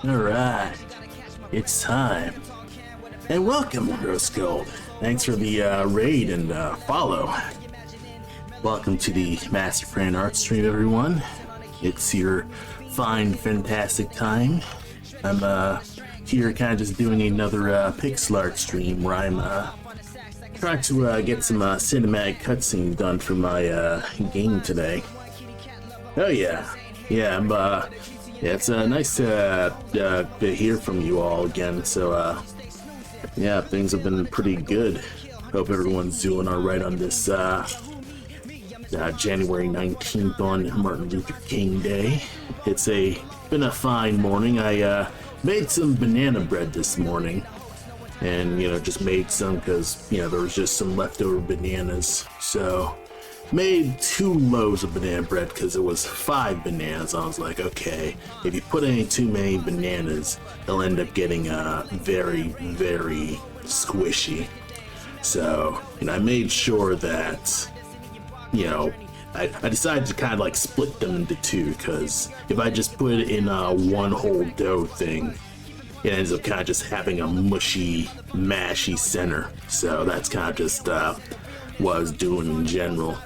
Alright, it's time. And welcome, Rose Gold. Thanks for the raid and follow. Welcome to the Master Fran Art stream, everyone. It's your fine, fantastic time. I'm here kind of just doing another pixel art stream where I'm trying to get some cinematic cutscenes done for my game today. Oh yeah. Yeah, yeah, it's nice to hear from you all again. So, yeah, things have been pretty good. Hope everyone's doing all right on this January 19th on Martin Luther King Day. It's been a fine morning. I made some banana bread this morning, and just made some because there was just some leftover bananas. So made 2 loaves of banana bread because it was 5 bananas. I was like, okay, if you put in too many bananas, they'll end up getting very, very squishy. So, I made sure that, I decided to kind of like split them into 2, because if I just put it in one whole dough thing, it ends up kind of just having a mushy, mashy center. So that's kind of just what I was doing in general.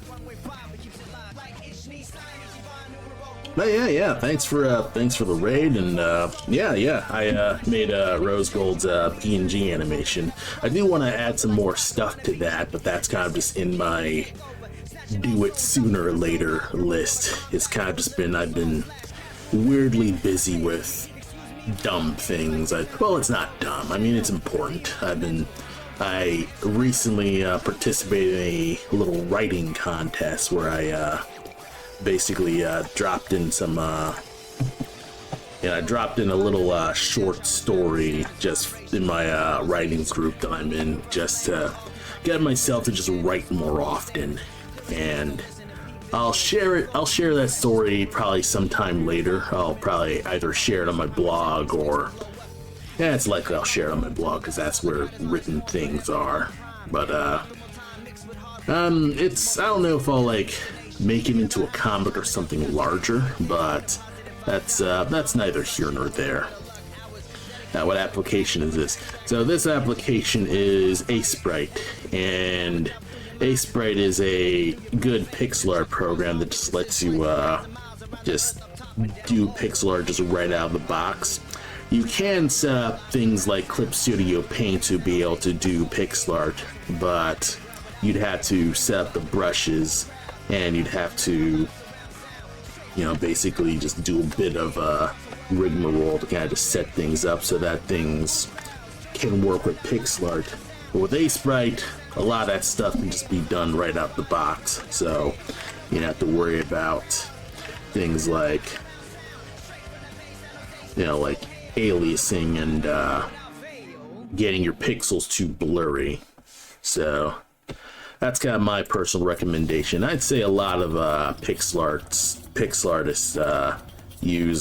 But yeah, thanks for the raid, and I made Rose Gold's PNG animation. I do want to add some more stuff to that, but that's kind of just in my do it sooner or later list. It's kind of just I've been weirdly busy with dumb things. Well, it's not dumb. I mean, it's important. I recently participated in a little writing contest where I basically dropped in some I dropped in a little short story just in my writings group that I'm in, just to get myself to just write more often. And I'll share that story probably sometime later. I'll probably either share it on my blog, or it's likely I'll share it on my blog because that's where written things are. But I don't know if I'll like make it into a comic or something larger, but that's neither here nor there. Now, what application is this? So this application is Aseprite, and Aseprite is a good pixel art program that just lets you just do pixel art just right out of the box. You can set up things like Clip Studio Paint to be able to do pixel art, but you'd have to set up the brushes, and you'd have to, basically just do a bit of rigmarole to kind of just set things up so that things can work with pixel art. But with Aseprite, a lot of that stuff can just be done right out the box, so you don't have to worry about things like, like aliasing and getting your pixels too blurry. So that's kind of my personal recommendation. I'd say a lot of pixel artists use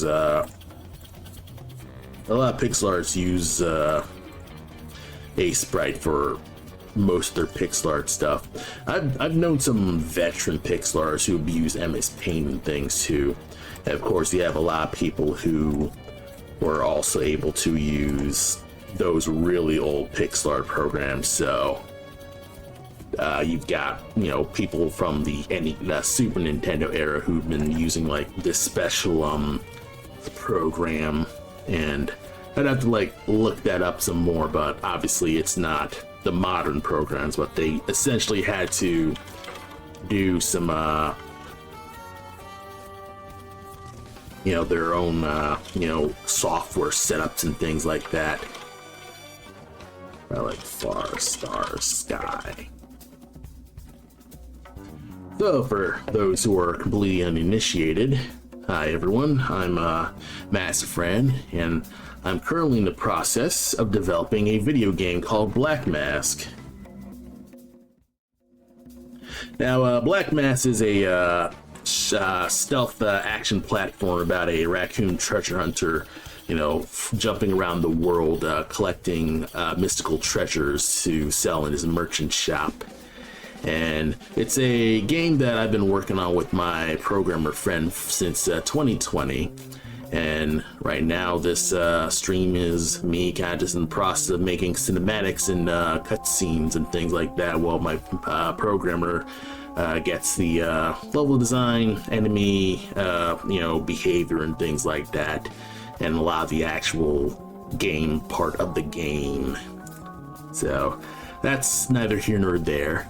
Aseprite for most of their pixel art stuff. I've known some veteran pixel artists who use MS Paint and things too. And of course, you have a lot of people who were also able to use those really old pixel art programs. So you've got people from the Super Nintendo era who've been using like this special program, and I'd have to like look that up some more, but obviously it's not the modern programs, but they essentially had to do some their own software setups and things like that. I like Far Star Sky. So for those who are completely uninitiated, hi everyone, I'm Master Fran, and I'm currently in the process of developing a video game called Blackmask. Now, Blackmask is a stealth action platform about a raccoon treasure hunter, jumping around the world collecting mystical treasures to sell in his merchant shop. And it's a game that I've been working on with my programmer friend since 2020. And right now this stream is me kind of just in the process of making cinematics and cutscenes and things like that while my programmer gets the level design, enemy, behavior and things like that, and a lot of the actual game part of the game. So that's neither here nor there.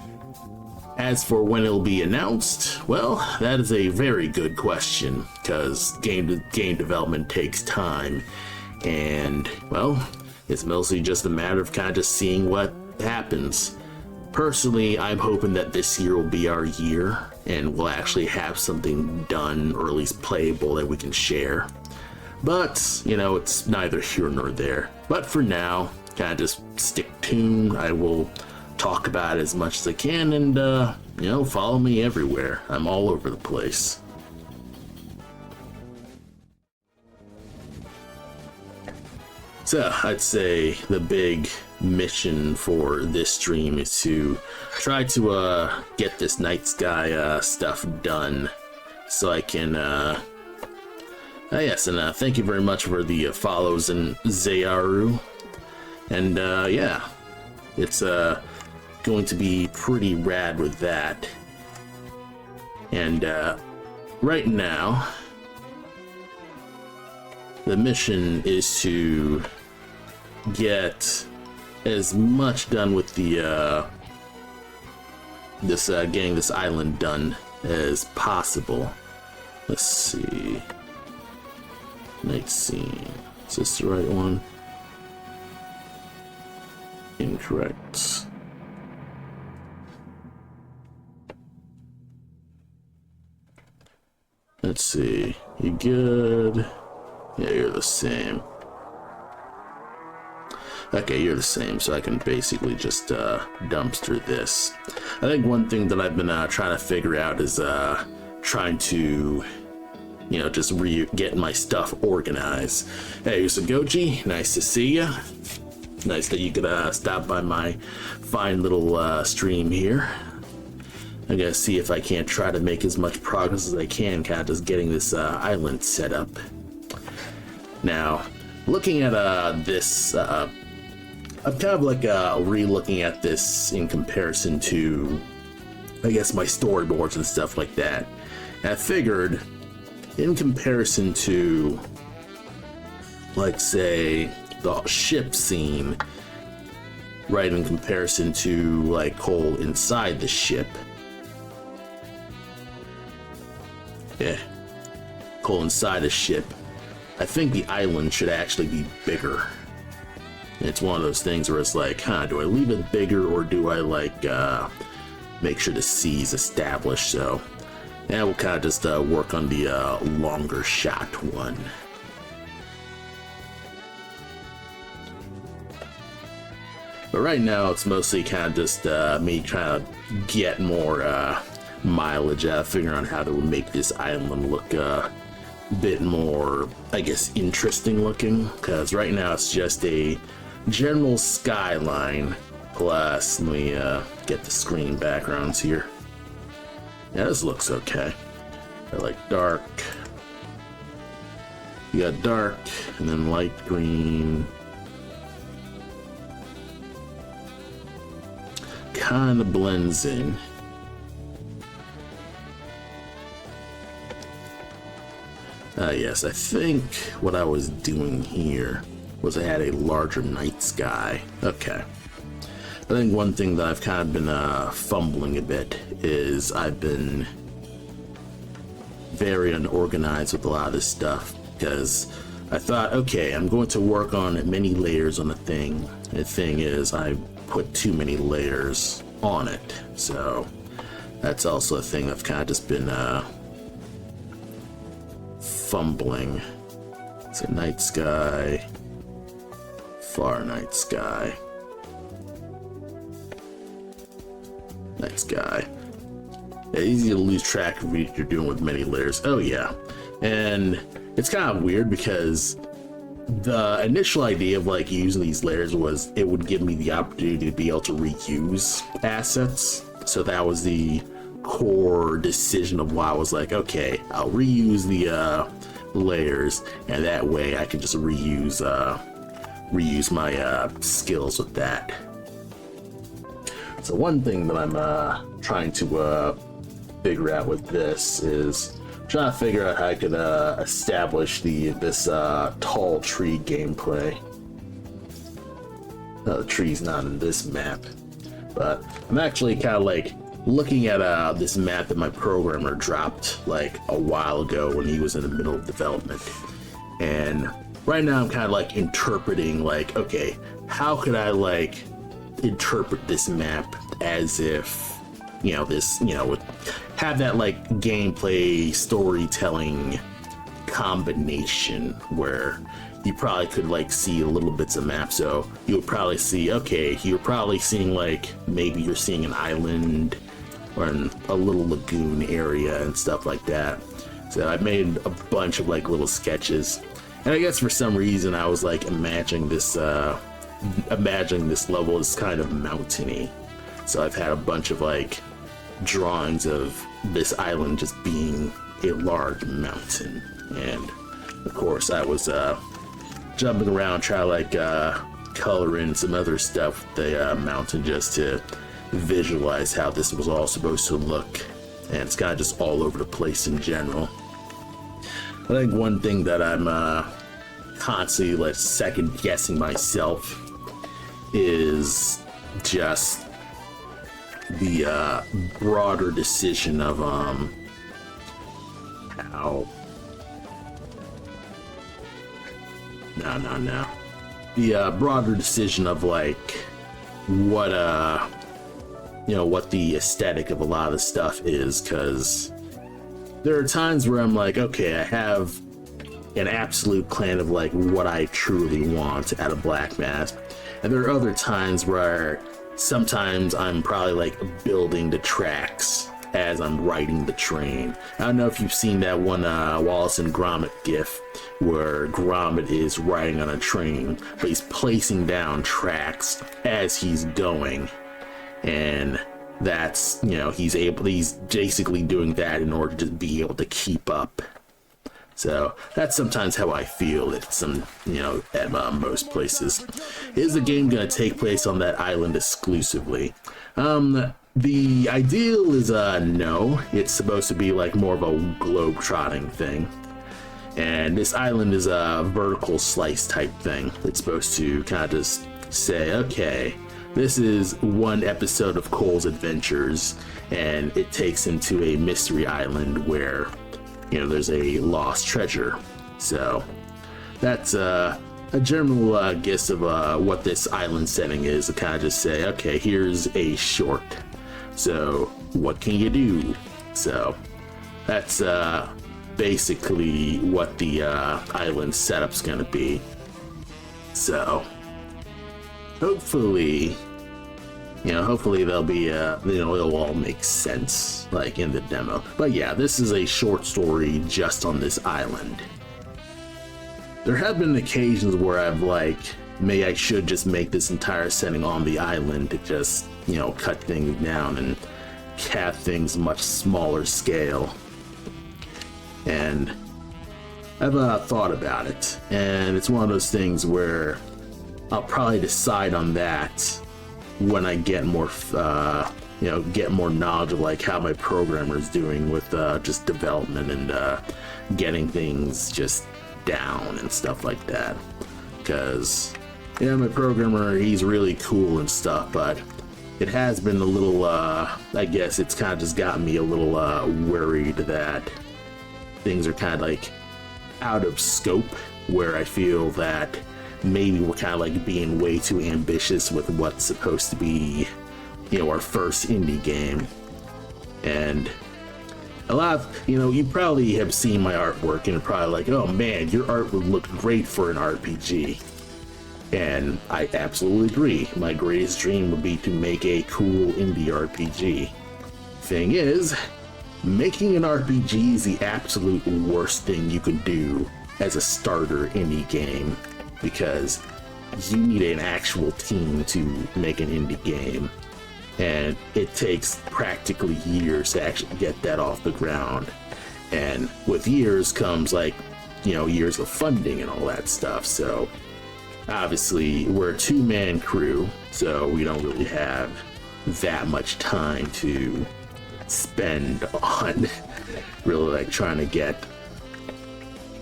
As for when it'll be announced, well, that is a very good question, because game development takes time, and, well, it's mostly just a matter of kind of just seeing what happens. Personally, I'm hoping that this year will be our year, and we'll actually have something done, or at least playable, that we can share. But, it's neither here nor there. But for now, kind of just stick tuned. I will talk about it as much as I can, and follow me everywhere. I'm all over the place. So I'd say the big mission for this stream is to try to get this night sky stuff done, so I can yes, and thank you very much for the follows and Zayaru. And yeah, it's going to be pretty rad with that. And right now the mission is to get as much done with the getting this island done as possible. Let's see, night scene, is this the right one? Incorrect. Let's see. You good? Yeah, you're the same. Okay, you're the same, so I can basically just dumpster this. I think one thing that I've been trying to figure out is trying to, just get my stuff organized. Hey, Usagochi, nice to see ya. Nice that you could stop by my fine little stream here. I'm gonna see if I can't try to make as much progress as I can, kind of just getting this island set up. Now, looking at this, I'm kind of like re-looking at this in comparison to, I guess, my storyboards and stuff like that. And I figured, in comparison to, like, say, the ship scene, right, in comparison to, like, Cole inside the ship. Yeah, Cole inside a ship. I think the island should actually be bigger. And it's one of those things where it's like, do I leave it bigger, or do I like make sure the sea's established? So yeah, we'll kind of just work on the longer shot one. But right now it's mostly kind of just me trying to get more mileage, figuring out how to make this island look a bit more, I guess, interesting looking, because right now it's just a general skyline. Plus, let me get the screen backgrounds here. Yeah, this looks okay. I like dark. You got dark, and then light green. Kind of blends in. Yes, I think what I was doing here was I had a larger night sky. Okay. I think one thing that I've kind of been fumbling a bit is I've been very unorganized with a lot of this stuff, because I thought, okay, I'm going to work on many layers on the thing. The thing is, I put too many layers on it, so that's also a thing I've kind of just been fumbling. So night sky, far night sky, night sky. Yeah, easy to lose track of what you're doing with many layers. Oh yeah, and it's kind of weird because the initial idea of like using these layers was it would give me the opportunity to be able to reuse assets. So that was the core decision of why I was like, okay, I'll reuse the layers, and that way I can just reuse my skills with that. So one thing that I'm trying to figure out with this is trying to figure out how I could establish this tall tree gameplay. The tree's not in this map, but I'm actually kind of like looking at this map that my programmer dropped like a while ago when he was in the middle of development, and right now I'm kind of like interpreting like, okay, how could I like interpret this map as if, you know, this, you know, would have that like gameplay storytelling combination where you probably could like see little bits of map. So you would probably see, okay, you're probably seeing like, maybe you're seeing an island or a little lagoon area and stuff like that. So I made a bunch of like little sketches, and I guess for some reason I was like imagining this level is kind of mountainy. So I've had a bunch of like drawings of this island just being a large mountain, and of course I was jumping around trying to like color in some other stuff with the mountain just to visualize how this was all supposed to look, and it's kind of just all over the place in general. I think one thing that I'm constantly like second guessing myself is just the broader decision of how the broader decision of like what you know, what the aesthetic of a lot of the stuff is, because there are times where I'm like, okay, I have an absolute plan of like what I truly want out of Blackmask, and there are other times where sometimes I'm probably like building the tracks as I'm riding the train. I don't know if you've seen that one Wallace and Gromit gif where Gromit is riding on a train, but he's placing down tracks as he's going, and that's, you know, he's basically doing that in order to be able to keep up. So that's sometimes how I feel at some, you know, at most places. Is the game going to take place on that island exclusively? The ideal is no. It's supposed to be like more of a globe-trotting thing. And this island is a vertical slice type thing. It's supposed to kind of just say, okay, this is one episode of Cole's adventures, and it takes him to a mystery island where, you know, there's a lost treasure. So that's a general guess of what this island setting is, to kind of just say, okay, here's a short, so what can you do? So that's basically what the island setup's gonna be. So hopefully they'll be you know, it'll all make sense like in the demo. But yeah, this is a short story just on this island. There have been occasions where I've like, maybe I should just make this entire setting on the island to just, you know, cut things down and have things much smaller scale. And I've thought about it, and it's one of those things where I'll probably decide on that when I get more, you know, get more knowledge of like how my programmer is doing with just development and getting things just down and stuff like that. Because, yeah, my programmer, he's really cool and stuff, but it has been a little, I guess it's kind of just gotten me a little worried that things are kind of like out of scope, where I feel that maybe we're kind of like being way too ambitious with what's supposed to be, you know, our first indie game. And a lot of, you know, you probably have seen my artwork and are probably like, oh man, your art would look great for an RPG. And I absolutely agree. My greatest dream would be to make a cool indie RPG. Thing is, making an RPG is the absolute worst thing you could do as a starter indie game, because you need an actual team to make an indie game, and it takes practically years to actually get that off the ground. And with years comes like years of funding and all that stuff. So obviously we're a two-man crew, so we don't really have that much time to spend on really like trying to get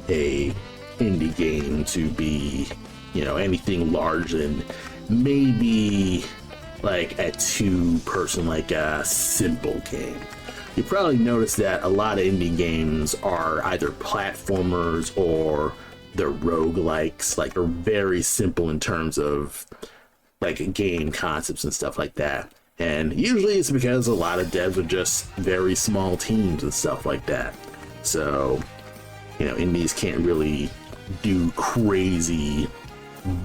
a indie game to be anything larger than maybe like a two-person, like a simple game. You probably noticed that a lot of indie games are either platformers or they're roguelikes, like are very simple in terms of like game concepts and stuff like that. And usually it's because a lot of devs are just very small teams and stuff like that. So, indies can't really do crazy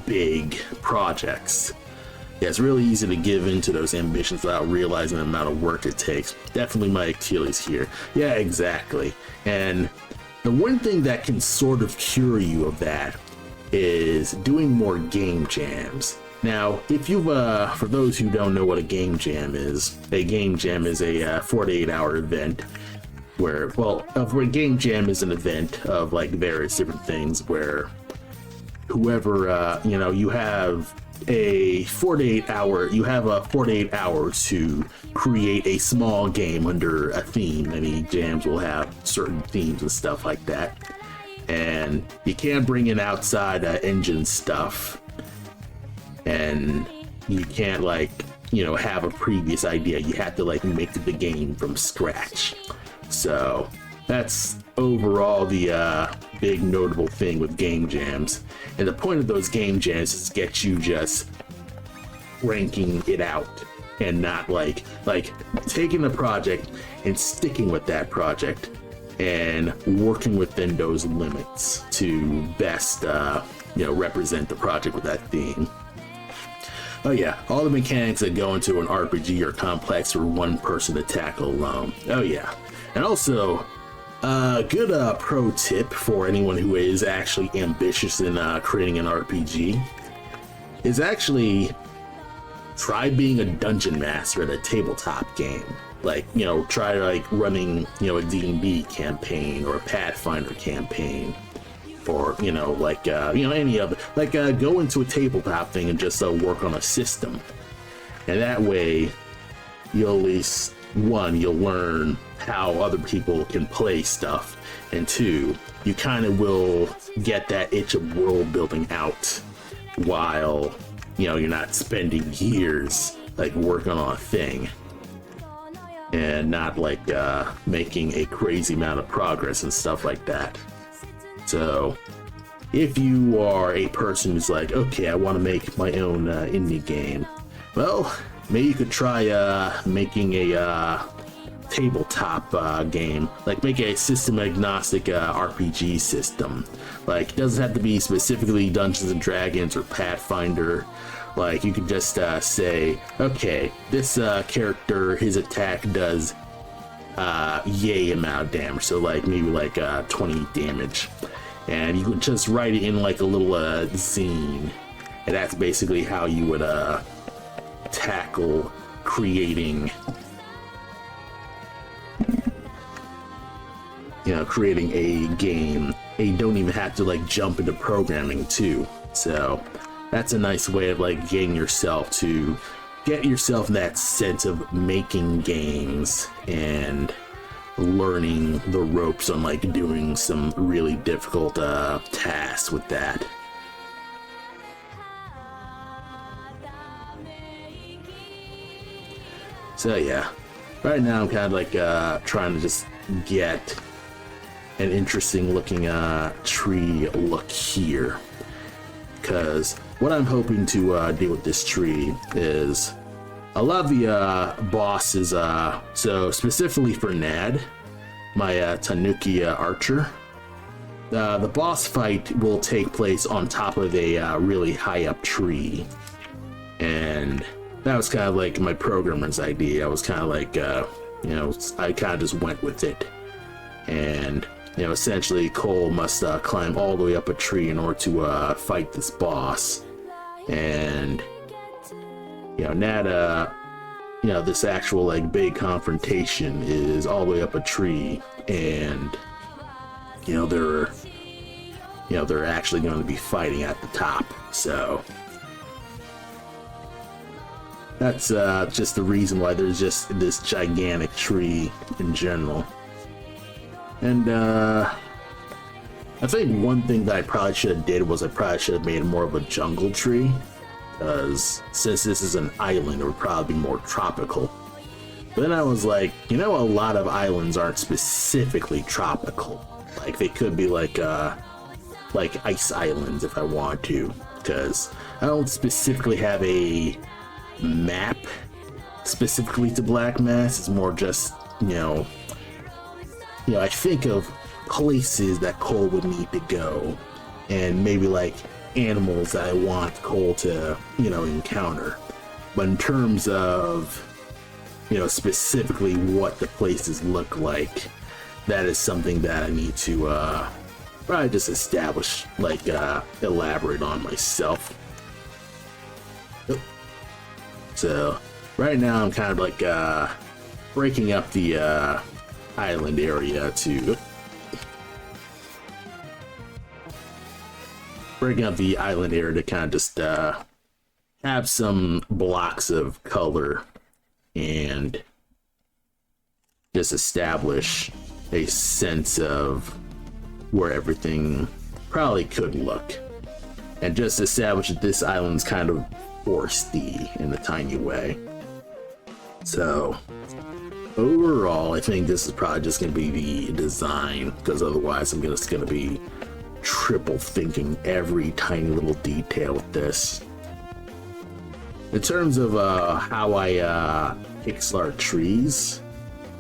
big projects. Yeah, it's really easy to give into those ambitions without realizing the amount of work it takes. Definitely my Achilles here. Yeah, exactly. And the one thing that can sort of cure you of that is doing more game jams. Now, if you've, for those who don't know what a game jam is a 4 to 8 hour event where, a game jam is an event of like various different things where whoever, you have a 4 to 8 hours to create a small game under a theme. Many jams will have certain themes and stuff like that, and you can't bring in outside engine stuff, and you can't have a previous idea. You have to make the game from scratch. So that's overall the big notable thing with game jams. And the point of those game jams is to get you just ranking it out and not like taking the project and sticking with that project and working within those limits to best represent the project with that theme. Oh yeah, all the mechanics that go into an RPG are complex for one person to tackle alone. Oh yeah. And also, good pro tip for anyone who is actually ambitious in creating an RPG is actually try being a dungeon master at a tabletop game. Try running, a D&D campaign or a Pathfinder campaign, or any other, go into a tabletop thing and just work on a system. And that way you'll at least, one, you'll learn how other people can play stuff, and two, you kind of will get that itch of world building out while you're not spending years working on a thing and not making a crazy amount of progress and stuff like that. So if you are a person who's okay, I want to make my own indie game, well, maybe you could try making a tabletop game, make a system agnostic RPG system. It doesn't have to be specifically Dungeons and Dragons or Pathfinder. You could just say, okay, this character, his attack does yay amount of damage, so maybe 20 damage, and you could just write it in a little zine, and that's basically how you would tackle creating a game. And you don't even have to jump into programming too. So that's a nice way of getting yourself to get yourself in that sense of making games and learning the ropes on doing some really difficult tasks with that. So yeah, right now I'm kind of trying to just get an interesting looking tree look here, because what I'm hoping to do with this tree is a lot of the bosses, so specifically for Nad, my Tanuki archer, the boss fight will take place on top of a really high up tree, and that was kind of my programmer's idea. I was kind of I kind of just went with it, and essentially Cole must climb all the way up a tree in order to fight this boss. And Nad, this actual big confrontation is all the way up a tree, and there are you know, they're actually going to be fighting at the top. So that's just the reason why there's just this gigantic tree in general. And I think one thing that I probably should have did was I probably should have made more of a jungle tree, because since this is an island, it would probably be more tropical. But then I was like, you know, a lot of islands aren't specifically tropical. Like, they could be like ice islands if I want to, because I don't specifically have a map specifically to Blackmask. It's more just, you know, I think of places that Cole would need to go, and maybe like animals that I want Cole to, you know, encounter. But in terms of, you know, specifically what the places look like, that is something that I need to probably just establish, like elaborate on myself. So right now I'm kind of like breaking up the island area to kind of just have some blocks of color and just establish a sense of where everything probably could look, and just establish that this island's kind of foresty in a tiny way. So overall, I think this is probably just going to be the design, because otherwise I'm just going to be triple thinking every tiny little detail with this. In terms of how I kickstart trees,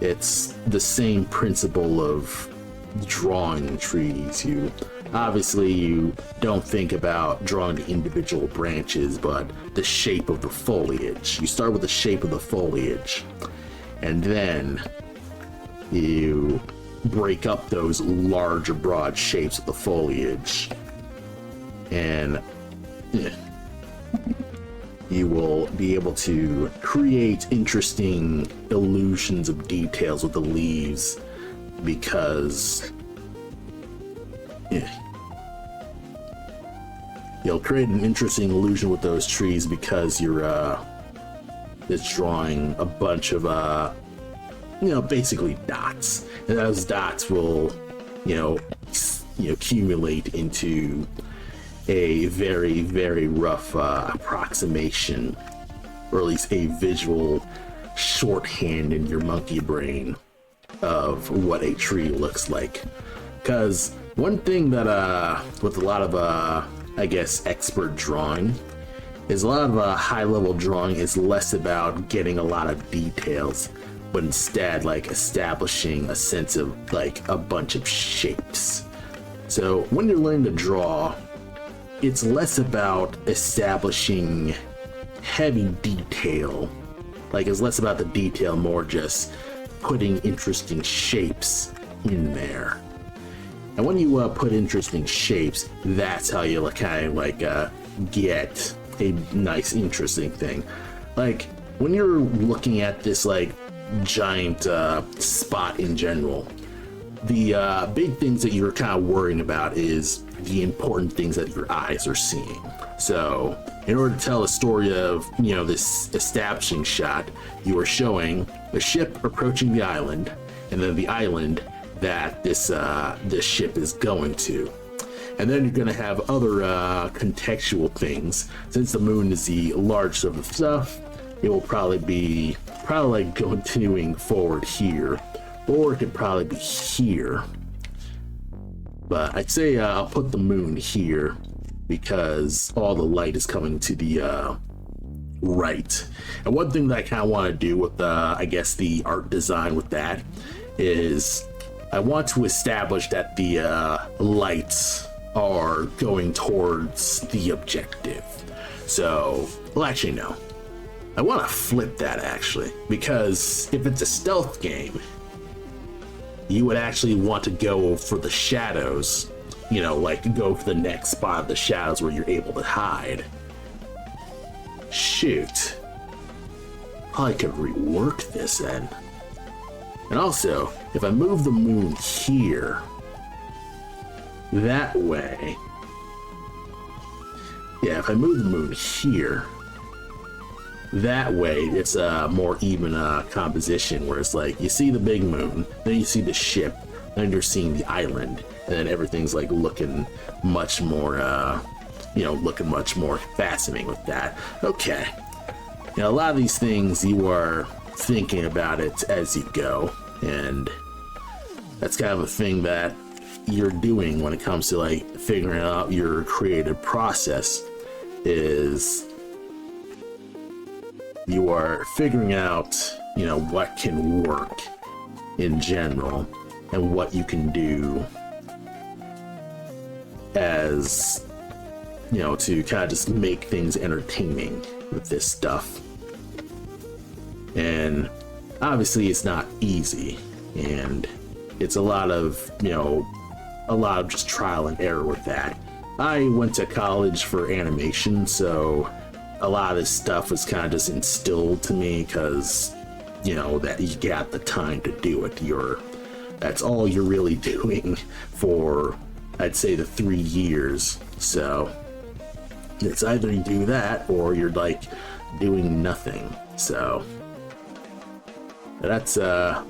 it's the same principle of drawing trees. You don't think about drawing the individual branches, but the shape of the foliage. You start with the shape of the foliage, and then you break up those larger, broad shapes of the foliage, and you will be able to create interesting illusions of details with the leaves, because you'll create an interesting illusion with those trees because you're just drawing a bunch of basically dots, and those dots will accumulate into a very, very rough approximation, or at least a visual shorthand in your monkey brain of what a tree looks like. Because one thing that with a lot of I guess expert drawing is a lot of high level drawing is less about getting a lot of details, but instead like establishing a sense of like a bunch of shapes. So when you're learning to draw, it's less about establishing heavy detail. Like, it's less about the detail, more just putting interesting shapes in there. And when you put interesting shapes, that's how you kind of get a nice, interesting thing. Like, when you're looking at this like giant spot in general, the big things that you're kind of worrying about is the important things that your eyes are seeing. So in order to tell a story of, this establishing shot, you are showing the ship approaching the island, and then the island that this ship is going to. And then you're going to have other contextual things. Since the moon is the largest of the stuff, it will probably be like continuing forward here, or it could probably be here. But I'd say I'll put the moon here because all the light is coming to the right. And one thing that I kind of want to do with I guess the art design with that is I want to establish that the lights are going towards the objective. So, well, actually no. I want to flip that actually, because if it's a stealth game, you would actually want to go for the shadows, go for the next spot of the shadows where you're able to hide. Shoot. Probably could rework this then. And also, if I move the moon here, that way, yeah, if I move the moon here, that way it's a more even composition, where it's like you see the big moon, then you see the ship, then you're seeing the island, and then everything's like looking much more looking much more fascinating with that. Okay, a lot of these things you are thinking about it as you go, and that's kind of a thing that you're doing when it comes to like figuring out your creative process, is you are figuring out what can work in general and what you can do as to kind of just make things entertaining with this stuff. And obviously it's not easy, and it's a lot of just trial and error with that. I went to college for animation, so a lot of this stuff was kind of just instilled to me because that you got the time to do it. That's all you're really doing for, I'd say, the 3 years. So it's either you do that or you're like doing nothing. So that's a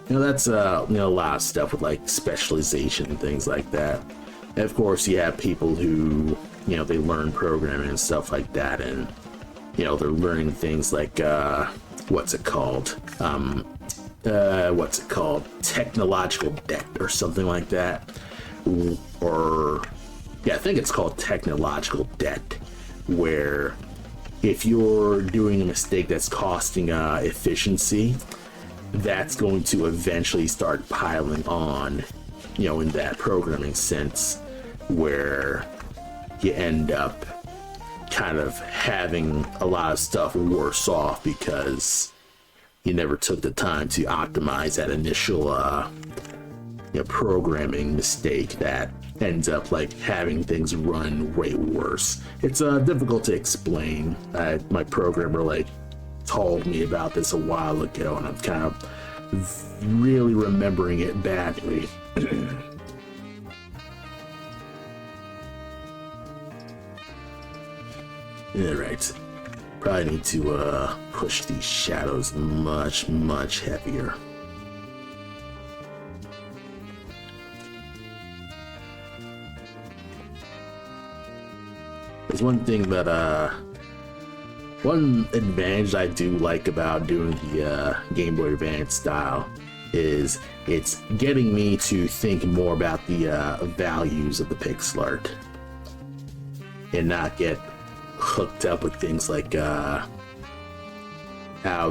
lot of stuff with like specialization and things like that. And of course you have people who they learn programming and stuff like that, and they're learning things like what's it called, technological debt or something like that, or yeah, I think it's called technological debt, where if you're doing a mistake that's costing efficiency, that's going to eventually start piling on, in that programming sense, where you end up kind of having a lot of stuff worse off because you never took the time to optimize that initial programming mistake that ends up like having things run way worse. It's difficult to explain. My programmer like told me about this a while ago, and I'm kind of really remembering it badly. Alright, probably need to push these shadows much heavier. There's one thing that one advantage I do like about doing the Game Boy Advance style is it's getting me to think more about the values of the pixel art and not get hooked up with things like how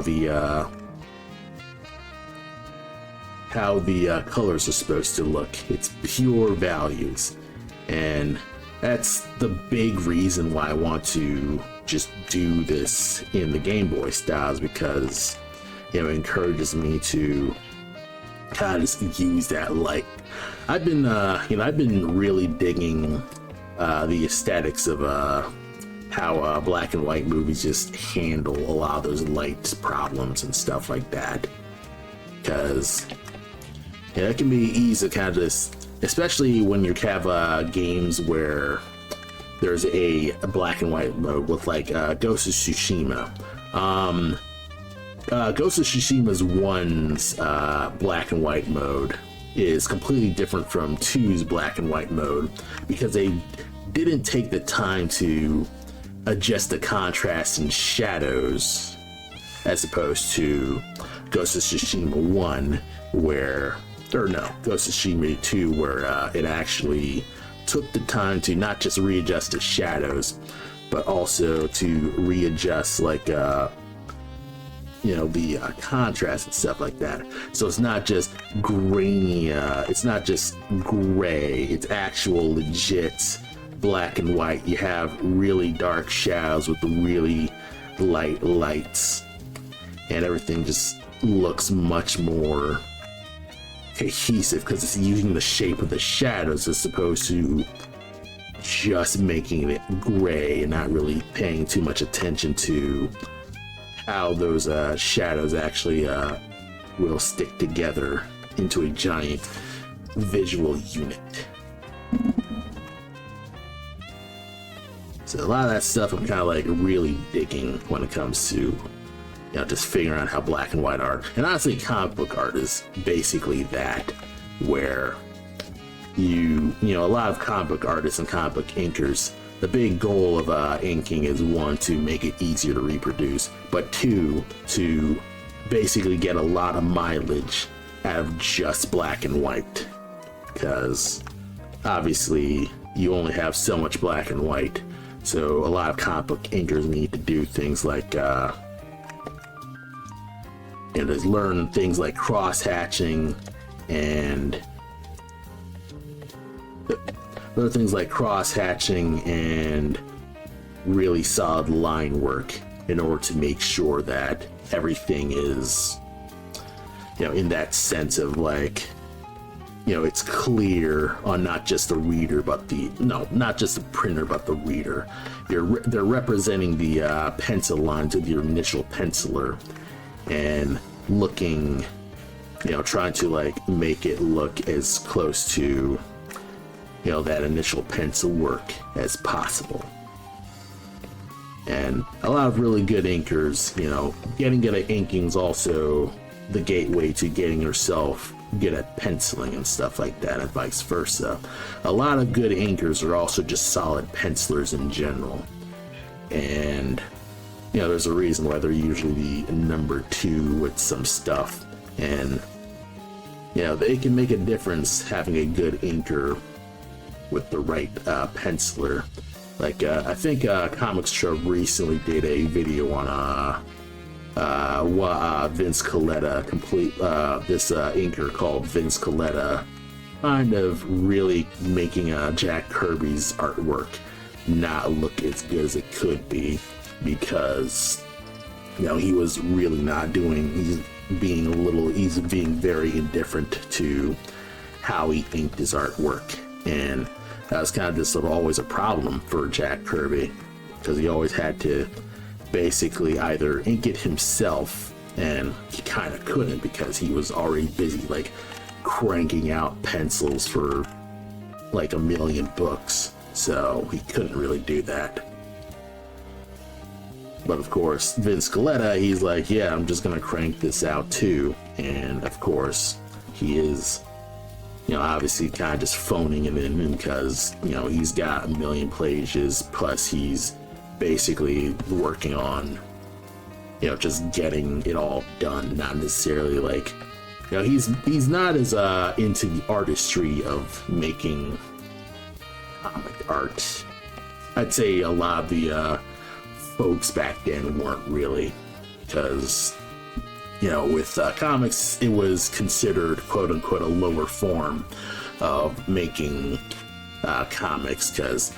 the colors are supposed to look. It's pure values, and that's the big reason why I want to just do this in the Game Boy styles, because it encourages me to kind of just use that light. I've been really digging the aesthetics of how black and white movies just handle a lot of those light problems and stuff like that, because it can be easy to kind of just, especially when you have games where there's a black and white mode with like Ghost of Tsushima. Ghost of Tsushima's 1's black and white mode is completely different from 2's black and white mode, because they didn't take the time to adjust the contrast and shadows, as opposed to Ghost of Tsushima 1, Ghost of Tsushima 2, where it actually took the time to not just readjust the shadows, but also to readjust like the contrast and stuff like that. So it's not just grainy, it's not just gray, it's actual legit black and white. You have really dark shadows with really light lights, and everything just looks much more cohesive because it's using the shape of the shadows as opposed to just making it gray and not really paying too much attention to how those shadows actually will stick together into a giant visual unit. So a lot of that stuff I'm kind of like really digging when it comes to, just figuring out how black and white art. And honestly, comic book art is basically that, where a lot of comic book artists and comic book inkers, the big goal of inking is, one, to make it easier to reproduce, but two, to basically get a lot of mileage out of just black and white, because obviously you only have so much black and white. So a lot of comic book inkers need to do things like learn things like cross hatching and really solid line work in order to make sure that everything is, in that sense of like, it's clear on not just the reader, but not just the printer, but the reader. They're representing the pencil lines of your initial penciler and looking, trying to like make it look as close to, that initial pencil work as possible. And a lot of really good inkers, getting good at inking is also the gateway to getting yourself good at penciling and stuff like that, and vice versa. A lot of good inkers are also just solid pencilers in general. And, there's a reason why they're usually the number 2 with some stuff. And, they can make a difference having a good inker with the right penciler. Like, I think Comics Trove recently did a video on Vince Coletta, this inker called Vince Coletta, kind of really making Jack Kirby's artwork not look as good as it could be, because he was really not doing, he's being very indifferent to how he inked his artwork. And that was kind of just always a problem for Jack Kirby, because he always had to basically either ink it himself, and he kind of couldn't because he was already busy like cranking out pencils for like 1 million books, so he couldn't really do that. But of course, Vince Coletta, he's like, yeah, I'm just gonna crank this out too. And of course, he is, obviously kind of just phoning it in, because, he's got 1 million pages, plus he's basically working on, just getting it all done, not necessarily like, he's not as into the artistry of making comic art. I'd say a lot of the folks back then weren't really, because with comics, it was considered quote unquote a lower form of making comics, because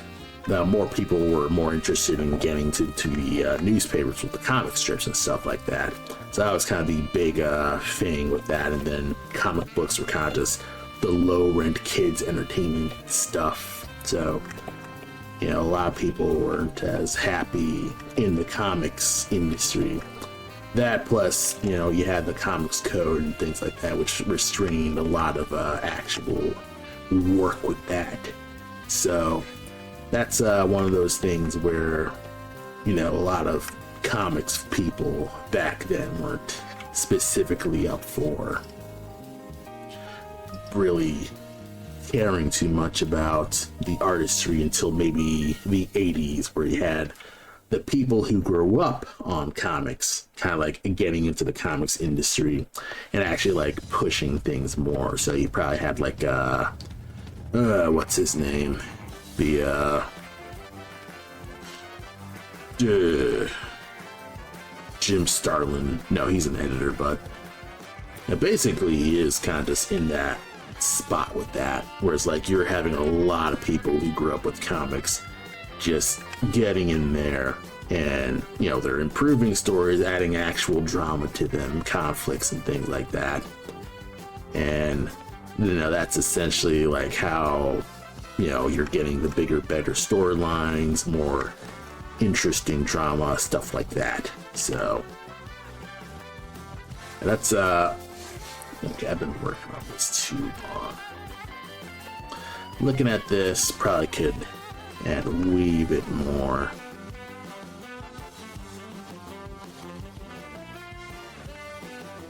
more people were more interested in getting to the newspapers with the comic strips and stuff like that. So that was kind of the big thing with that. And then comic books were kind of just the low rent kids entertainment stuff. So, a lot of people weren't as happy in the comics industry. That plus, you had the comics code and things like that, which restrained a lot of actual work with that. So that's one of those things where, a lot of comics people back then weren't specifically up for really caring too much about the artistry until maybe the 80s, where you had the people who grew up on comics kind of like getting into the comics industry and actually like pushing things more. So you probably had like what's his name, the Jim Starlin. No, he's an editor, but basically he is kind of just in that spot with that, whereas like you're having a lot of people who grew up with comics just getting in there, and they're improving stories, adding actual drama to them, conflicts and things like that. And that's essentially like how you're getting the bigger, better storylines, more interesting drama, stuff like that. So that's okay, I've been working on this too long. Looking at this, probably could Add a wee bit more.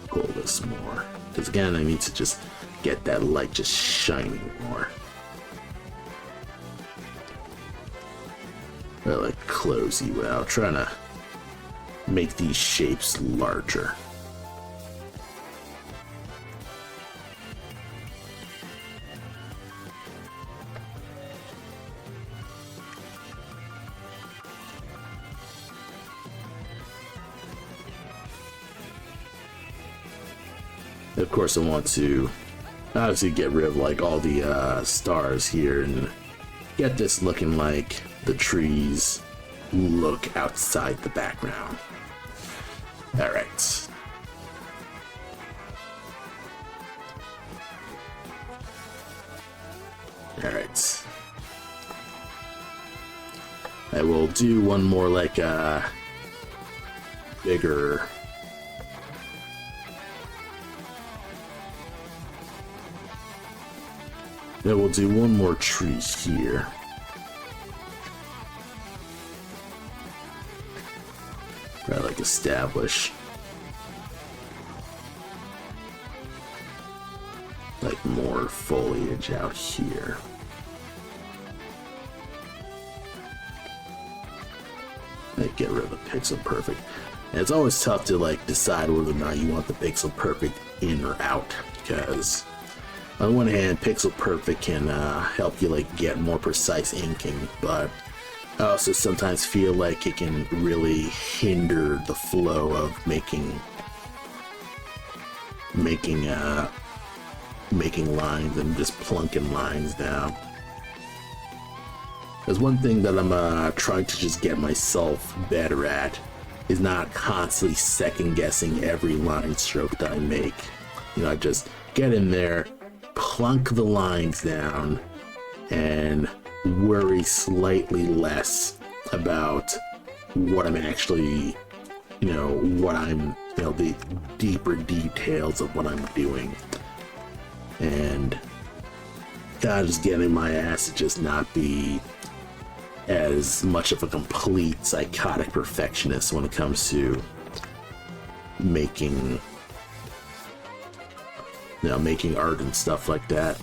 Pull this more. Because again, I need to just get that light just shining more. I like close you out, trying to make these shapes larger. Of course, I want to obviously get rid of like all the stars here and get this looking like the trees look outside the background. All right. All right. I will do one more like bigger. Then we'll do one more tree here. Probably like establish like more foliage out here. Like get rid of the pixel perfect. And it's always tough to like decide whether or not you want the pixel perfect in or out, because on one hand, pixel perfect can help you like get more precise inking, but I also sometimes feel like it can really hinder the flow of making lines and just plunking lines down. There's one thing that I'm trying to just get myself better at is not constantly second guessing every line stroke that I make. You know, I just get in there, plunk the lines down, and worry slightly less about what I'm actually, the deeper details of what I'm doing. And kind of just getting my ass to just not be as much of a complete psychotic perfectionist when it comes to making art and stuff like that.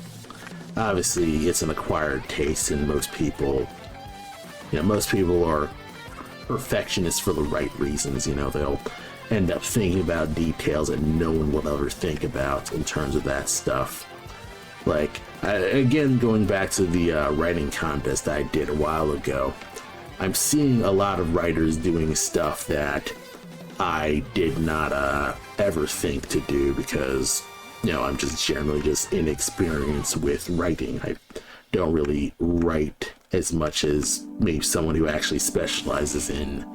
Obviously, it's an acquired taste, and most people are perfectionists for the right reasons. They'll end up thinking about details that no one will ever think about in terms of that stuff. Like, again, going back to the writing contest that I did a while ago, I'm seeing a lot of writers doing stuff that I did not ever think to do, because I'm just generally just inexperienced with writing. I don't really write as much as maybe someone who actually specializes in,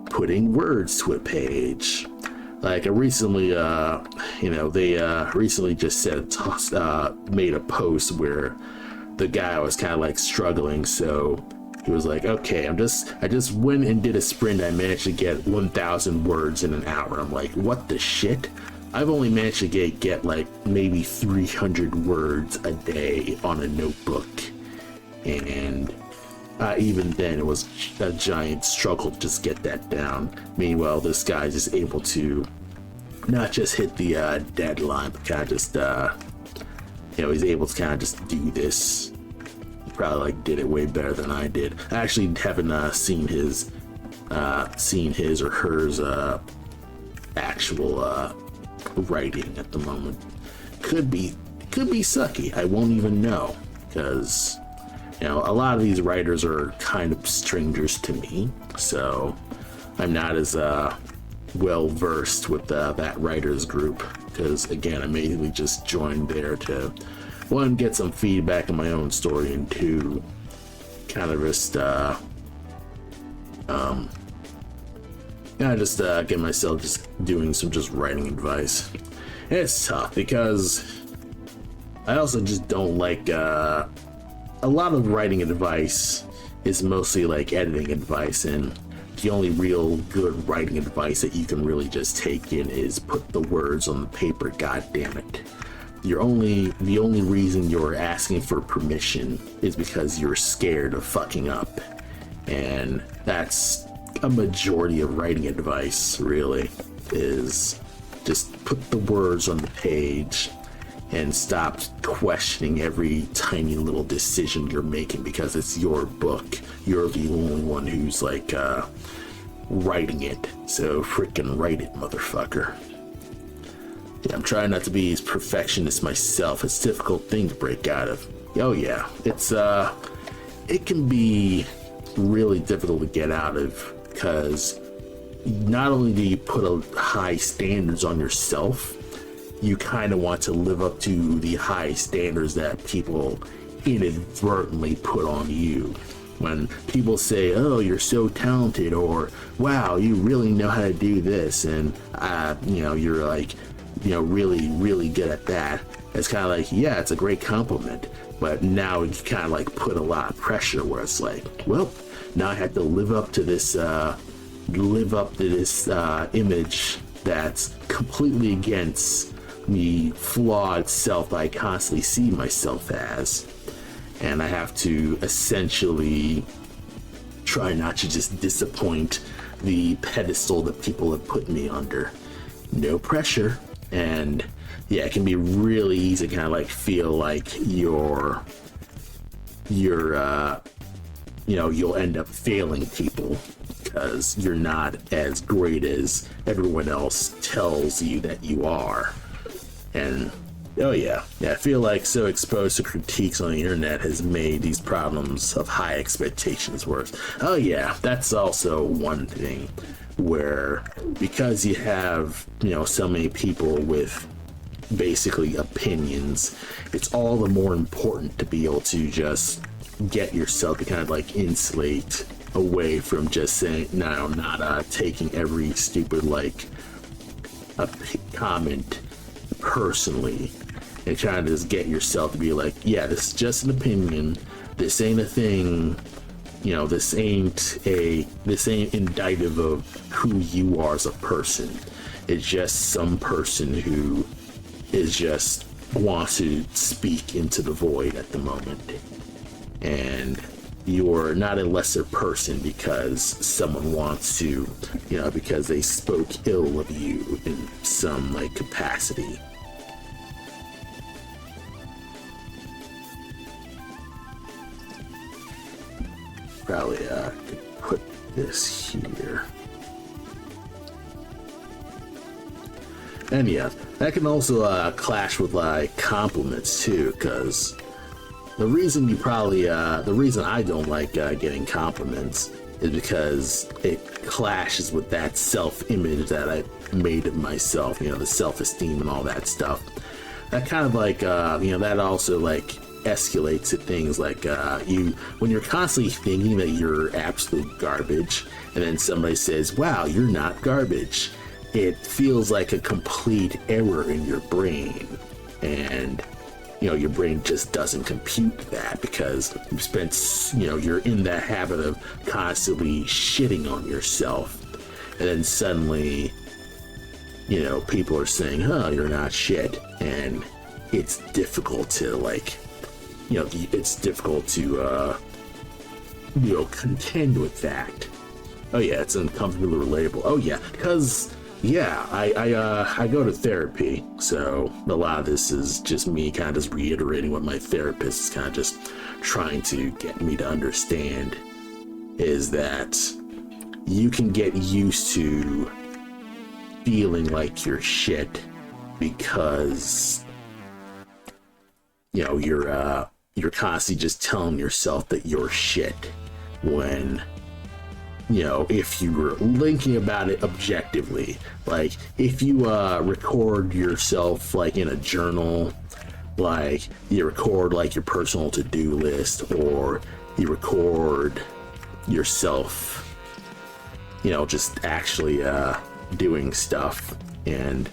putting words to a page. Like I recently, they recently just made a post where the guy was kind of like struggling, so he was like, okay, I just went and did a sprint. I managed to get 1,000 words in an hour. I'm like, what the shit? I've only managed to get like maybe 300 words a day on a notebook, and even then it was a giant struggle to just get that down. Meanwhile, this guy's just able to not just hit the deadline, but kind of just he's able to kind of just do this. He probably like did it way better than I did. I actually haven't seen his or hers actual writing at the moment. Could be sucky. I won't even know, because a lot of these writers are kind of strangers to me, so I'm not as well versed with that writers group, because again, I mainly just joined there to, one, get some feedback on my own story, and two, kind of just get myself just doing some just writing advice. And it's tough because I also just don't like a lot of writing advice is mostly like editing advice, and the only real good writing advice that you can really just take in is put the words on the paper, god damn it. the only reason you're asking for permission is because you're scared of fucking up. And that's a majority of writing advice, really, is just put the words on the page and stop questioning every tiny little decision you're making, because it's your book. You're the only one who's like writing it, so freaking write it, motherfucker. Yeah, I'm trying not to be as perfectionist myself. It's a difficult thing to break out of. Oh yeah, it can be really difficult to get out of, because not only do you put a high standards on yourself, you kind of want to live up to the high standards that people inadvertently put on you. When people say, oh, you're so talented, or wow, you really know how to do this, and you're like, really, really good at that. It's kind of like, yeah, it's a great compliment, but now it's kind of like put a lot of pressure where it's like, well, now I have to live up to this image that's completely against the flawed self I constantly see myself as. And I have to essentially try not to just disappoint the pedestal that people have put me under. No pressure. And yeah, it can be really easy to kind of like feel like you'll end up failing people because you're not as great as everyone else tells you that you are. And oh yeah, I feel like so exposed to critiques on the internet has made these problems of high expectations worse. Oh yeah, that's also one thing where, because you have, so many people with basically opinions, it's all the more important to be able to just get yourself to kind of like insulate away from just saying, no, not taking every stupid like a comment personally, and trying to just get yourself to be like, yeah, this is just an opinion, this ain't a thing, this ain't indicative of who you are as a person. It's just some person who is just wants to speak into the void at the moment, and you're not a lesser person because someone wants to, because they spoke ill of you in some like capacity. Probably could put this here. And yeah, that can also clash with like compliments too, because the reason I don't like getting compliments is because it clashes with that self-image that I made of myself, the self-esteem and all that stuff. That kind of like, that also like escalates to things like when you're constantly thinking that you're absolute garbage, and then somebody says, wow, you're not garbage. It feels like a complete error in your brain, and your brain just doesn't compute that, because you've spent, you're in that habit of constantly shitting on yourself, and then suddenly, people are saying, oh, you're not shit, and it's difficult to like, it's difficult to, contend with that. Oh yeah, it's uncomfortably relatable. Oh yeah, because yeah, I go to therapy, so a lot of this is just me kind of just reiterating what my therapist is kind of just trying to get me to understand, is that you can get used to feeling like you're shit because you're constantly just telling yourself that you're shit, when if you were thinking about it objectively, like if you record yourself like in a journal, like you record like your personal to-do list, or you record yourself, just actually doing stuff, and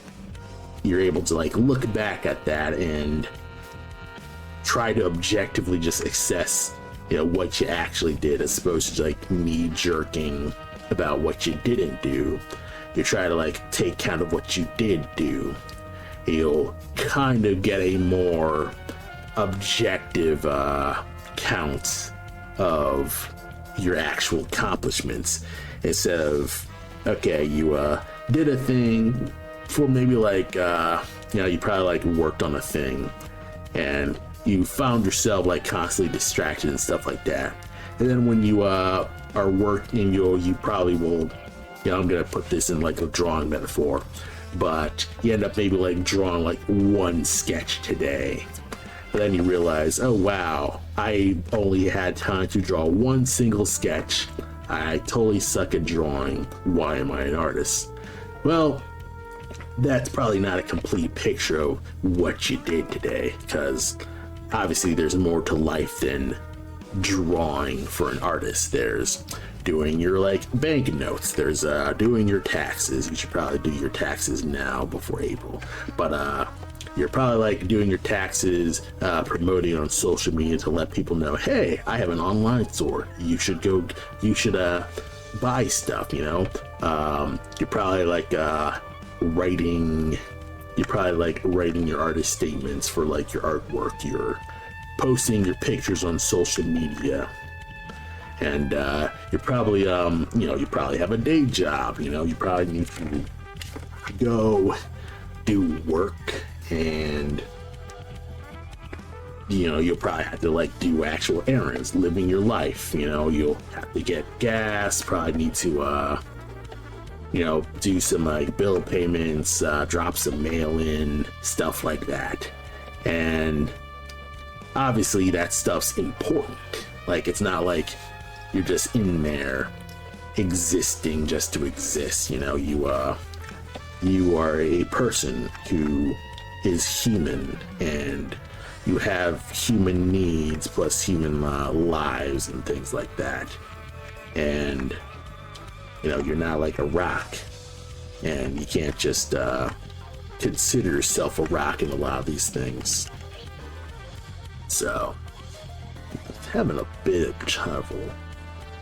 you're able to like look back at that and try to objectively just assess what you actually did, as opposed to like knee jerking about what you didn't do. You try to like take count of what you did do, you'll kind of get a more objective count of your actual accomplishments, instead of, okay, you did a thing for maybe like you probably like worked on a thing and you found yourself like constantly distracted and stuff like that, and then when you are working, you probably will, I'm gonna put this in like a drawing metaphor, but you end up maybe like drawing like one sketch today. But then you realize, oh wow, I only had time to draw one single sketch. I totally suck at drawing. Why am I an artist? Well, that's probably not a complete picture of what you did today, because obviously there's more to life than drawing for an artist. There's doing your like bank notes, there's doing your taxes. You should probably do your taxes now before April, but you're probably like doing your taxes, promoting on social media to let people know, hey, I have an online store, you should buy stuff. You're probably like writing your artist statements for like your artwork. You're posting your pictures on social media, and you're probably you probably have a day job. You probably need to go do work, and you'll probably have to like do actual errands, living your life. You'll have to get gas, probably need to do some like bill payments, drop some mail in, stuff like that. And obviously that stuff's important. Like, it's not like you're just in there existing just to exist. You are a person who is human, and you have human needs plus human lives and things like that. And you're not like a rock, and you can't just consider yourself a rock in a lot of these things. So having a bit of trouble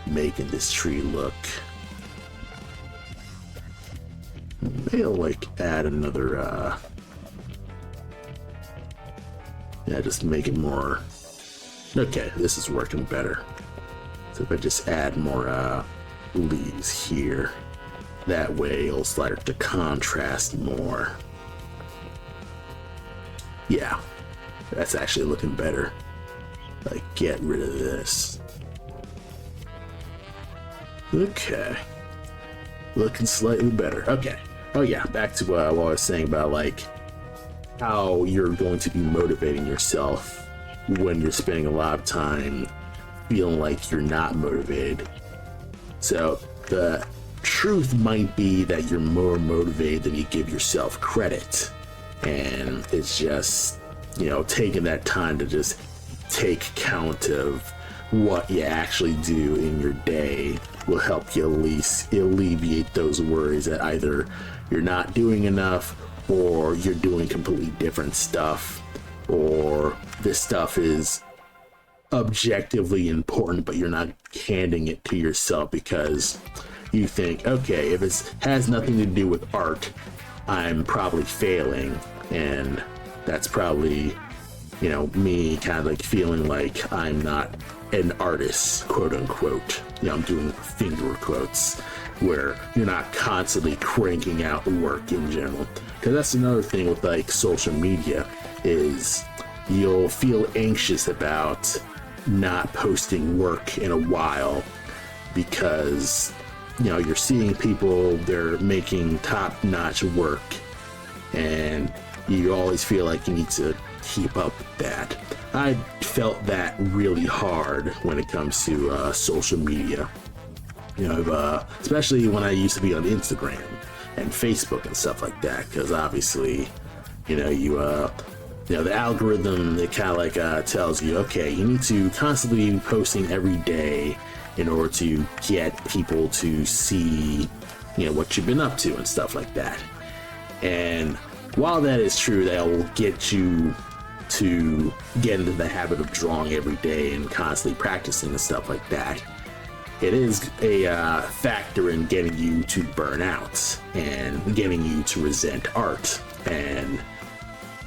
making this tree look. Maybe I'll like add another just make it more. Okay, this is working better. So if I just add more leaves here, that way it'll start to contrast more. Yeah, that's actually looking better. Like, get rid of this. Okay, looking slightly better. Okay. Oh yeah, back to what I was saying about like how you're going to be motivating yourself when you're spending a lot of time feeling like you're not motivated. So the truth might be that you're more motivated than you give yourself credit, and it's just taking that time to just take count of what you actually do in your day will help you at least alleviate those worries that either you're not doing enough, or you're doing completely different stuff, or this stuff is objectively important but you're not handing it to yourself because you think, okay, if it has nothing to do with art, I'm probably failing. And that's probably me kind of like feeling like I'm not an artist, quote unquote. I'm doing finger quotes, where you're not constantly cranking out work in general. Because that's another thing with like social media, is you'll feel anxious about not posting work in a while because you're seeing people, they're making top-notch work, and you always feel like you need to keep up with that. I felt that really hard when it comes to social media. Especially when I used to be on Instagram and Facebook and stuff like that, because obviously, the algorithm, it kind of like tells you, okay, you need to constantly be posting every day in order to get people to see, what you've been up to and stuff like that. And while that is true, that will get you to get into the habit of drawing every day and constantly practicing and stuff like that, it is a factor in getting you to burn out and getting you to resent art. And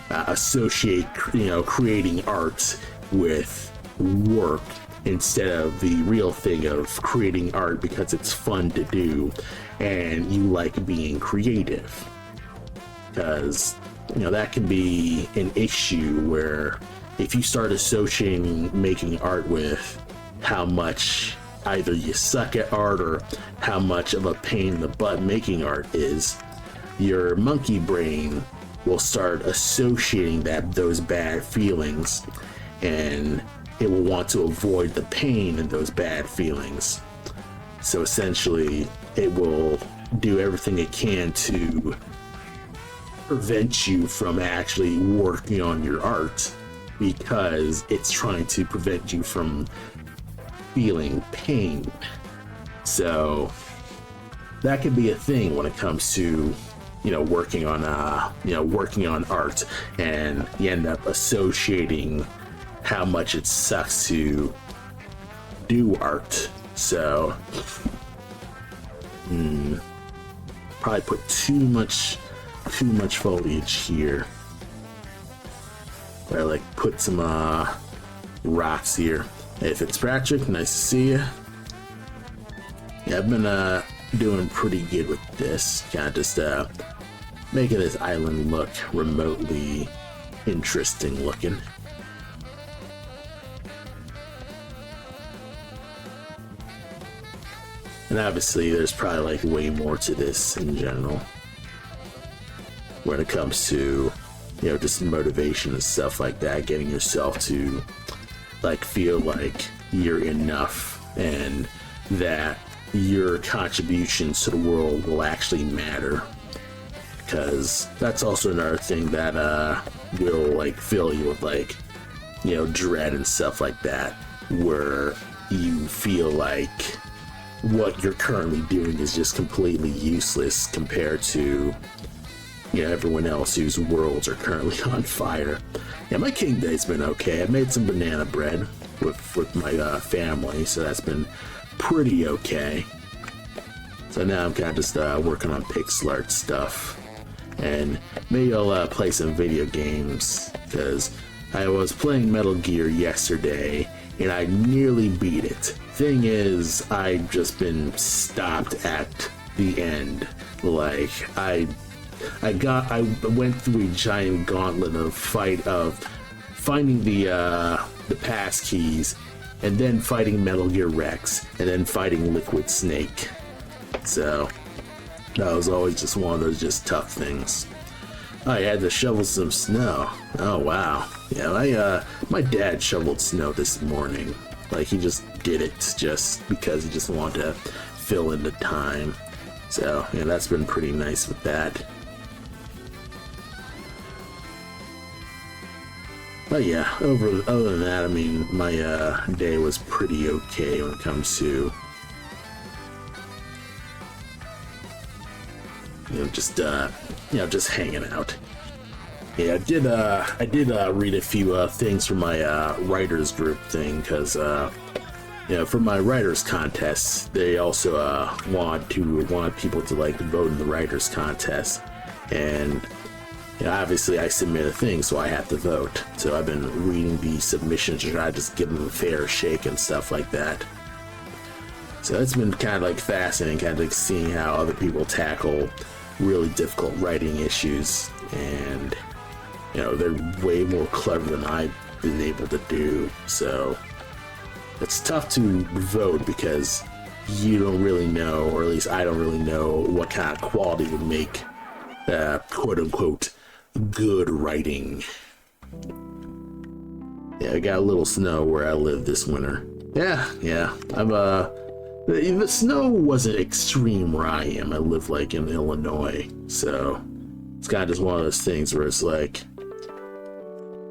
associate, creating art with work instead of the real thing of creating art because it's fun to do and you like being creative. Because, that can be an issue where if you start associating making art with how much either you suck at art or how much of a pain in the butt making art is, your monkey brain will start associating those bad feelings, and it will want to avoid the pain in those bad feelings. So essentially, it will do everything it can to prevent you from actually working on your art because it's trying to prevent you from feeling pain. So that could be a thing when it comes to working on art, and you end up associating how much it sucks to do art. So probably put too much foliage here. I like put some rocks here. Hey Fitzpatrick, nice to see you. Yeah, I've been doing pretty good with this, kind of just making this island look remotely interesting looking. And obviously there's probably like way more to this in general when it comes to just motivation and stuff like that, getting yourself to like feel like you're enough and that your contributions to the world will actually matter, because that's also another thing that will like fill you with like dread and stuff like that, where you feel like what you're currently doing is just completely useless compared to everyone else whose worlds are currently on fire. Yeah, my king day's been okay. I made some banana bread with my family, so that's been pretty okay. So now I'm kind of just working on pixel art stuff, and maybe I'll play some video games, because I was playing Metal Gear yesterday and I nearly beat it. Thing is, I've just been stopped at the end. Like I went through a giant gauntlet of finding the pass keys, and then fighting Metal Gear Rex, and then fighting Liquid Snake. So that was always just one of those just tough things. I had to shovel some snow. Oh wow. Yeah, my dad shoveled snow this morning. Like, he just did it just because he just wanted to fill in the time. So yeah, that's been pretty nice with that. But yeah, other than that, I mean, my day was pretty okay when it comes to just hanging out. Yeah, I did read a few things from my writers group thing, because for my writers contest, they also want people to like vote in the writers contest, and obviously I submit a thing, so I have to vote. So I've been reading the submissions to try to just give them a fair shake and stuff like that. So it's been kind of like fascinating, kind of like seeing how other people tackle really difficult writing issues, and they're way more clever than I've been able to do. So it's tough to vote because you don't really know, or at least I don't really know, what kind of quality would make quote unquote good writing. Yeah, I got a little snow where I live this winter. Yeah. I'm the snow wasn't extreme where I am. I live like in Illinois, so it's kind of just one of those things where it's like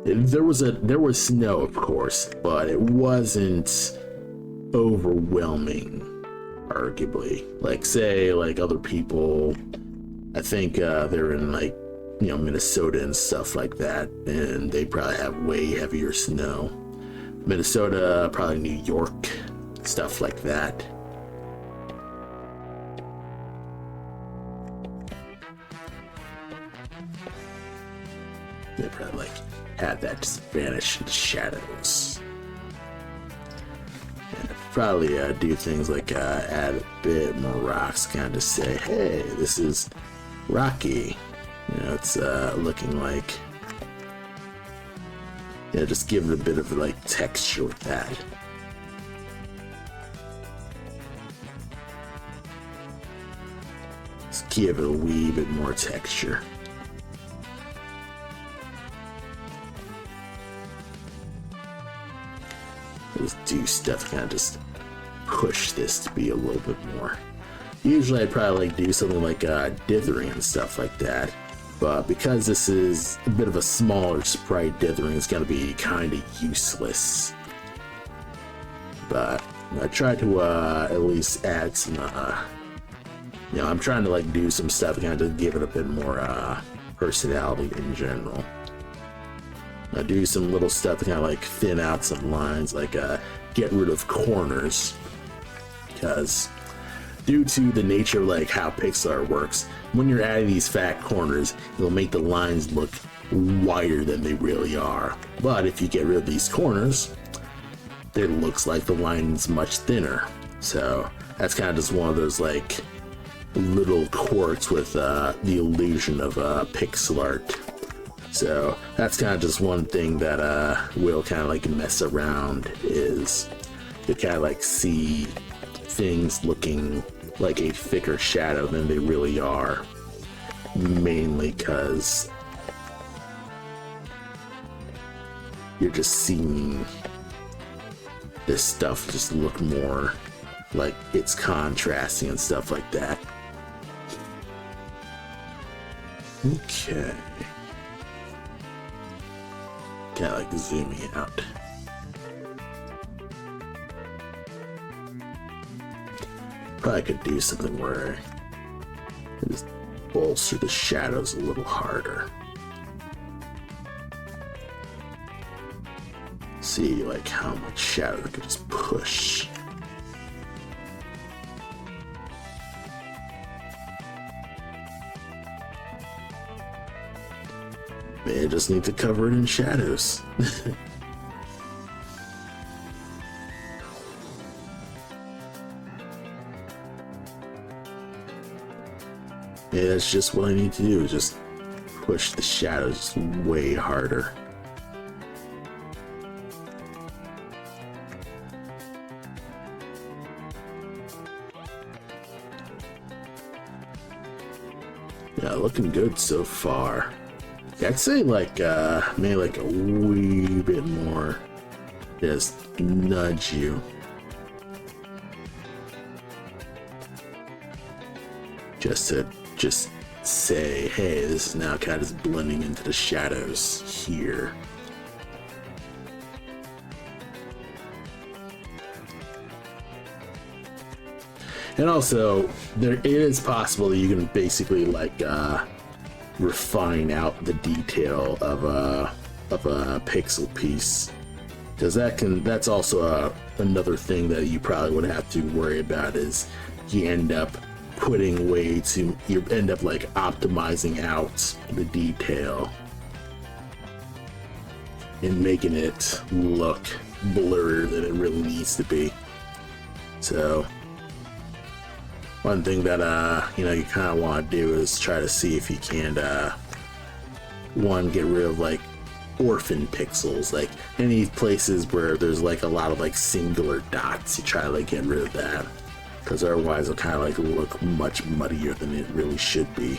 there was snow, of course, but it wasn't overwhelming, arguably. Like, say, like other people, I think they're in like Minnesota and stuff like that, and they probably have way heavier snow. Minnesota, probably New York, stuff like that. They probably like have that just vanish in the shadows. And probably do things like add a bit more rocks, kind of say, hey, this is rocky. You know, it's looking like, yeah, just give it a bit of like texture with that. Just give it a wee bit more texture. Just do stuff to kind of just push this to be a little bit more. Usually I'd probably like do something like dithering and stuff like that, but because this is a bit of a smaller sprite, dithering is going to be kind of useless. But I try to at least add some, you know, I'm trying to like do some stuff to kind of give it a bit more personality in general. I do some little stuff to kind of like thin out some lines, like get rid of corners, because due to the nature of like how pixel art works, when you're adding these fat corners, it'll make the lines look wider than they really are. But if you get rid of these corners, it looks like the line's much thinner. So that's kind of just one of those like little quirks with the illusion of pixel art. So that's kind of just one thing that will kind of like mess around, is you kind of like see things looking like a thicker shadow than they really are, mainly because you're just seeing this stuff just look more like it's contrasting and stuff like that. Okay. Kind of like zooming out. Probably could do something where I just bolster the shadows a little harder. See like how much shadow I could just push. I just need to cover it in shadows. Yeah, that's just what I need to do, is just push the shadows way harder. Yeah, looking good so far. Yeah, I'd say like maybe like a wee bit more. Just nudge you. Just to say, hey, this is now kind of just blending into the shadows here. And also, it is possible that you can basically like refine out the detail of a pixel piece, because that's also another thing that you probably would have to worry about, is you end up like optimizing out the detail and making it look blurrier than it really needs to be. So one thing that you know, you kind of want to do is try to see if you can one, get rid of like orphan pixels, like any places where there's like a lot of like singular dots. You try to like get rid of that, because otherwise it'll kind of like look much muddier than it really should be.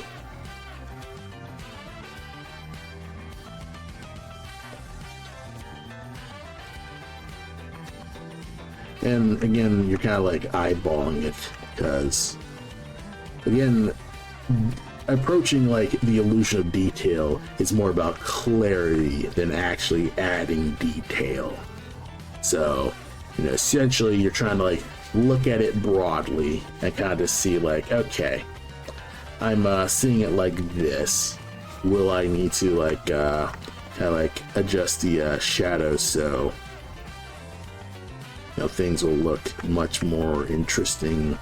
And again, you're kind of like eyeballing it, because again, approaching like the illusion of detail is more about clarity than actually adding detail. So, you know, essentially you're trying to like look at it broadly and kind of see like, okay, I'm seeing it like this. Will I need to like kind of like adjust the shadows so, you know, things will look much more interesting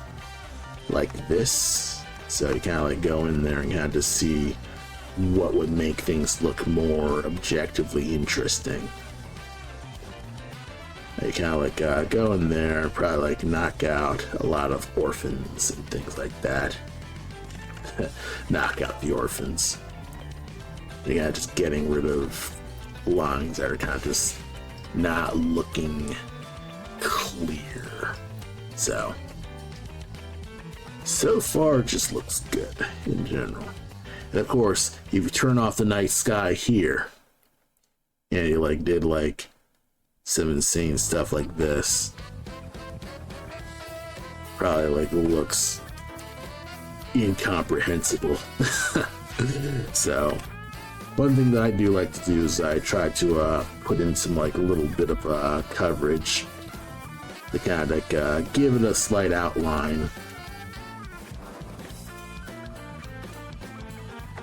like this? So you kind of like go in there and kind of just see what would make things look more objectively interesting. You kind of like go in there, probably like knock out a lot of orphans and things like that. Knock out the orphans. Yeah, just getting rid of lines that are kind of just not looking clear. So far it just looks good in general. And of course, if you turn off the night sky here, and you like did like some insane stuff like this, probably like looks incomprehensible. So one thing that I do like to do is I try to put in some like a little bit of coverage to kind of like give it a slight outline,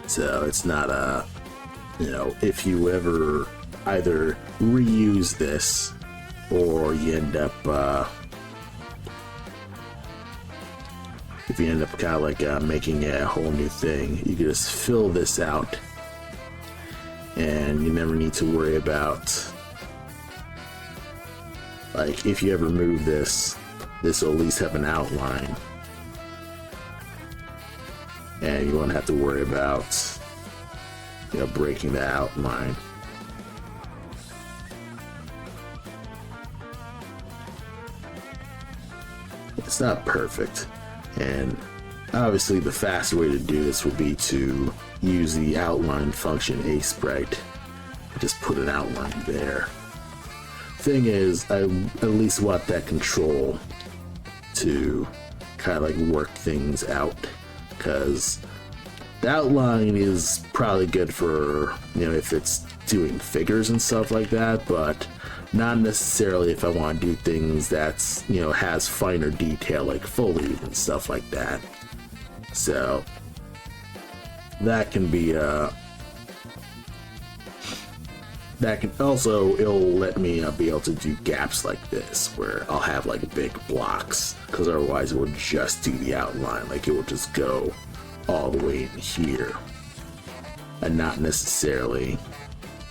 so it's not you know, if you ever either reuse this or you end up if you end up kind of like making a whole new thing, you can just fill this out and you never need to worry about, like, if you ever move this will at least have an outline and you won't have to worry about, you know, breaking the outline. It's not perfect, and obviously the faster way to do this would be to use the outline function Aseprite. Just put an outline there. Thing is, I at least want that control to kind of like work things out, because the outline is probably good for, you know, if it's doing figures and stuff like that, but not necessarily if I want to do things that's, you know, has finer detail like foliage and stuff like that. So that can be that can also, it'll let me be able to do gaps like this where I'll have like big blocks, because otherwise it would just do the outline, like it would just go all the way in here and not necessarily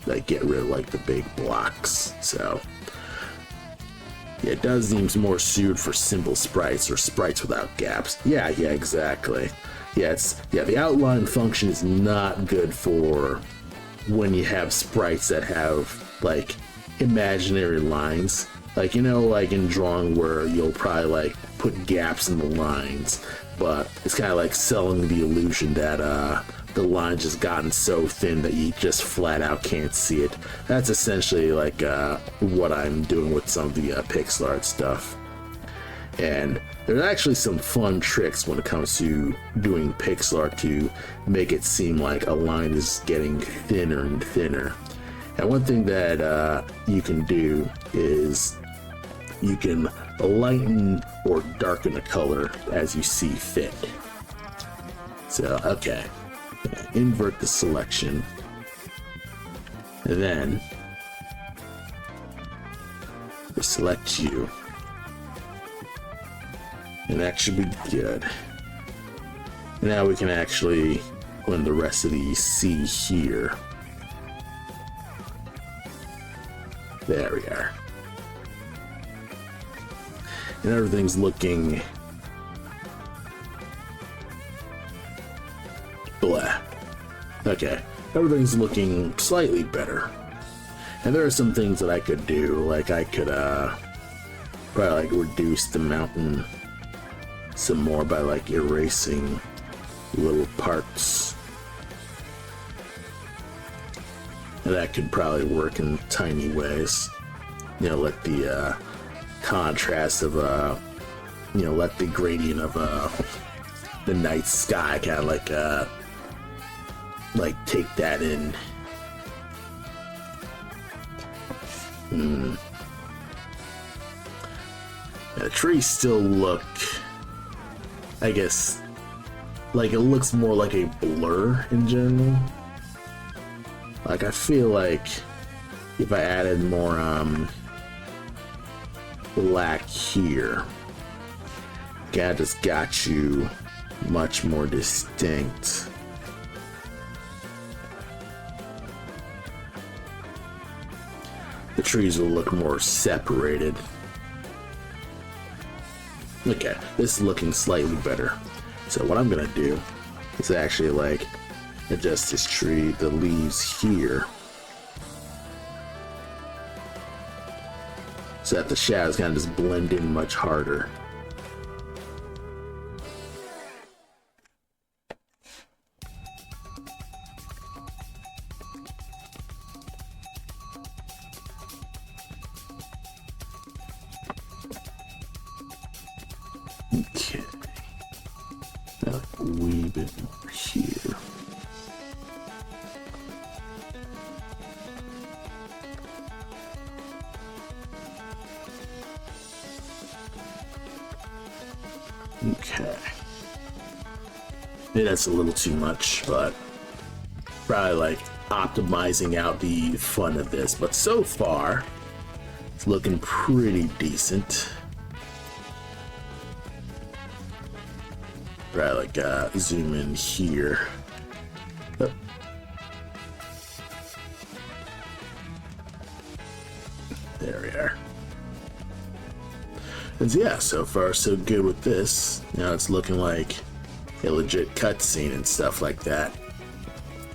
like get rid of like the big blocks. So yeah, it does seem more suited for simple sprites or sprites without gaps. Yeah, exactly. Yeah, the outline function is not good for when you have sprites that have like imaginary lines, like, you know, like in drawing where you'll probably like put gaps in the lines, but it's kind of like selling the illusion that the line just gotten so thin that you just flat out can't see it. That's essentially like what I'm doing with some of the pixel art stuff. And there's actually some fun tricks when it comes to doing pixel art to make it seem like a line is getting thinner and thinner. And one thing that you can do is you can lighten or darken a color as you see fit. So, okay. Invert the selection, and then select you, and that should be good. Now we can actually blend the rest of these C here. There we are, and everything's looking blah. Okay, everything's looking slightly better. And there are some things that I could do, like I could probably like reduce the mountain some more by like erasing little parts. And that could probably work in tiny ways. You know, let the contrast of you know, let the gradient of the night sky kind of like take that in. The trees still look, I guess, like it looks more like a blur in general. Like I feel like if I added more black here, I just got you much more distinct. the trees will look more separated. Okay, this is looking slightly better. So what I'm gonna do is actually like adjust this tree, the leaves here, so that the shadows kind of just blend in much harder. Okay, now a wee bit more here. Okay, maybe that's a little too much, but probably like optimizing out the fun of this. But so far, it's looking pretty decent. Probably like zoom in here. Oh. There we are. And yeah, so far so good with this. Now it's looking like a legit cutscene and stuff like that.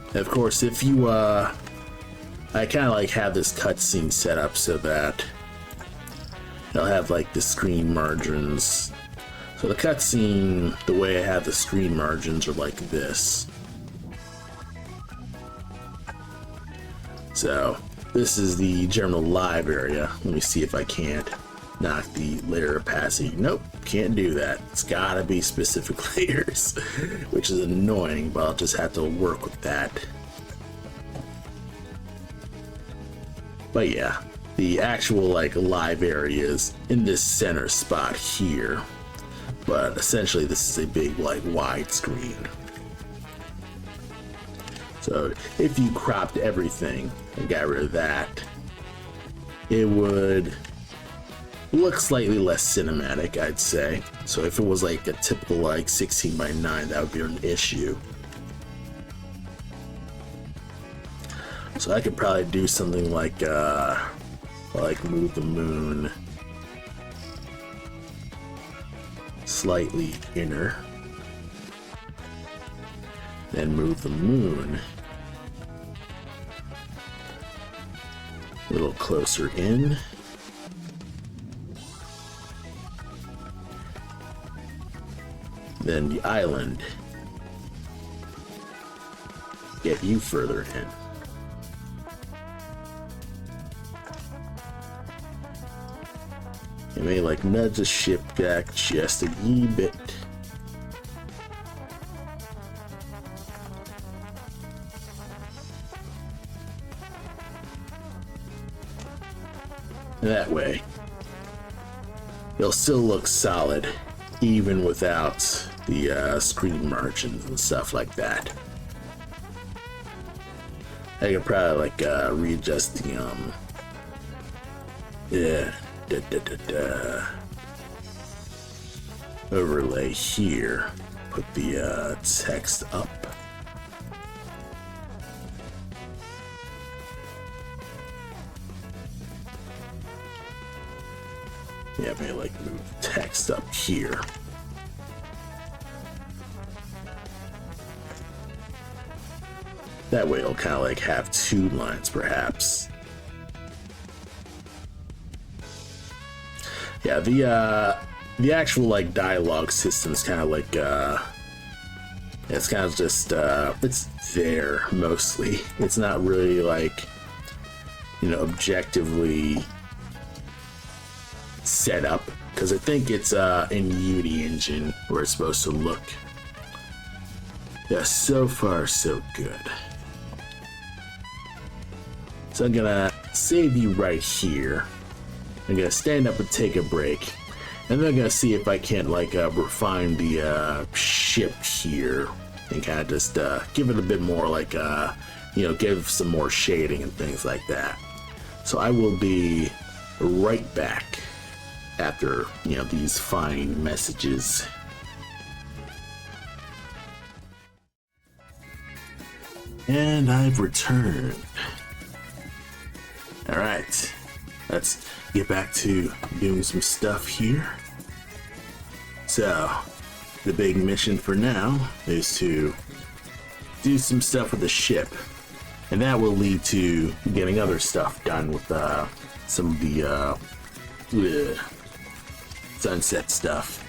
And of course, if you I kind of like have this cutscene set up so that I'll have like the screen margins. So the cutscene, the way I have the screen margins are like this. So this is the general live area. Let me see if I can't knock the layer opacity. Nope, can't do that. It's gotta be specific layers, which is annoying, but I'll just have to work with that. But yeah, the actual like live area is in this center spot here. But essentially this is a big like wide screen. So if you cropped everything and got rid of that, it would look slightly less cinematic, I'd say. So if it was like a typical like 16:9, that would be an issue. So I could probably do something like move the moon slightly inner, then move the moon a little closer in, then the island, get you further in. I may like nudge the ship back just a wee bit. That way, it'll still look solid, even without the screen margins and stuff like that. I could probably like readjust the overlay here, put the text up. Yeah, maybe like move text up here. That way it'll kind of like have two lines perhaps. Yeah, the actual like dialogue system is kind of like it's kind of just it's there mostly. It's not really like, you know, objectively set up, because I think it's in Unity engine where it's supposed to look. Yeah, so far so good. So I'm gonna save you right here. I'm gonna stand up and take a break, and then I'm gonna see if I can't like refine the ship here and kind of just give it a bit more like you know, give some more shading and things like that. So I will be right back after, you know, these fine messages. And I've returned. All right, let's get back to doing some stuff here. So, the big mission for now is to do some stuff with the ship, and that will lead to getting other stuff done with some of the sunset stuff.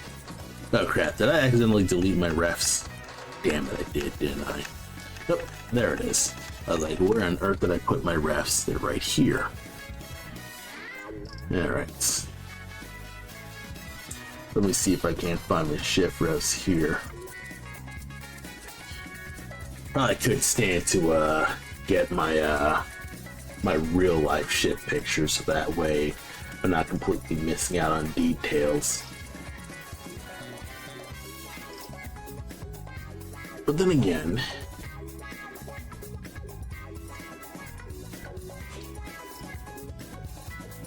Oh crap, did I accidentally delete my refs? Damn it, I did, didn't I? Oh, there it is. I was like, where on earth did I put my refs? They're right here. Alright. Let me see if I can't find the shift refs here. Probably could stand to get my my real life ship pictures, so that way I'm not completely missing out on details. But then again,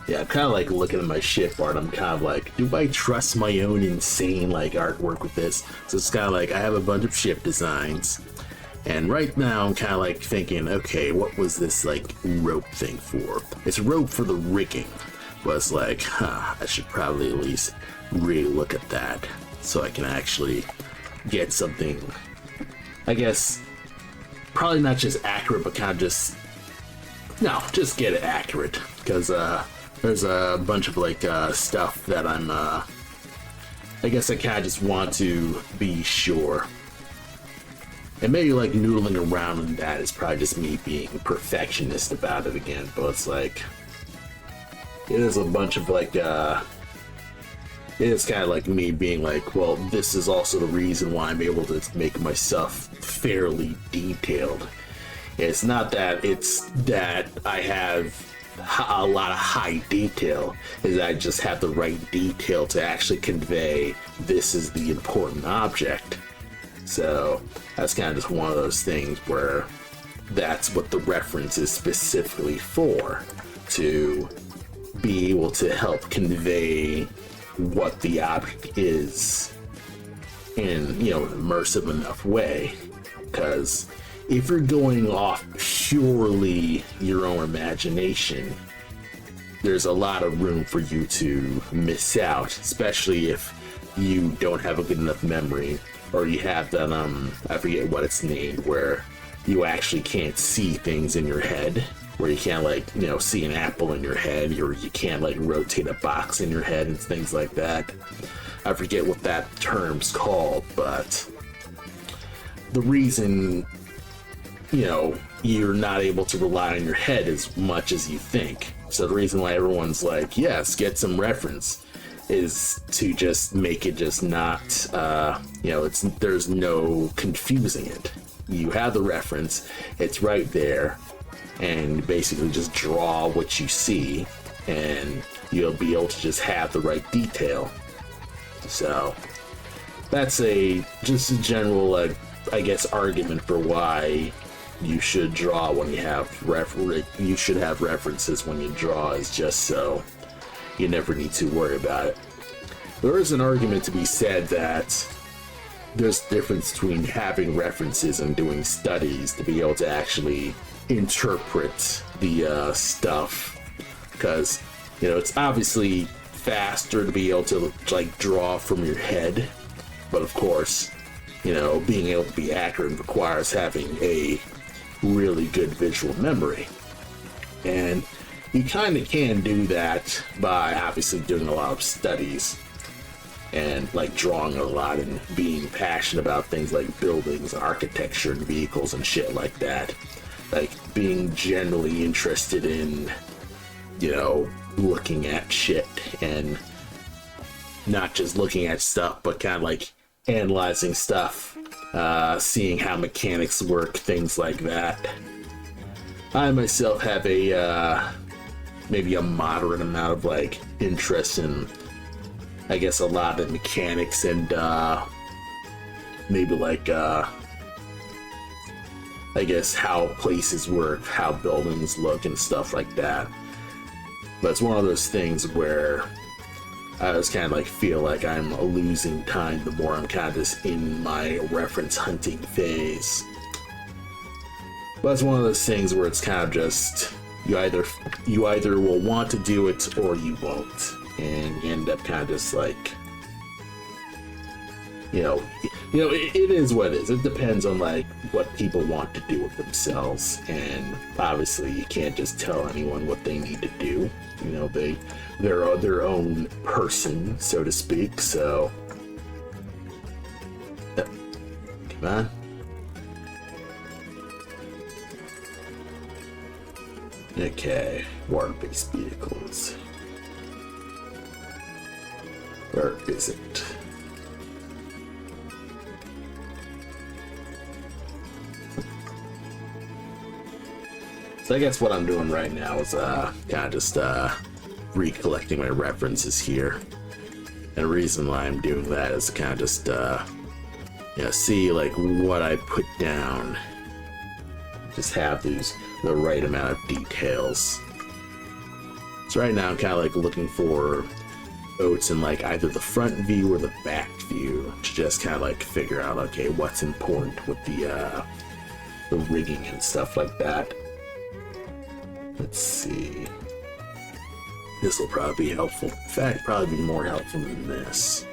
yeah, I'm kind of like looking at my ship art. I'm kind of like, do I trust my own insane like artwork with this? So it's kind of like I have a bunch of ship designs, and right now I'm kind of like thinking, okay, what was this like rope thing for? It's rope for the rigging, but it's like, I should probably at least really look at that so I can actually get something, I guess, probably not just accurate, but kind of just just get it accurate, because there's a bunch of like stuff that I'm I guess I kind of just want to be sure. And maybe like noodling around in that is probably just me being perfectionist about it again, but it's like, it is a bunch of like it is kind of like me being like, well, this is also the reason why I'm able to make my stuff fairly detailed. It's not that it's that I have a lot of high detail, is I just have the right detail to actually convey this is the important object. So that's kind of just one of those things where that's what the reference is specifically for, to be able to help convey what the object is in, you know, an immersive enough way. Because if you're going off purely your own imagination, there's a lot of room for you to miss out, especially if you don't have a good enough memory, or you have that I forget what it's named, where you actually can't see things in your head, where you can't like, you know, see an apple in your head, or you can't like rotate a box in your head and things like that. I forget what that term's called, but the reason, you know, you're not able to rely on your head as much as you think. So the reason why everyone's like, yes, get some reference, is to just make it just not, you know, there's no confusing it. You have the reference, it's right there, and basically just draw what you see, and you'll be able to just have the right detail. So that's just a general, I guess, argument for why you should draw when you have you should have references when you draw, is just so you never need to worry about it. There is an argument to be said that there's a difference between having references and doing studies to be able to actually interpret the stuff, because, you know, it's obviously faster to be able to like draw from your head, but of course, you know, being able to be accurate requires having a really good visual memory. And you kind of can do that by obviously doing a lot of studies and like drawing a lot and being passionate about things like buildings, architecture, and vehicles and shit like that. Like being generally interested in, you know, looking at shit and not just looking at stuff, but kind of like analyzing stuff, seeing how mechanics work, things like that. I myself have a maybe a moderate amount of like interest in, I guess, a lot of mechanics and maybe like I guess how places work, how buildings look and stuff like that. But it's one of those things where I just kind of like feel like I'm losing time the more I'm kind of just in my reference hunting phase. But it's one of those things where it's kind of just, you either will want to do it or you won't, and you end up kind of just like, it is what it is. It depends on like what people want to do with themselves, and obviously you can't just tell anyone what they need to do. They're their own person, so to speak. So, come on. Okay, water-based vehicles. Where is it? So I guess what I'm doing right now is kind of just recollecting my references here. And the reason why I'm doing that is kind of just see like what I put down. Just have the right amount of details. So right now I'm kind of like looking for boats in like either the front view or the back view to just kind of like figure out, okay, what's important with the rigging and stuff like that. Let's see. This will probably be helpful. In fact, probably be more helpful than this,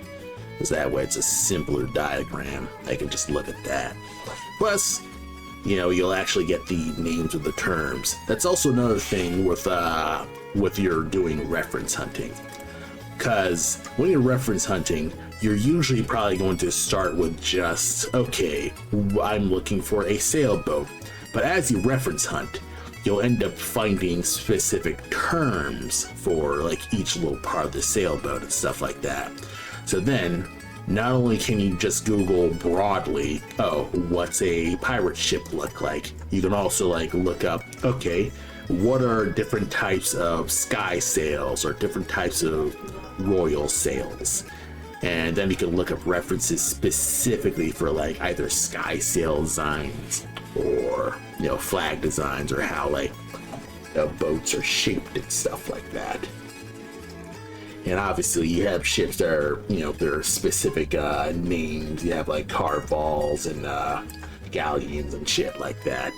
because that way it's a simpler diagram. I can just look at that. Plus, you'll actually get the names of the terms. That's also another thing with your doing reference hunting. Because when you're reference hunting, you're usually probably going to start with just, okay, I'm looking for a sailboat. But as you reference hunt, you'll end up finding specific terms for like each little part of the sailboat and stuff like that. So then, not only can you just Google broadly, oh, what's a pirate ship look like? You can also like look up, okay, what are different types of sky sails or different types of royal sails? And then you can look up references specifically for like either sky sail designs or flag designs, or how like boats are shaped and stuff like that. And obviously you have ships that are, there are specific names. You have like carvals and galleons and shit like that.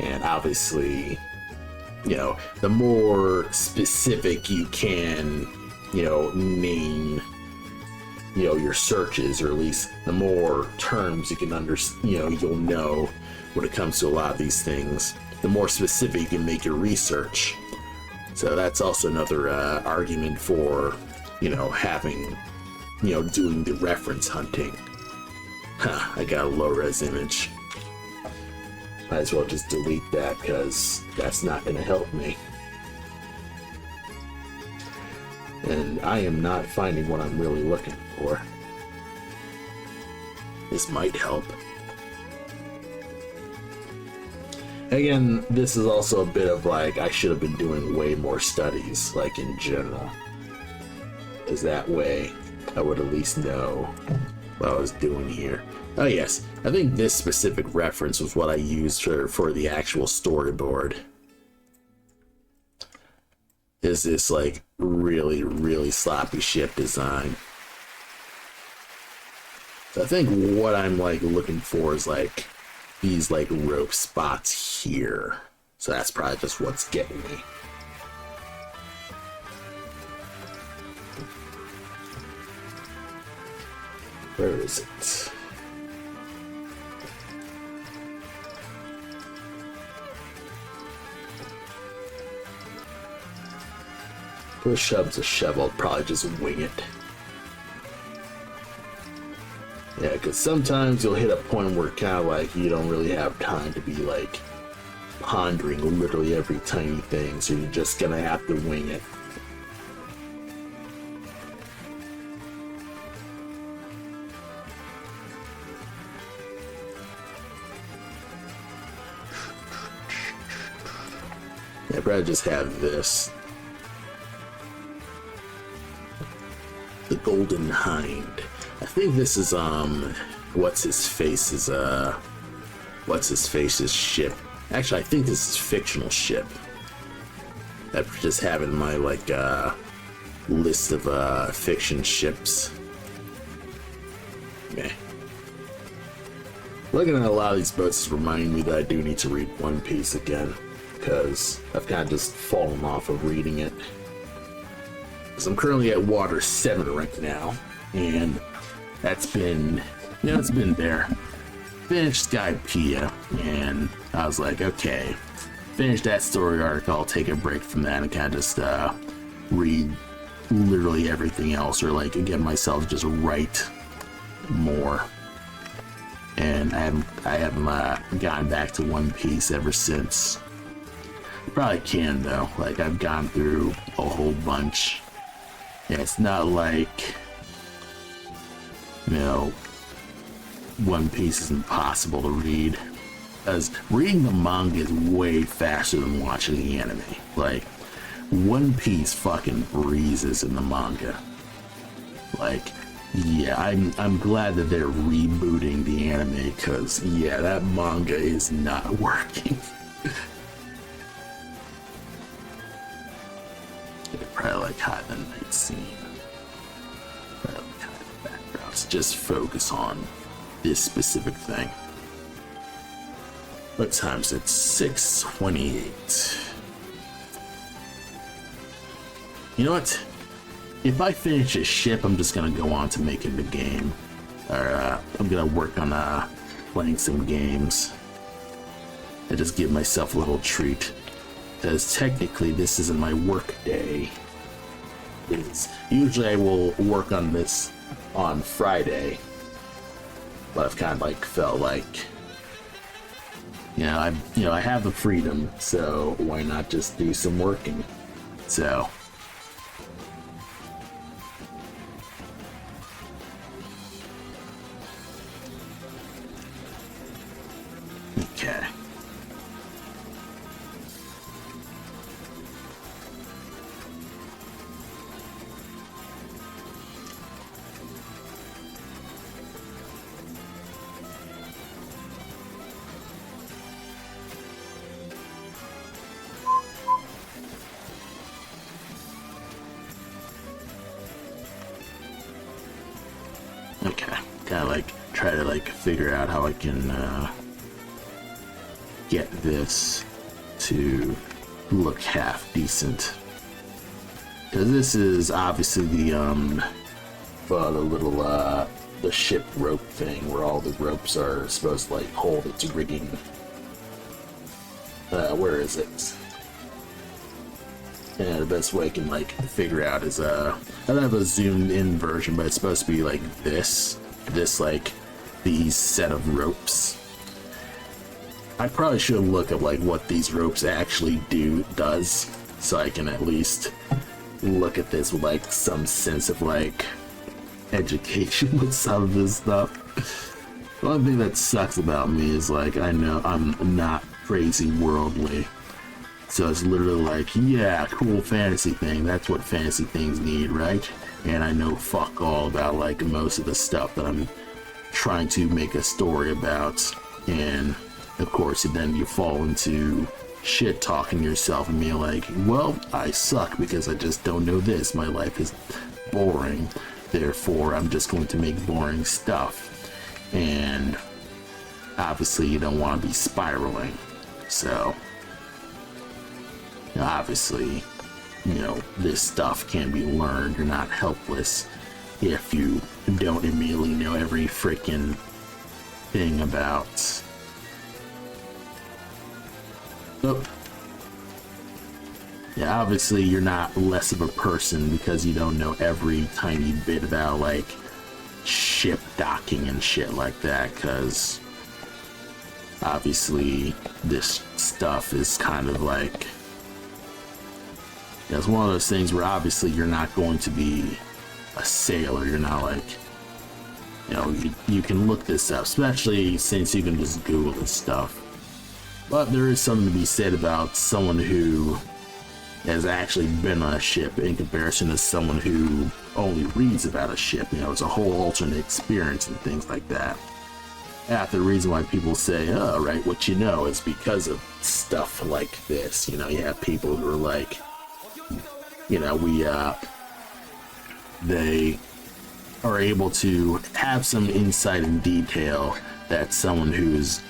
And obviously, the more specific you can, name, your searches, or at least the more terms you can you'll know when it comes to a lot of these things, the more specific you can make your research. So that's also another argument for, having, doing the reference hunting. I got a low-res image. Might as well just delete that, because that's not going to help me. And I am not finding what I'm really looking for. This might help. Again, this is also a bit of like, I should have been doing way more studies, like in general. Because that way, I would at least know what I was doing here. Oh yes, I think this specific reference was what I used for the actual storyboard. Is this like really, really sloppy ship design. So I think what I'm like looking for is like these like rope spots here. So that's probably just what's getting me. Where is it? Push up's a shovel, I'll probably just wing it. Yeah, because sometimes you'll hit a point where kind of like you don't really have time to be like pondering literally every tiny thing, so you're just gonna have to wing it. Yeah, I'd rather just have this. The Golden Hind. I think this is what's his face's ship. Actually, I think this is fictional ship. I just have it in my like list of fiction ships. Okay. Looking at a lot of these boats is reminding me that I do need to read One Piece again. because I've kind of just fallen off of reading it. Because I'm currently at Water 7 right now, and that's been, you know, it's been there. Finished Skypiea, and I was like, okay, finish that story arc, I'll take a break from that and kind of just read literally everything else, or like get myself just write more. And I haven't gotten back to One Piece ever since. Probably can though, like I've gone through a whole bunch. And it's not like, you know, One Piece is impossible to read, because reading the manga is way faster than watching the anime. Like, One Piece fucking breezes in the manga. Like, yeah, I'm glad that they're rebooting the anime, because yeah, that manga is not working. Probably like hide the night scene. Probably like hide the backgrounds. Just focus on this specific thing. What time's it? 6:28. You know what? If I finish this ship, I'm just gonna go on to making the game. Or I'm gonna work on playing some games. And just give myself a little treat. Because technically this isn't my work day. Usually I will work on this on Friday. But I've kind of like felt like, you know, I have the freedom, so why not just do some working? So okay. Okay, kind of like try to like figure out how I can get this to look half decent, because this is obviously the little the ship rope thing where all the ropes are supposed to like hold its rigging. Where is it? Yeah, the best way I can like figure out is I don't have a zoomed in version, but it's supposed to be like this like these set of ropes. I probably should look at like what these ropes actually does, so I can at least look at this with like some sense of like education with some of this stuff. The only thing that sucks about me is like I know I'm not crazy worldly. So it's literally like, yeah, cool fantasy thing. That's what fantasy things need, right? And I know fuck all about like most of the stuff that I'm trying to make a story about. And of course, then you fall into shit talking yourself and being like, well, I suck because I just don't know this. My life is boring. Therefore, I'm just going to make boring stuff. And obviously, you don't want to be spiraling. So obviously, you know, this stuff can be learned. You're not helpless if you don't immediately know every freaking thing about. Oh. Yeah, obviously you're not less of a person because you don't know every tiny bit about like ship docking and shit like that, because obviously this stuff is kind of like, it's one of those things where obviously you're not going to be a sailor. You're not like, you know, you can look this up, especially since you can just Google this stuff. But there is something to be said about someone who has actually been on a ship in comparison to someone who only reads about a ship. You know, it's a whole alternate experience and things like that. Yeah, the reason why people say, oh, right, what you know is because of stuff like this. You know, you have people who are like, you know, they are able to have some insight and detail that someone who's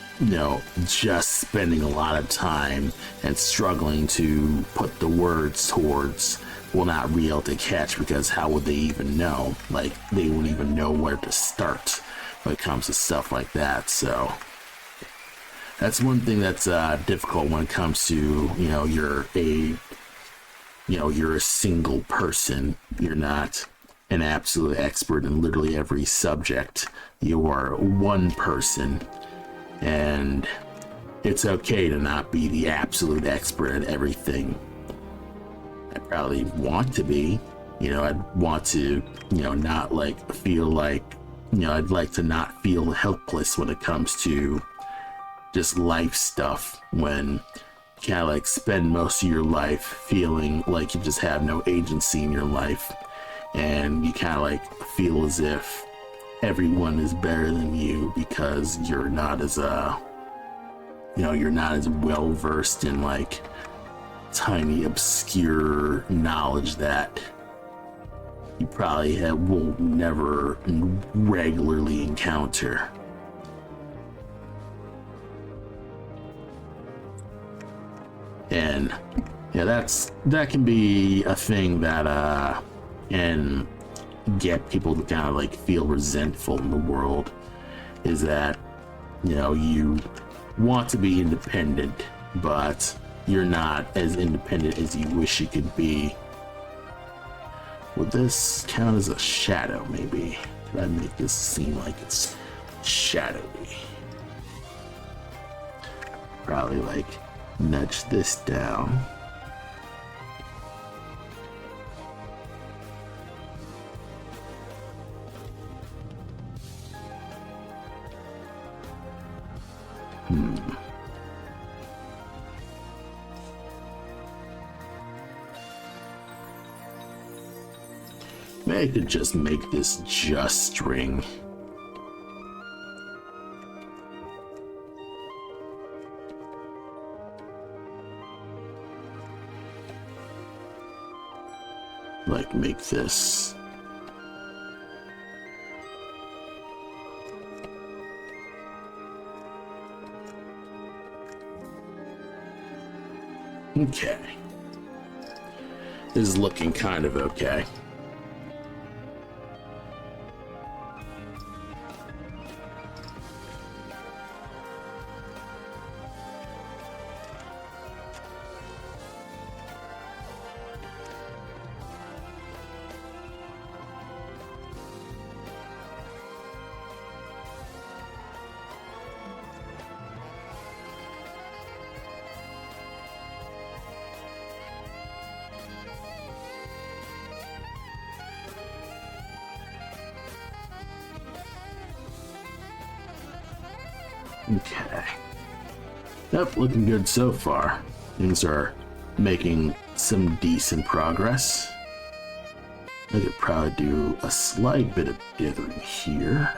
just spending a lot of time and struggling to put the words towards will not be able to catch, because how would they even know? Like, they wouldn't even know where to start when it comes to stuff like that. So that's one thing that's difficult when it comes to, you're a single person. You're not an absolute expert in literally every subject. You are one person, and it's okay to not be the absolute expert at everything. I probably want to be, I'd want to, not feel like, I'd like to not feel helpless when it comes to just life stuff, when you kind of spend most of your life feeling like you just have no agency in your life, and you kind of feel as if everyone is better than you because you're not as you're not as well versed in tiny obscure knowledge that you probably will never regularly encounter. And that can be a thing that can get people to kind of feel resentful in the world, is that you want to be independent, but you're not as independent as you wish you could be. Would this count as a shadow, maybe? Could I make this seem like it's shadowy? Probably nudge this down. Maybe I could just make this just string. Make this. Okay. This is looking kind of okay. Okay. Yep, looking good so far. Things are making some decent progress. I could probably do a slight bit of dithering here.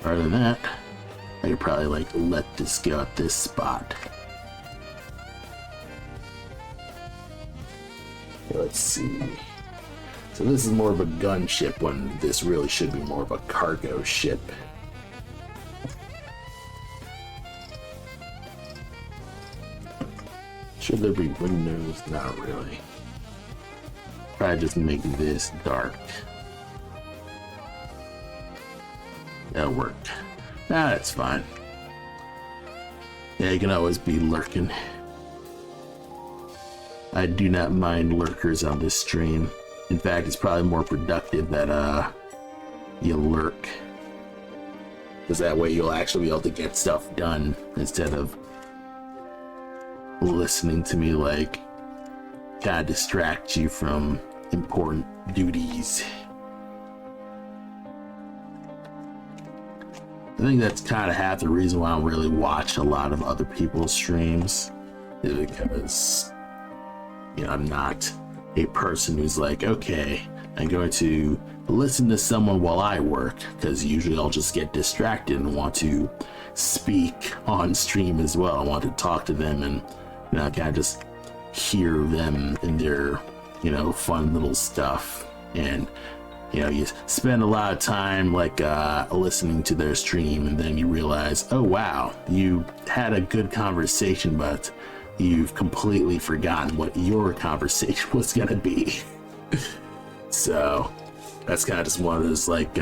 Other than that, I could probably let this go at this spot. Let's see. So this is more of a gunship when this really should be more of a cargo ship. Should there be windows? Not really. Probably just make this dark. That'll work. That's fine. Yeah, you can always be lurking. I do not mind lurkers on this stream. In fact, it's probably more productive that you lurk, because that way you'll actually be able to get stuff done instead of listening to me kind of distract you from important duties. I think that's kind of half the reason why I don't really watch a lot of other people's streams, is because I'm not a person who's okay, I'm going to listen to someone while I work, because usually I'll just get distracted and want to speak on stream as well. I want to talk to them and kind of just hear them and their fun little stuff, and you know, you spend a lot of time like listening to their stream, and then you realize, oh wow, you had a good conversation, but you've completely forgotten what your conversation was gonna be. So that's kind of just one of those like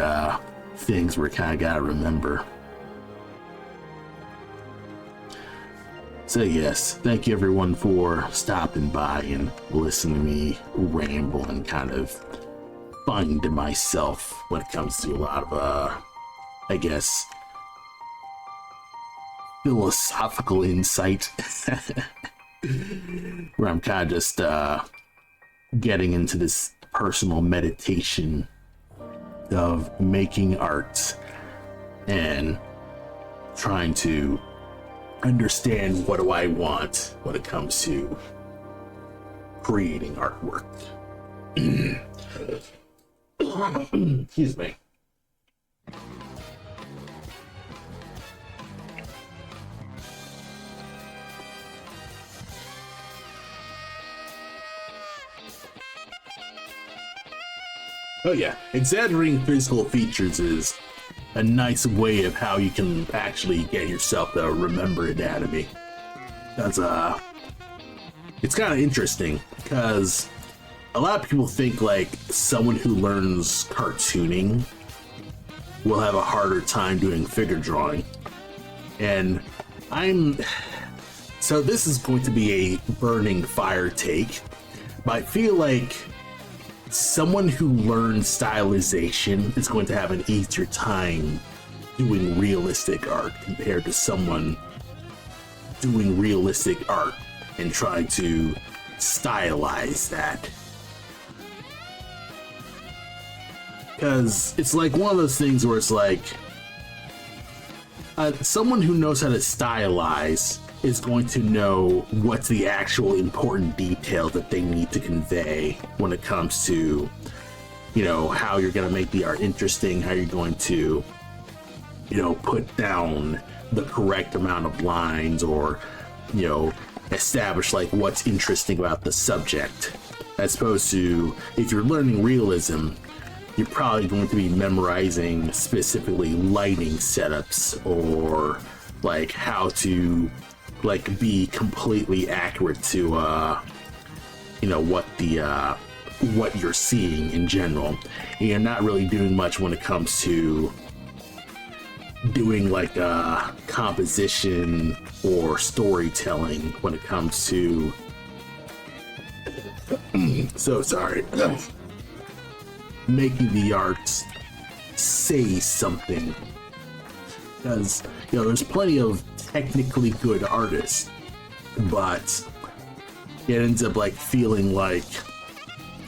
things where kind of gotta remember. So yes, thank you everyone for stopping by and listening to me ramble and kind of find myself when it comes to a lot of, I guess, philosophical insight. Where I'm kind of just getting into this personal meditation of making art and trying to understand what do I want when it comes to creating artwork. Excuse me. Oh yeah, exaggerating physical features is a nice way of how you can actually get yourself to remember anatomy. That's it's kind of interesting because a lot of people think like someone who learns cartooning will have a harder time doing figure drawing. And so this is going to be a burning fire take, but I feel like someone who learns stylization is going to have an easier time doing realistic art compared to someone doing realistic art and trying to stylize that. Because it's like one of those things where it's like someone who knows how to stylize is going to know what's the actual important detail that they need to convey when it comes to, you know, how you're going to make the art interesting, how you're going to, you know, put down the correct amount of lines, or, you know, establish like what's interesting about the subject. As opposed to if you're learning realism, you're probably going to be memorizing specifically lighting setups, or like how to like be completely accurate to you know, what the what you're seeing in general. And you're not really doing much when it comes to doing like composition or storytelling when it comes to so sorry making the arts say something. Because, you know, there's plenty of technically good artists, but it ends up like feeling like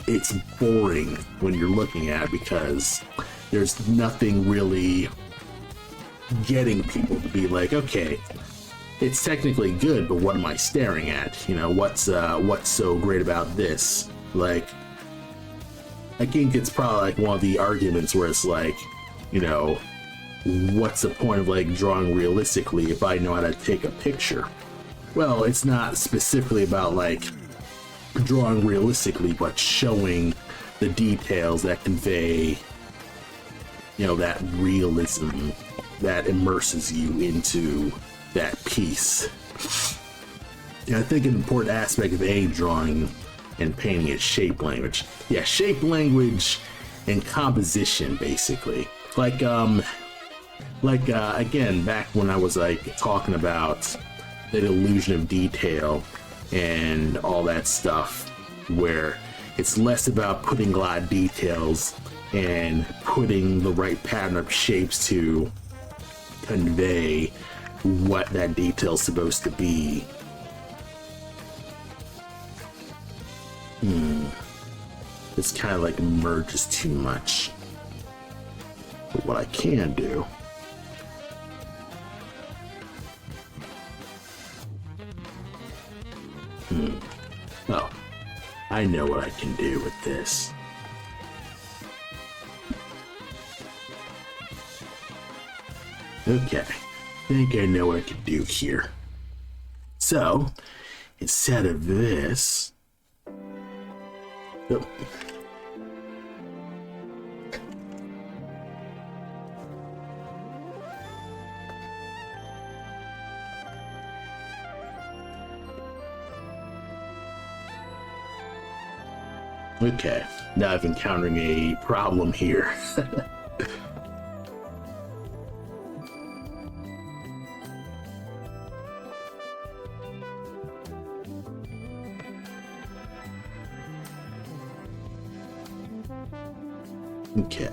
it's boring when you're looking at it, because there's nothing really getting people to be like, okay, it's technically good, but what am I staring at? You know, what's so great about this? Like, I think it's probably like one of the arguments where it's like, you know, what's the point of like drawing realistically if I know how to take a picture? Well, it's not specifically about like drawing realistically, but showing the details that convey, you know, that realism that immerses you into that piece. And I think an important aspect of drawing and painting is shape language. Yeah, shape language and composition, basically. Again, back when I was like talking about the illusion of detail and all that stuff, where it's less about putting a lot of details and putting the right pattern of shapes to convey what that detail's supposed to be. It's kind of like merges too much. But what I can do oh, I know what I can do with this. Okay, I think I know what I can do here. So, instead of this, Okay, now I'm encountering a problem here. Okay.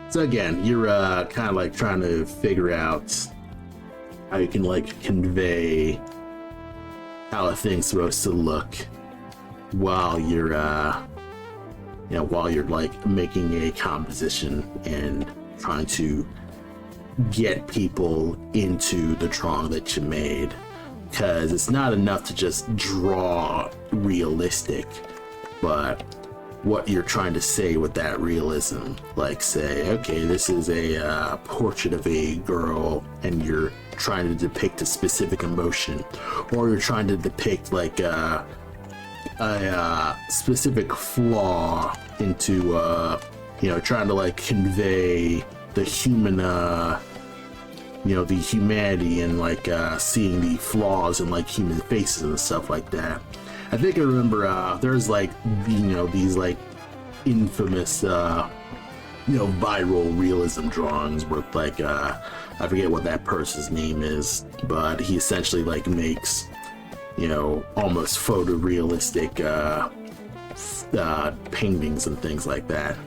So again, you're kind of like trying to figure out how you can like convey how a thing's supposed to look while you're while you're like making a composition and trying to get people into the drawing that you made, because it's not enough to just draw realistic, but what you're trying to say with that realism. Like, say, okay, this is a portrait of a girl and you're trying to depict a specific emotion, or you're trying to depict like a specific flaw into trying to like convey the human the humanity and like seeing the flaws in like human faces and stuff like that. I think I remember there's like these like infamous viral realism drawings where like I forget what that person's name is, but he essentially like makes almost photorealistic paintings and things like that.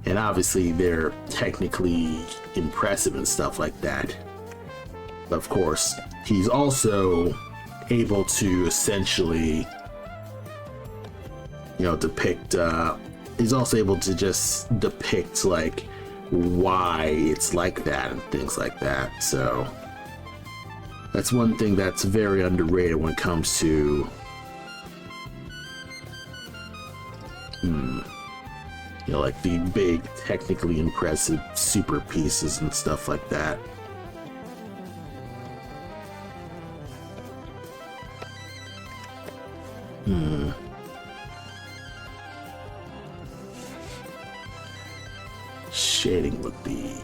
And obviously they're technically impressive and stuff like that. But of course, he's also able to essentially depict he's also able to just depict like why it's like that and things like that. So that's one thing that's very underrated when it comes to like the big technically impressive super pieces and stuff like that. Shading would be,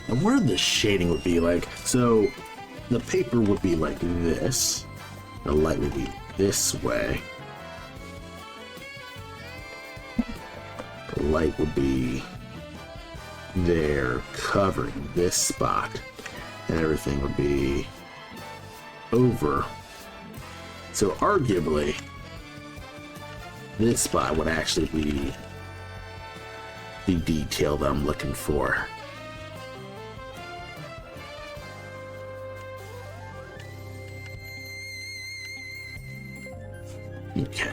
and where the shading would be like, so the paper would be like this, the light would be this way, the light would be there covering this spot, and everything would be over. So arguably this spot would actually be the detail that I'm looking for. Okay.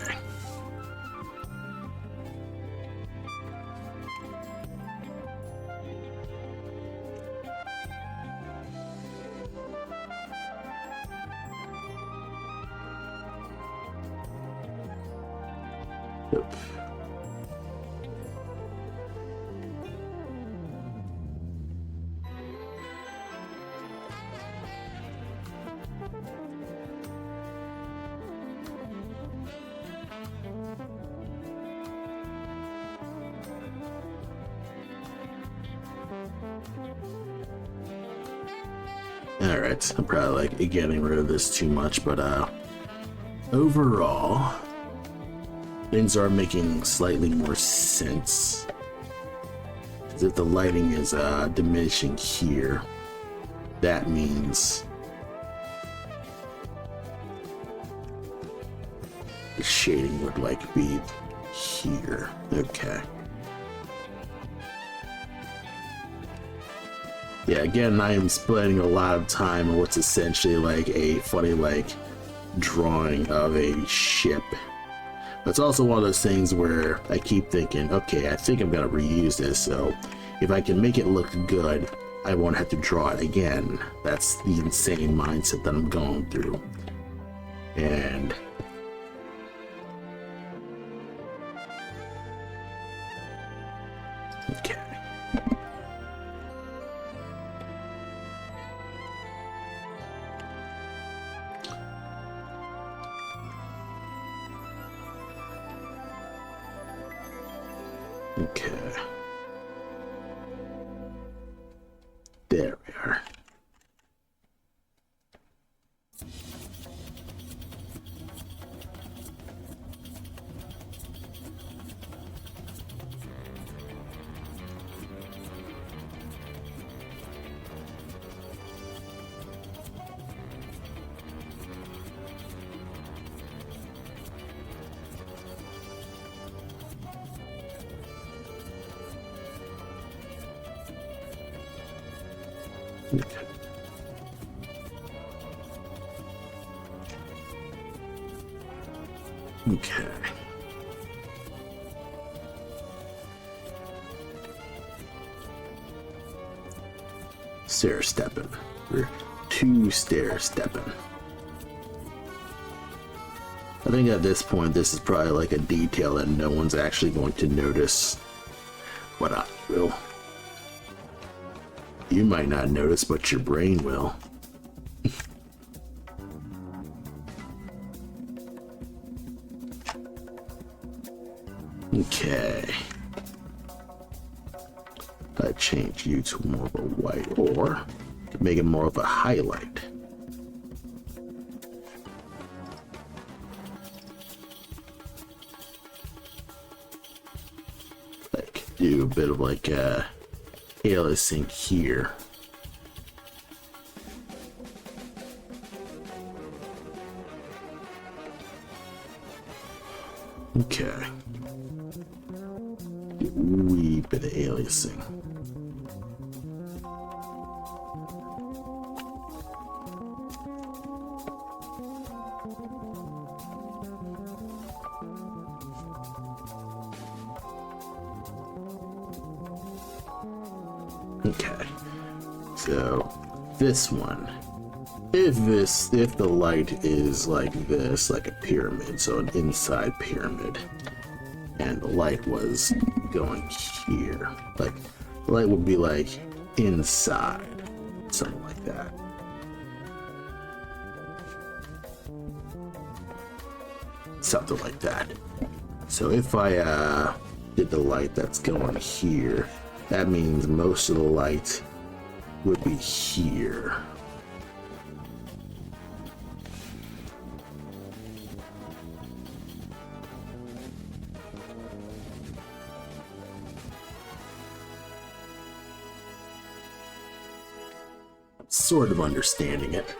Yep. Alright, I'm probably like getting rid of this too much, but overall things are making slightly more sense. As if the lighting is diminishing here, that means the shading would like be here. Okay. Yeah, again, I am spending a lot of time on what's essentially like a funny like drawing of a ship. But it's also one of those things where I keep thinking, okay, I think I'm gonna reuse this, so if I can make it look good, I won't have to draw it again. That's the insane mindset that I'm going through. And okay. Okay. There we are. Okay. Stair stepping. We're 2 stair stepping. I think at this point, this is probably like a detail that no one's actually going to notice. But I will. You might not notice, but your brain will. Okay. I change you to more of a white, or to make it more of a highlight. Like do a bit of like aliasing here. Okay. Wee bit of aliasing. Okay, so this one, if the light is like this, like a pyramid, so an inside pyramid, and the light was going here, like the light would be like inside, something like that. Something like that. So if I did the light that's going here, that means most of the light would be here. Sort of understanding it.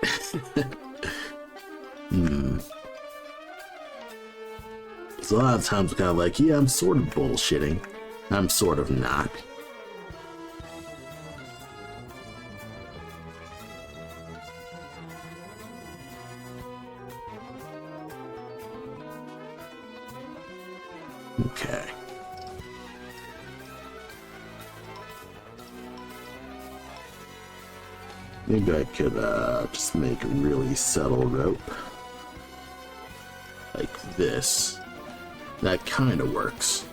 So a lot of times I'm kind of like, yeah, I'm sort of bullshitting. I'm sort of not. Okay. Maybe I could just make a really subtle rope. Like this. That kind of works.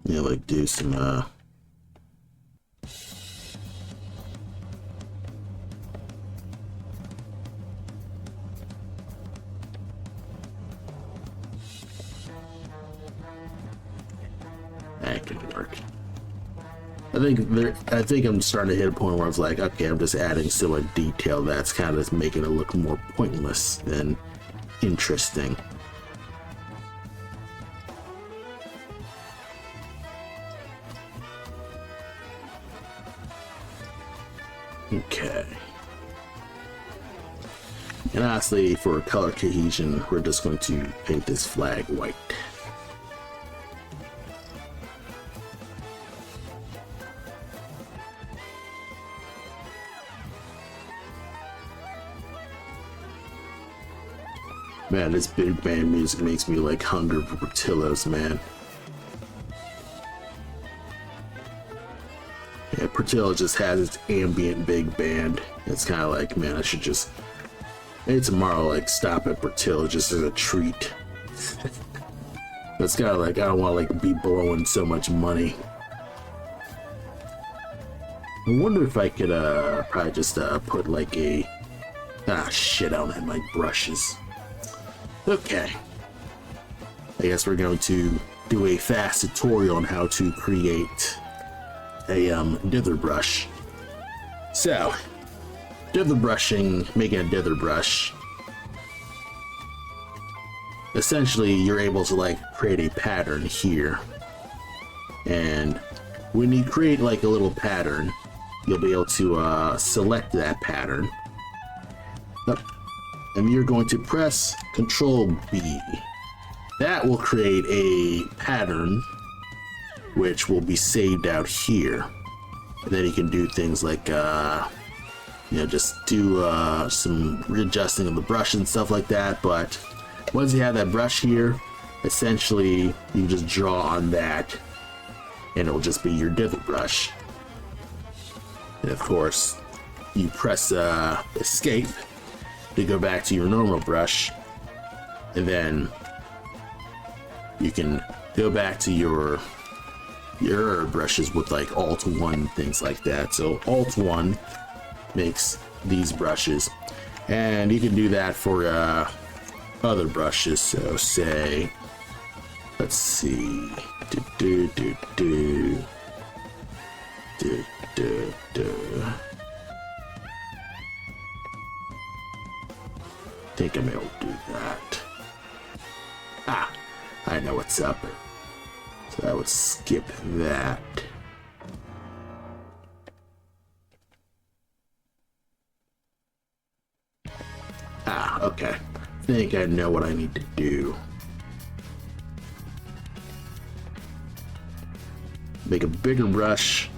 Yeah, like do some that could work. I think I'm starting to hit a point where I was like, okay, I'm just adding so much detail that's kind of just making it look more pointless than interesting. Okay. And honestly, for color cohesion, we're just going to paint this flag white. Man, this big band music makes me like hunger for Portillo's, man. Yeah, Portillo just has its ambient big band. It's kind of like, man, I should just maybe tomorrow like stop at Portillo just as a treat. It's kind of like I don't want to like be blowing so much money. I wonder if I could probably just put like a shit, I don't have my brushes. Okay, I guess we're going to do a fast tutorial on how to create a dither brush. So, dither brushing, making a dither brush. Essentially, you're able to like create a pattern here, and when you create like a little pattern, you'll be able to select that pattern. And you're going to press Control B. that will create a pattern which will be saved out here. And then you can do things like, just do some readjusting of the brush and stuff like that. But once you have that brush here, essentially you can just draw on that and it'll just be your dither brush. And of course, you press escape to go back to your normal brush, and then you can go back to your brushes with like Alt 1, things like that. So Alt 1 makes these brushes, and you can do that for other brushes. So say, let's see, think I may able to do that. I know what's up. So I would skip that. Okay. I think I know what I need to do. Make a bigger brush,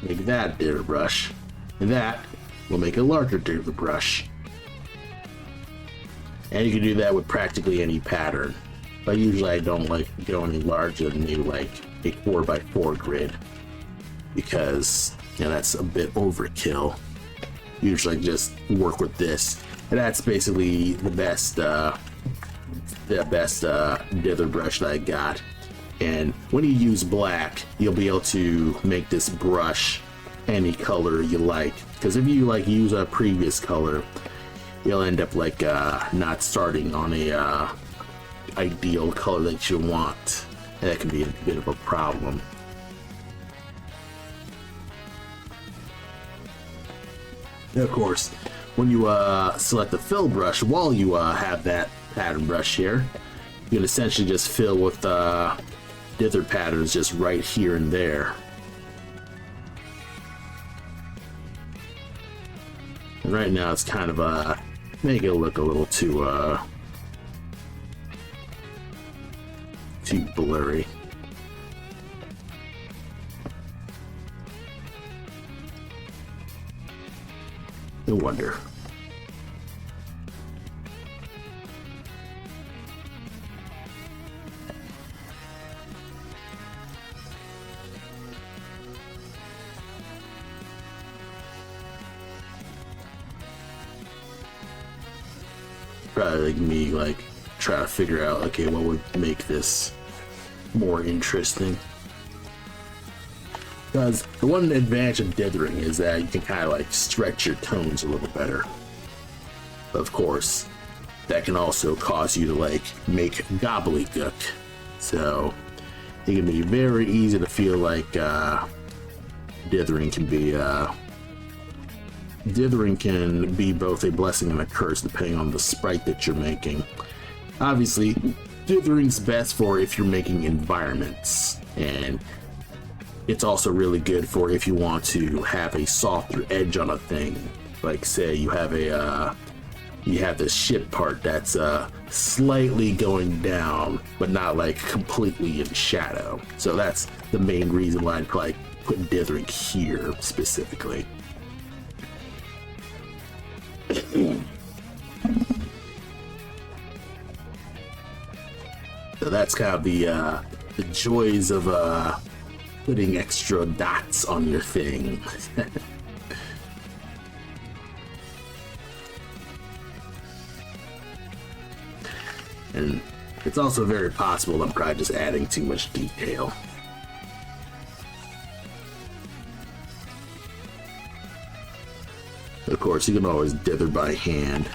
make that dither brush, and that will make a larger dither brush. And you can do that with practically any pattern. But usually I don't like go any larger than maybe like a 4x4 grid, because that's a bit overkill. Usually I just work with this, and that's basically the best dither brush that I got. And when you use black, you'll be able to make this brush any color you like, because if you like use a previous color, you'll end up like not starting on a ideal color that you want, and that can be a bit of a problem. And of course, when you select the fill brush, while you have that pattern brush here, you can essentially just fill with dither patterns just right here and there. And right now it's kind of make it look a little too blurry. No wonder. Probably like me, like try to figure out, okay, what would make this more interesting. Because the one advantage of dithering is that you can kind of like stretch your tones a little better. But of course, that can also cause you to like make gobbledygook. So it can be very easy to feel like dithering can be both a blessing and a curse depending on the sprite that you're making. Obviously, dithering's best for if you're making environments, and it's also really good for if you want to have a softer edge on a thing. Like say you have this ship part that's slightly going down, but not like completely in shadow. So that's the main reason why I'd probably put dithering here specifically. So that's kind of the joys of putting extra dots on your thing. And it's also very possible I'm probably just adding too much detail. Of course, you can always dither by hand.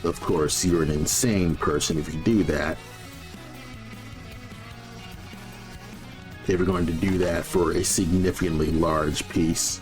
Of course, you're an insane person if you do that. If you're going to do that for a significantly large piece.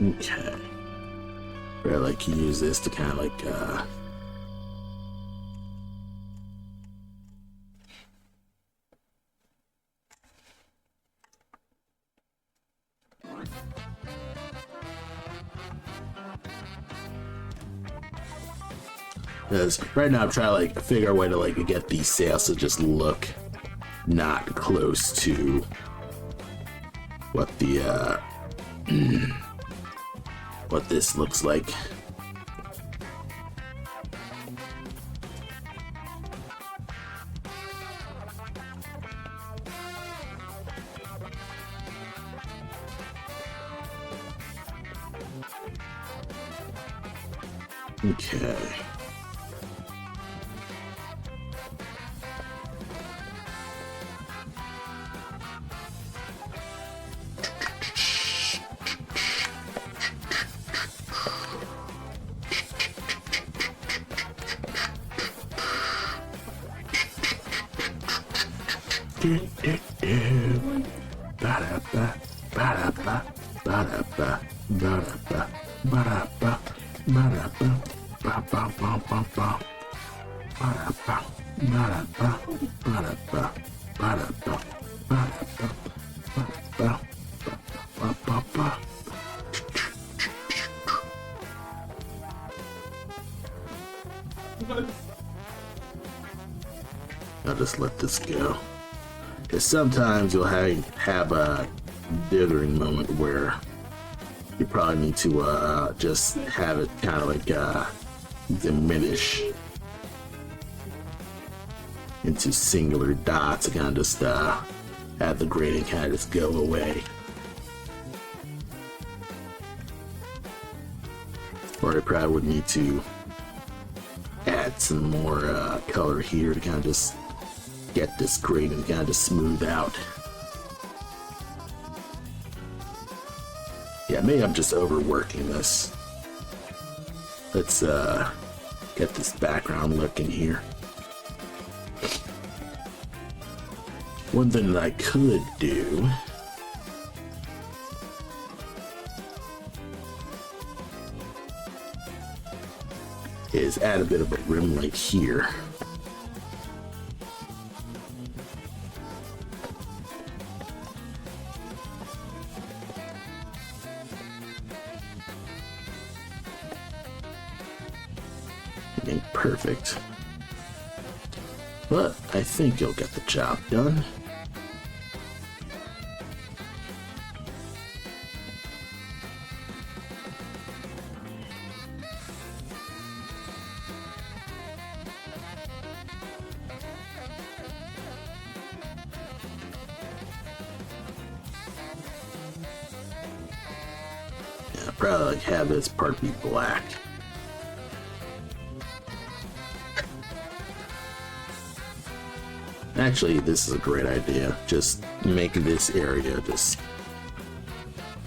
Okay. Or like use this to kind of like because right now I'm trying to like figure out a way to like get these sails to just look not close to what the what this looks like. Okay. I'll just let this go. Because sometimes you'll have a dithering moment where you probably need to just have it kind of like diminish into singular dots and kind of just have the gradient kind of just go away. Or I probably would need to add some more color here to kind of just get this gradient kind of just smooth out. Yeah, maybe I'm just overworking this. Let's get this background look in here. One thing that I could do is add a bit of a rim light here. Ain't perfect, but I think you'll get the job done. Yeah, I'll probably like have this part be black. Actually, this is a great idea. Just make this area just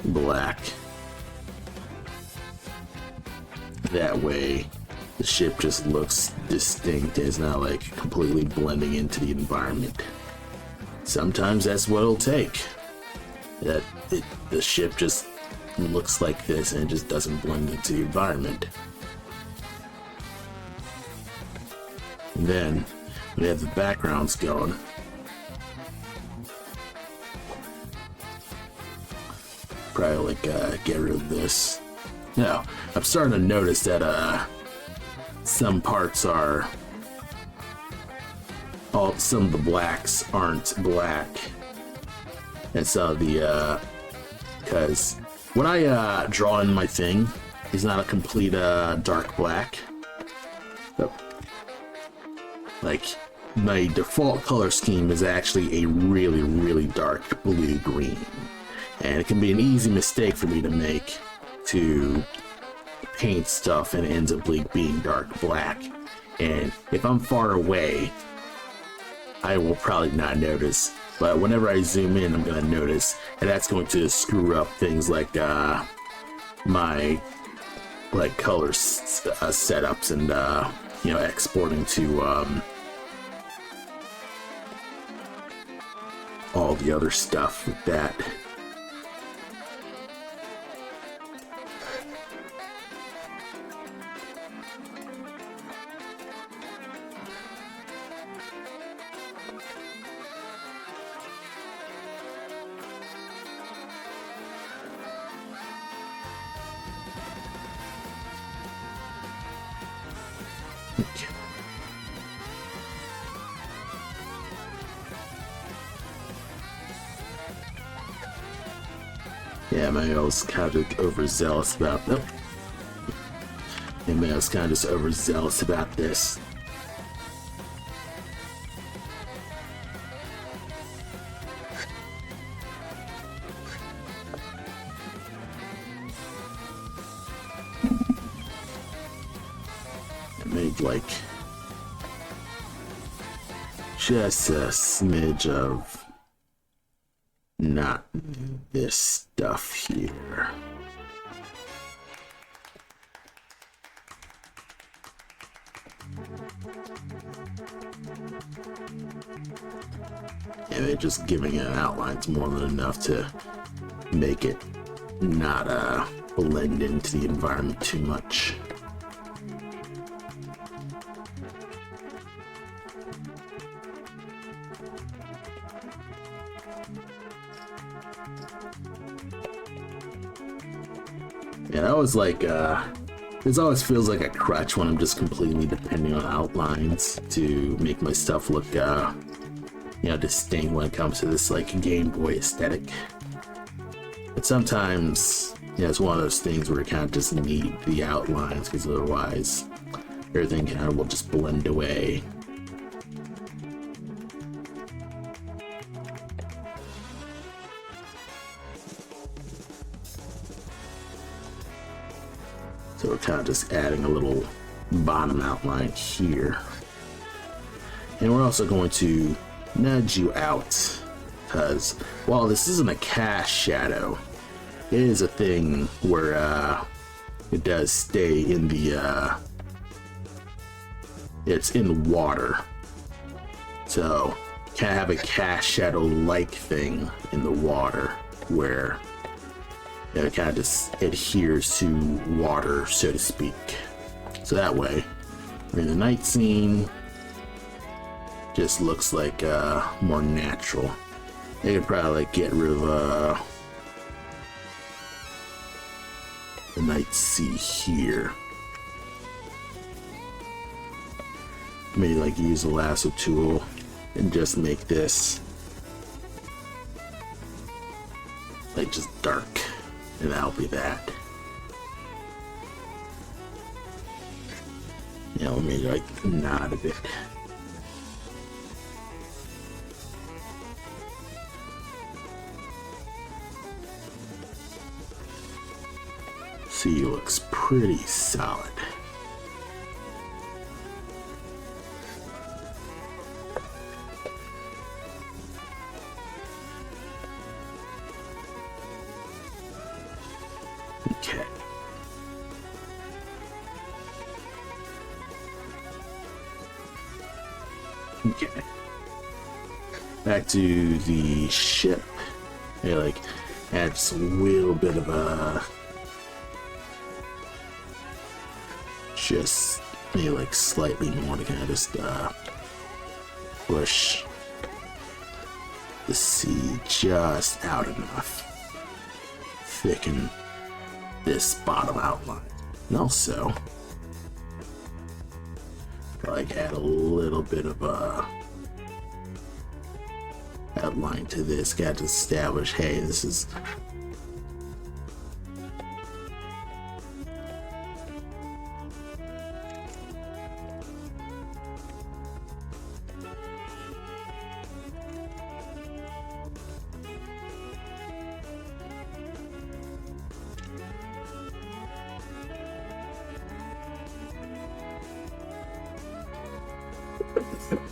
black. That way, the ship just looks distinct. It's not like completely blending into the environment. Sometimes that's what it'll take. The ship just looks like this and it just doesn't blend into the environment. And then we have the backgrounds going. Probably like get rid of this. Now, I'm starting to notice that some parts are some of the blacks aren't black. And so the because when I draw in my thing, it's not a complete dark black. So, like, my default color scheme is actually a really, really dark blue-green. And it can be an easy mistake for me to make to paint stuff and it ends up being dark black. And if I'm far away, I will probably not notice. But whenever I zoom in, I'm going to notice. And that's going to screw up things like my color setups and, you know, exporting to all the other stuff with that. Okay. Yeah, maybe I was kind of overzealous about them. Yeah, maybe I was kind of just overzealous about this. I made like just a smidge of not this stuff here. And just giving it an outline is more than enough to make it not blend into the environment too much. Yeah, that was like, this always feels like a crutch when I'm just completely depending on outlines to make my stuff look, you know, distinct when it comes to this, like, Game Boy aesthetic. But sometimes, yeah, it's one of those things where you kind of just need the outlines, because otherwise everything kind of will just blend away. So we're kind of just adding a little bottom outline here. And we're also going to nudge you out, because while this isn't a cast shadow, it is a thing where it does stay in the, it's in water. So kind of have a cast shadow-like thing in the water where it kind of just adheres to water, so to speak. So that way, in the night scene, just looks like more natural. They could probably like get rid of the night sea here. Maybe like use a lasso tool and just make this like just dark. And that'll be that. Yeah, let me like nod a bit. See, looks pretty solid. Okay. Okay. Back to the ship. They like add just a little bit of a just maybe like slightly more to kind of just push the sea just out enough. Thicken this bottom outline. And also like add a little bit of a outline to this. Got to establish, hey, this is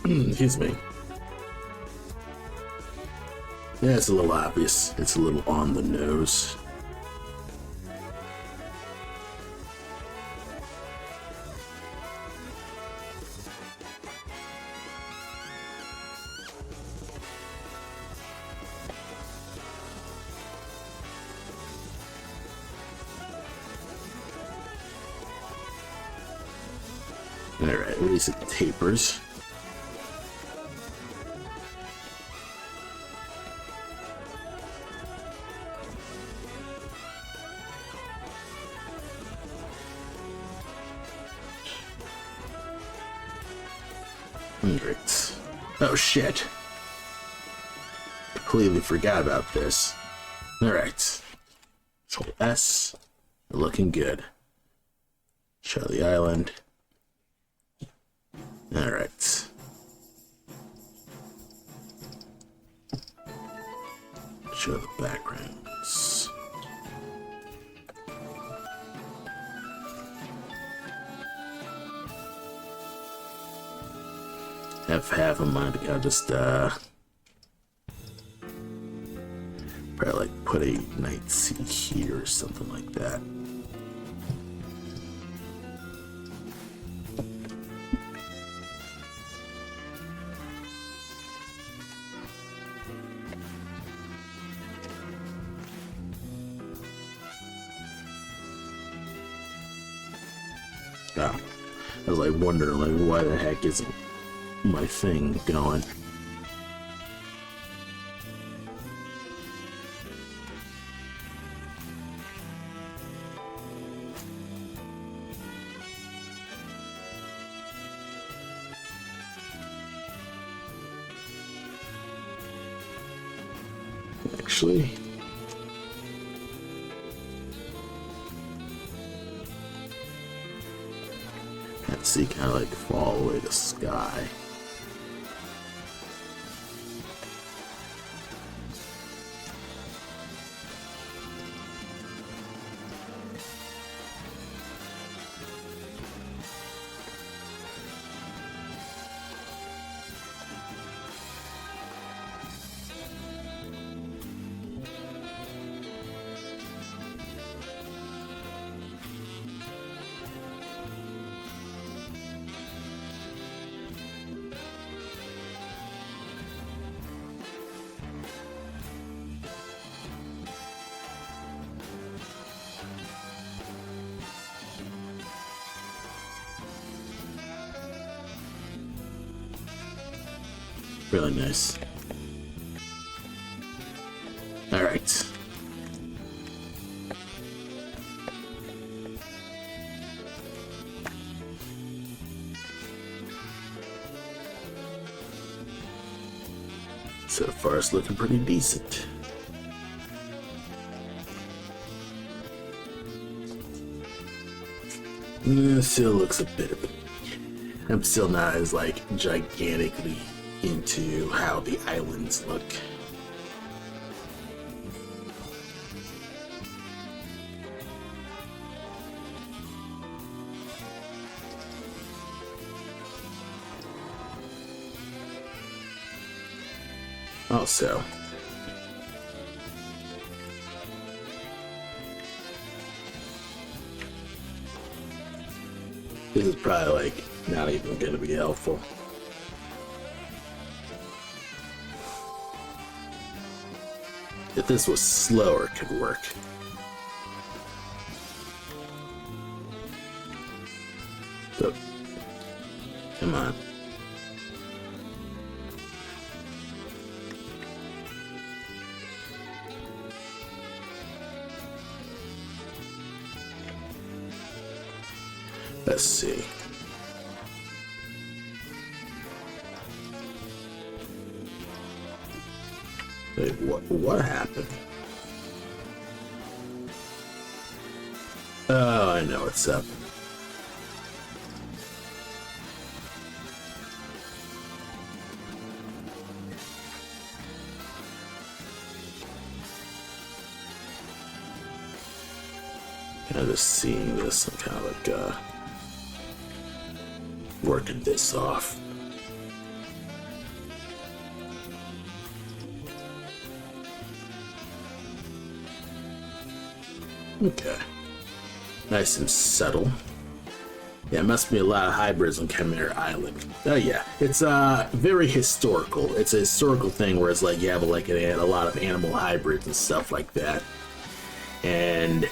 excuse me. Yeah, it's a little obvious. It's a little on the nose. Alright, at least it tapers. Great. Oh shit. Completely forgot about this. Alright. Control S. We're looking good. Show the island. Alright. Show the backgrounds. Have half of mine to kind of just probably like put a night seat here or something like that. Oh, I was like wondering like why the heck isn't my thing going. Actually, let's see, kind of like fall away the sky. Really nice. All right. So far, it's looking pretty decent. Still looks a bit of it. I'm still not as like gigantically into how the islands look. Also, this is probably like not even gonna be helpful. If this was slower, it could work. So, come on. Let's see. Wait, what happened? Oh, I know what's up. Kind of just seeing this, I'm kind of like working this off. Okay. Nice and subtle. Yeah, it must be a lot of hybrids on Chimera Island. Oh yeah, it's very historical. It's a historical thing where it's like you have like a lot of animal hybrids and stuff like that. And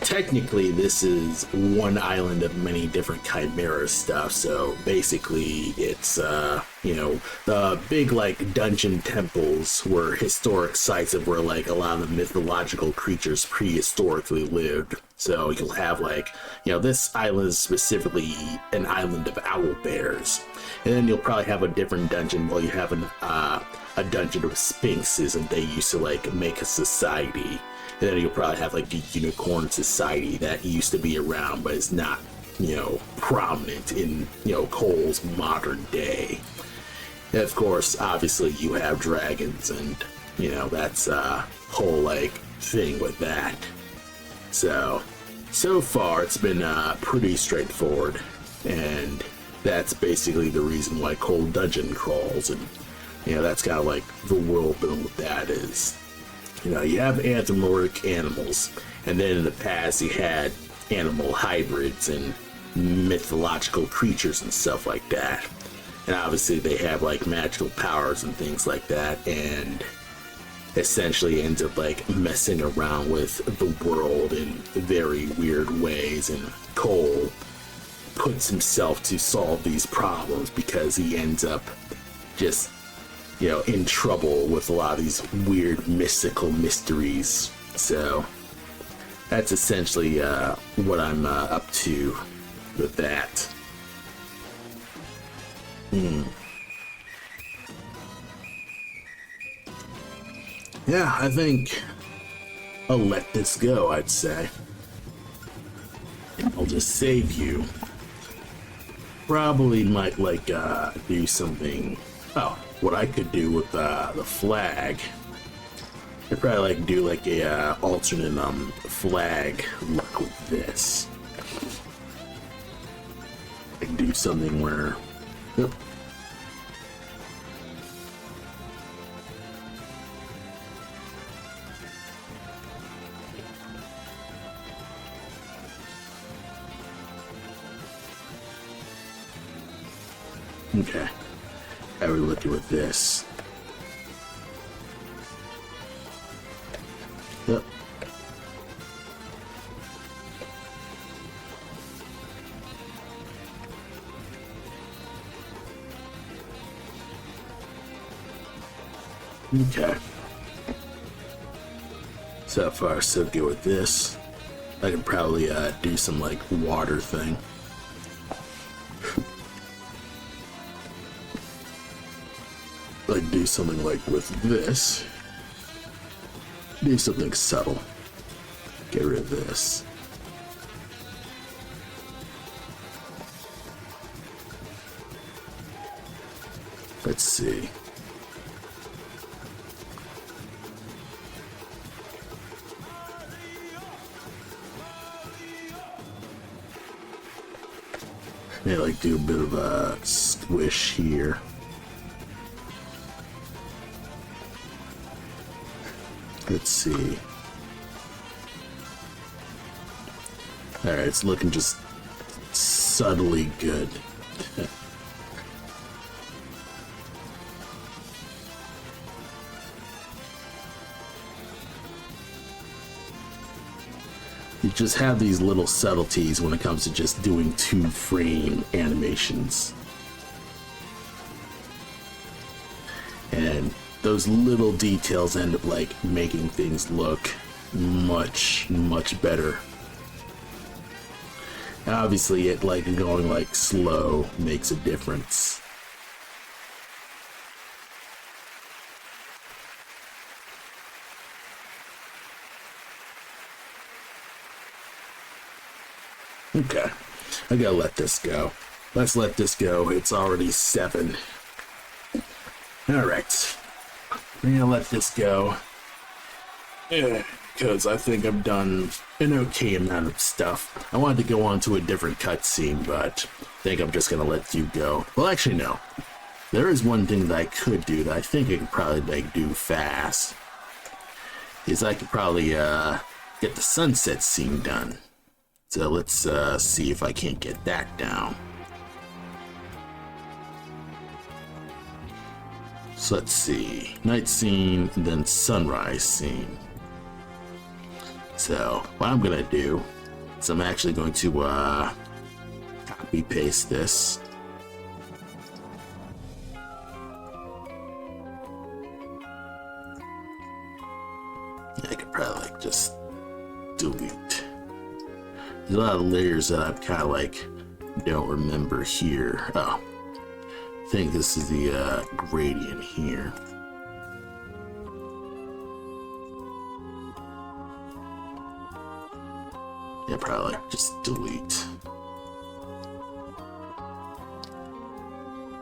technically this is one island of many different chimera stuff. So basically it's you know, the big like dungeon temples were historic sites of where like a lot of the mythological creatures prehistorically lived. So you'll have like, you know, this island is specifically an island of owl bears, and then you'll probably have a different dungeon. Well, you have a dungeon of sphinxes, and they used to like make a society. And then you'll probably have like the unicorn society that used to be around but is not, you know, prominent in, you know, Cole's modern day. And of course, obviously you have dragons, and, you know, that's a whole like thing with that. So far it's been pretty straightforward, and that's basically the reason why Cole dungeon crawls, and, you know, that's kind of like the world building with that is. You know, you have anthropomorphic animals, and then in the past you had animal hybrids and mythological creatures and stuff like that. And obviously they have like magical powers and things like that, and essentially ends up like messing around with the world in very weird ways. And Cole puts himself to solve these problems because he ends up just, you know, in trouble with a lot of these weird mystical mysteries. So that's essentially what I'm up to with that. Yeah, I think I'll let this go, I'd say. I'll just save you. Probably might like do something. Oh, what I could do with the flag, I'd probably like do like a alternate flag look with this. I can do something where, yep. Okay. I would look with this. Yep. Okay. So far, so good with this. I could probably do some like water thing. Like do something like with this. Do something subtle. Get rid of this. Let's see. Maybe like do a bit of a squish here. Let's see. Alright, it's looking just subtly good. You just have these little subtleties when it comes to just doing 2-frame animations. And those little details end up like making things look much better. Obviously it like going like slow makes a difference. Okay, I gotta let this go. Let's let this go. It's already 7. Alright. I'm gonna let this go. Because I think I've done an okay amount of stuff. I wanted to go on to a different cutscene, but I think I'm just gonna let you go. Well, actually, no. There is one thing that I could do that I think I could probably like do fast. Is I could probably get the sunset scene done. So let's see if I can't get that down. So let's see, night scene, and then sunrise scene. So what I'm gonna do So I'm actually going to copy paste this. I could probably like just delete. There's a lot of layers that I'm kind of like don't remember here. Oh, I think this is the gradient here. Yeah, probably like just delete.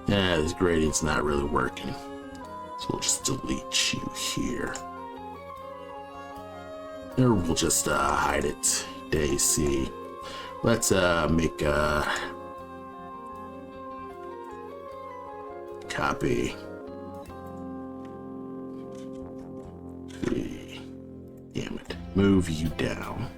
Yeah, this gradient's not really working, so we'll just delete you here. Or we'll just hide it. Day C. Let's make a copy. Damn it. Move you down.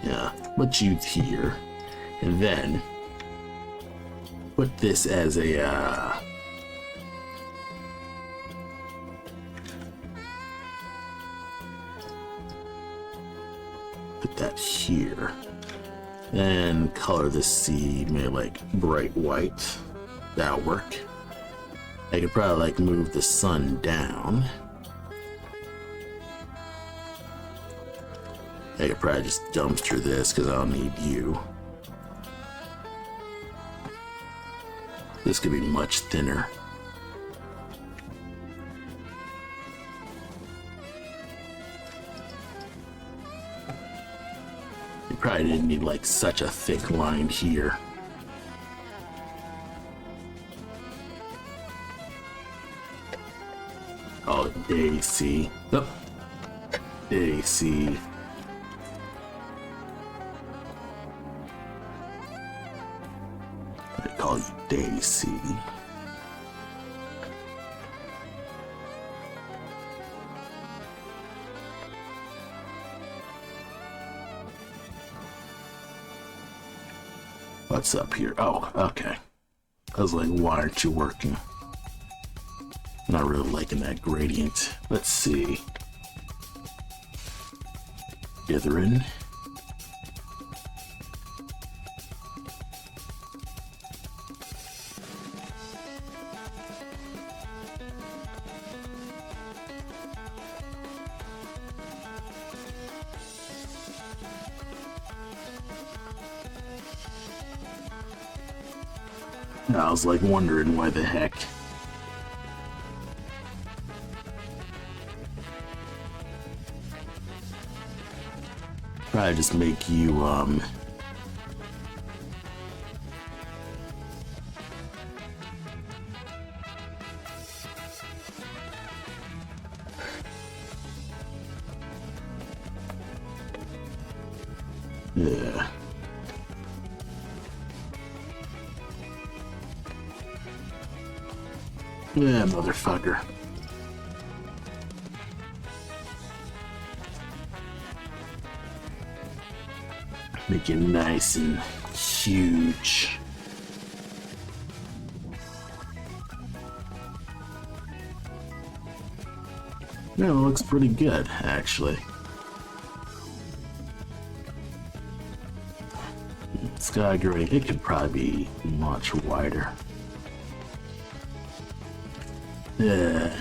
Yeah, put you here. And then put this as a put that here. Then color this C, maybe like bright white. That'll work. I could probably like move the sun down. I could probably just dumpster this because I don't need you. This could be much thinner. You probably didn't need like such a thick line here. Oh, Daisy. Oh, Daisy. Call you Daisy. What's up here? Oh, okay. I was like, why aren't you working? Not really liking that gradient. Let's see. Ithrin. I was like wondering why the heck. Probably just make you yeah. Yeah, motherfucker. Make it nice and huge. No, it looks pretty good, actually. Sky gradient, it could probably be much wider. Yeah.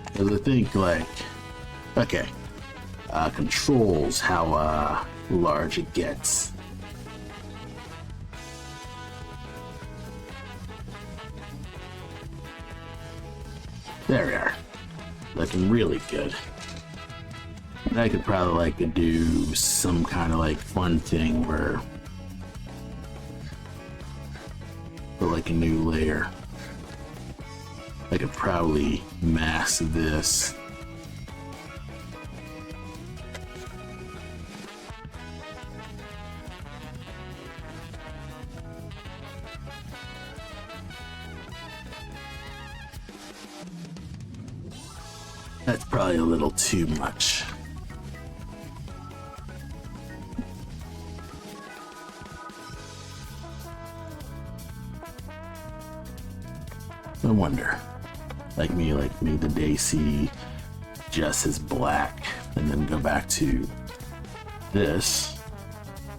Because I think, like, okay, controls how large it gets. There we are. Looking really good. And I could probably like do some kind of like fun thing where put like a new layer. I could probably mask this. That's probably a little too much. I wonder. Like me, the Daisy just as black, and then go back to this.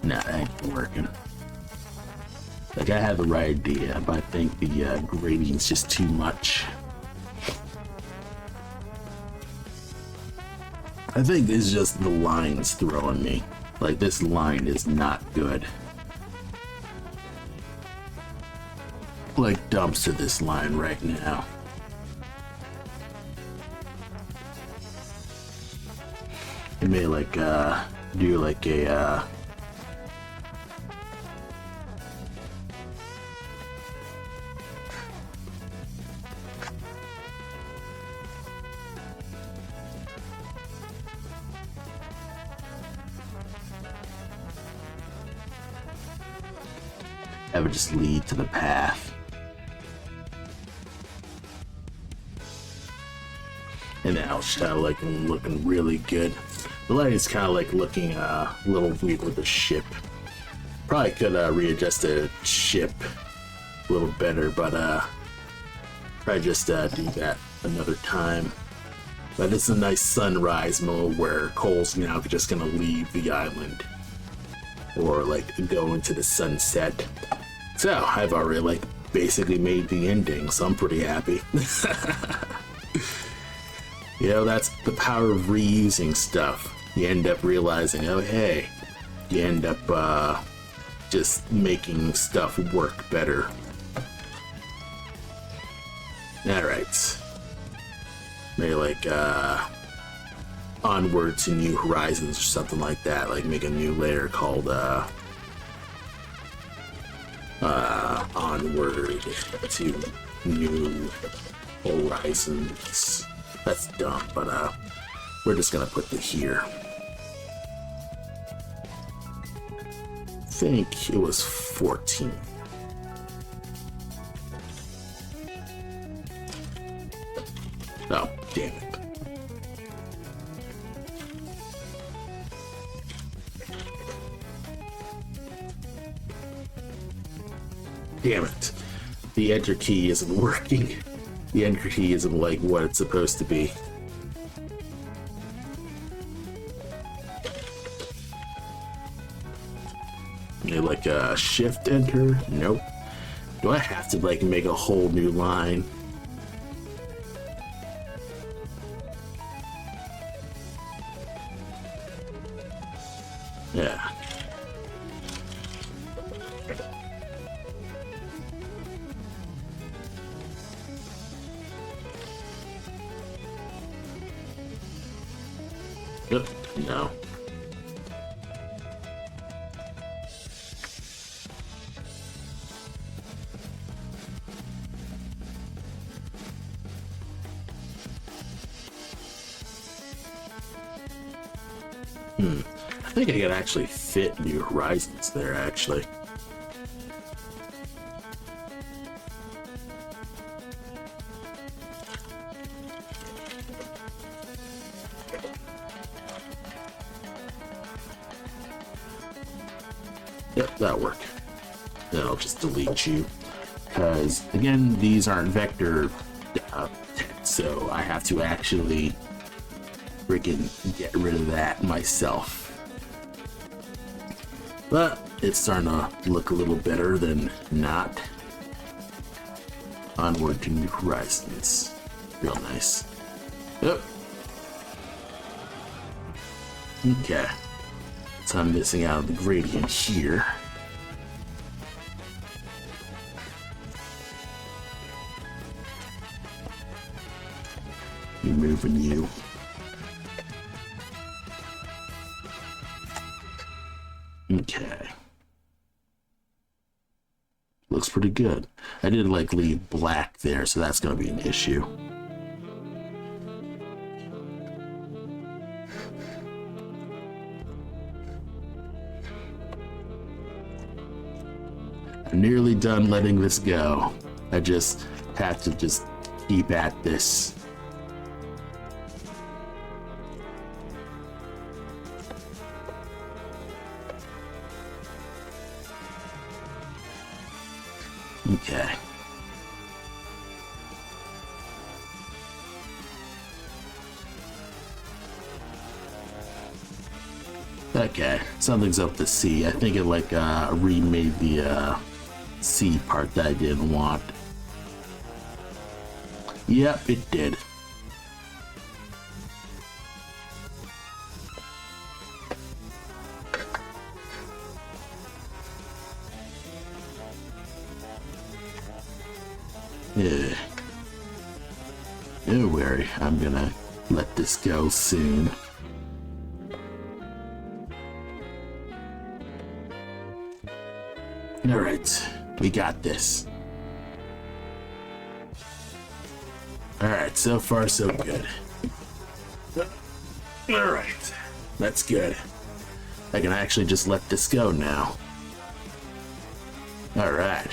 Nah, that ain't working. Like, I had the right idea, but I think the gradient's just too much. I think it's just the lines throwing me. Like, this line is not good. Like, dumpster this line right now. I may like do like a have it just lead to the path. And now it's kind of like looking really good. The light is kind of like looking a little weird with the ship. Probably could readjust the ship a little better, but probably just do that another time. But it's a nice sunrise mode where Cole's now just gonna leave the island or like go into the sunset. So I've already like basically made the ending, so I'm pretty happy. You know, that's the power of reusing stuff. You end up realizing, oh hey, you end up just making stuff work better. Alright. Maybe like Onward to New Horizons or something like that. Like make a new layer called Onward to New Horizons. That's dumb, but we're just gonna put it here. I think it was 14. Oh, damn it. Damn it. The enter key isn't working. The enter key isn't like what it's supposed to be. Maybe like a shift enter? Nope. Do I have to like make a whole new line? Yeah. Yep, no. I think I could actually fit New Horizons there, actually. Yep, that'll work. Then I'll just delete you. Because, again, these aren't vector text, so I have to actually freaking get rid of that myself. But it's starting to look a little better than not. Onward to New Horizons. Real nice. Yep. Okay. So I'm missing out on the gradient here. Removing you. Okay. Looks pretty good. I did like leave black there, so that's going to be an issue. I'm nearly done letting this go. I just have to just keep at this. Okay. Okay, something's up the C. I think it like remade the C part that I didn't want. Yep, it did. Yeah. Don't worry, I'm gonna let this go soon. Alright, we got this. Alright, so far so good. Alright, that's good. I can actually just let this go now. Alright.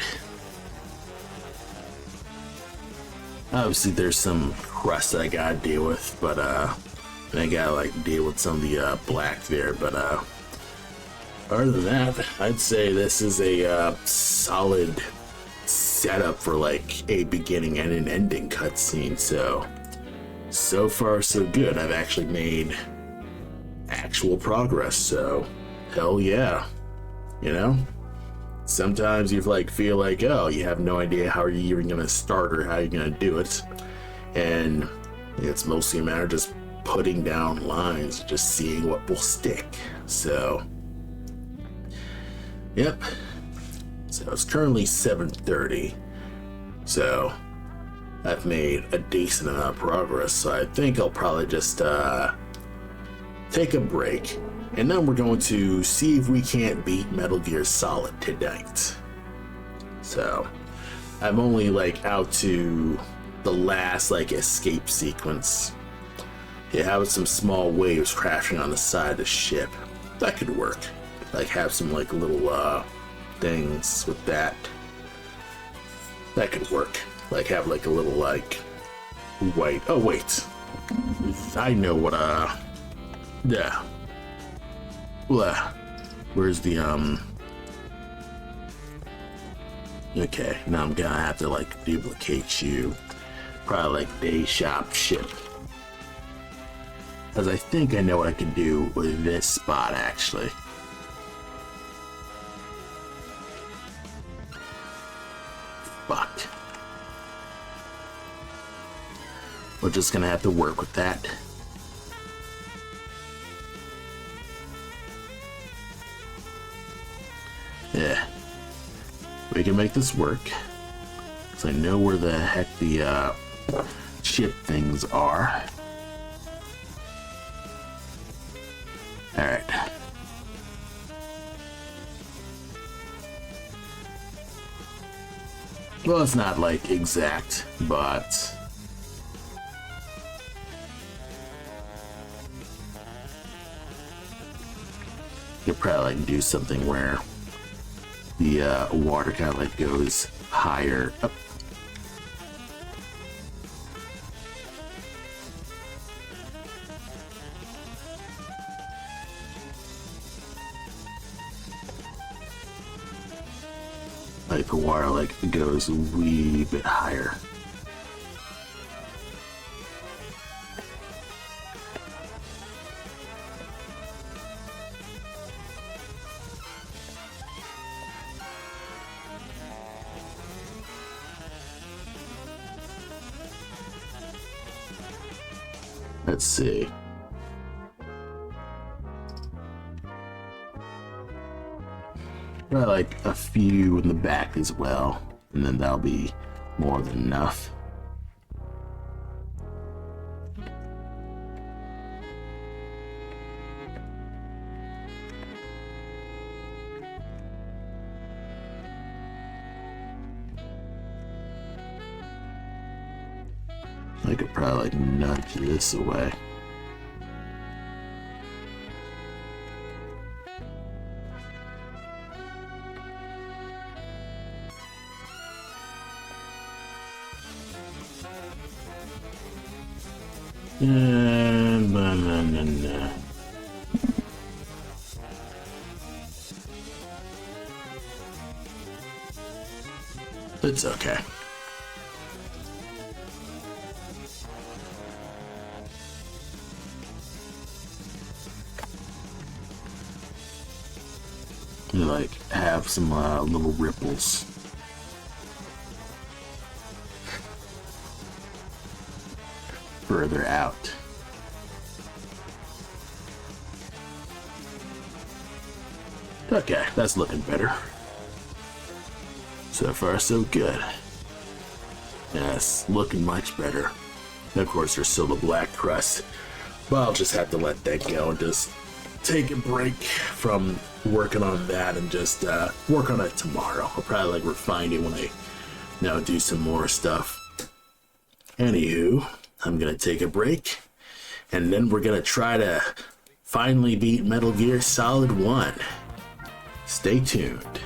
Obviously there's some crust that I gotta deal with, but I gotta like deal with some of the black there, but other than that, I'd say this is a solid setup for like a beginning and an ending cutscene. So far so good. I've actually made actual progress, so hell yeah. You know? Sometimes you like feel like, oh, you have no idea how you're even gonna start or how you're gonna do it. And it's mostly a matter of just putting down lines, just seeing what will stick. So yep. So it's currently 7:30. So I've made a decent amount of progress. So I think I'll probably just take a break. And then we're going to see if we can't beat Metal Gear Solid tonight. So I'm only like out to the last like escape sequence. Yeah, having some small waves crashing on the side of the ship. That could work. Like have some like little things with that. That could work. Like have like a little like white. Oh wait, I know what yeah. Well, where's the okay, now I'm gonna have to like duplicate you. Probably like day shop ship. Because I think I know what I can do with this spot actually. Fuck. We're just gonna have to work with that. Yeah. We can make this work. Because I know where the heck the ship things are. Alright. Well, it's not like exact, but you could probably like do something where the water kind of like goes higher up. Like the water like goes a wee bit higher. Let's see. Probably like a few in the back as well, and then that'll be more than enough. I could probably like nudge this away. No. It's okay. like have some little ripples. Further out. Okay, that's looking better. So far, so good. Yes, looking much better. And of course, there's still the black crust. But I'll just have to let that go and just take a break from working on that and just work on it tomorrow. I'll probably like refine it when I do some more stuff. Anywho, I'm gonna take a break, and then we're gonna try to finally beat Metal Gear Solid 1. Stay tuned.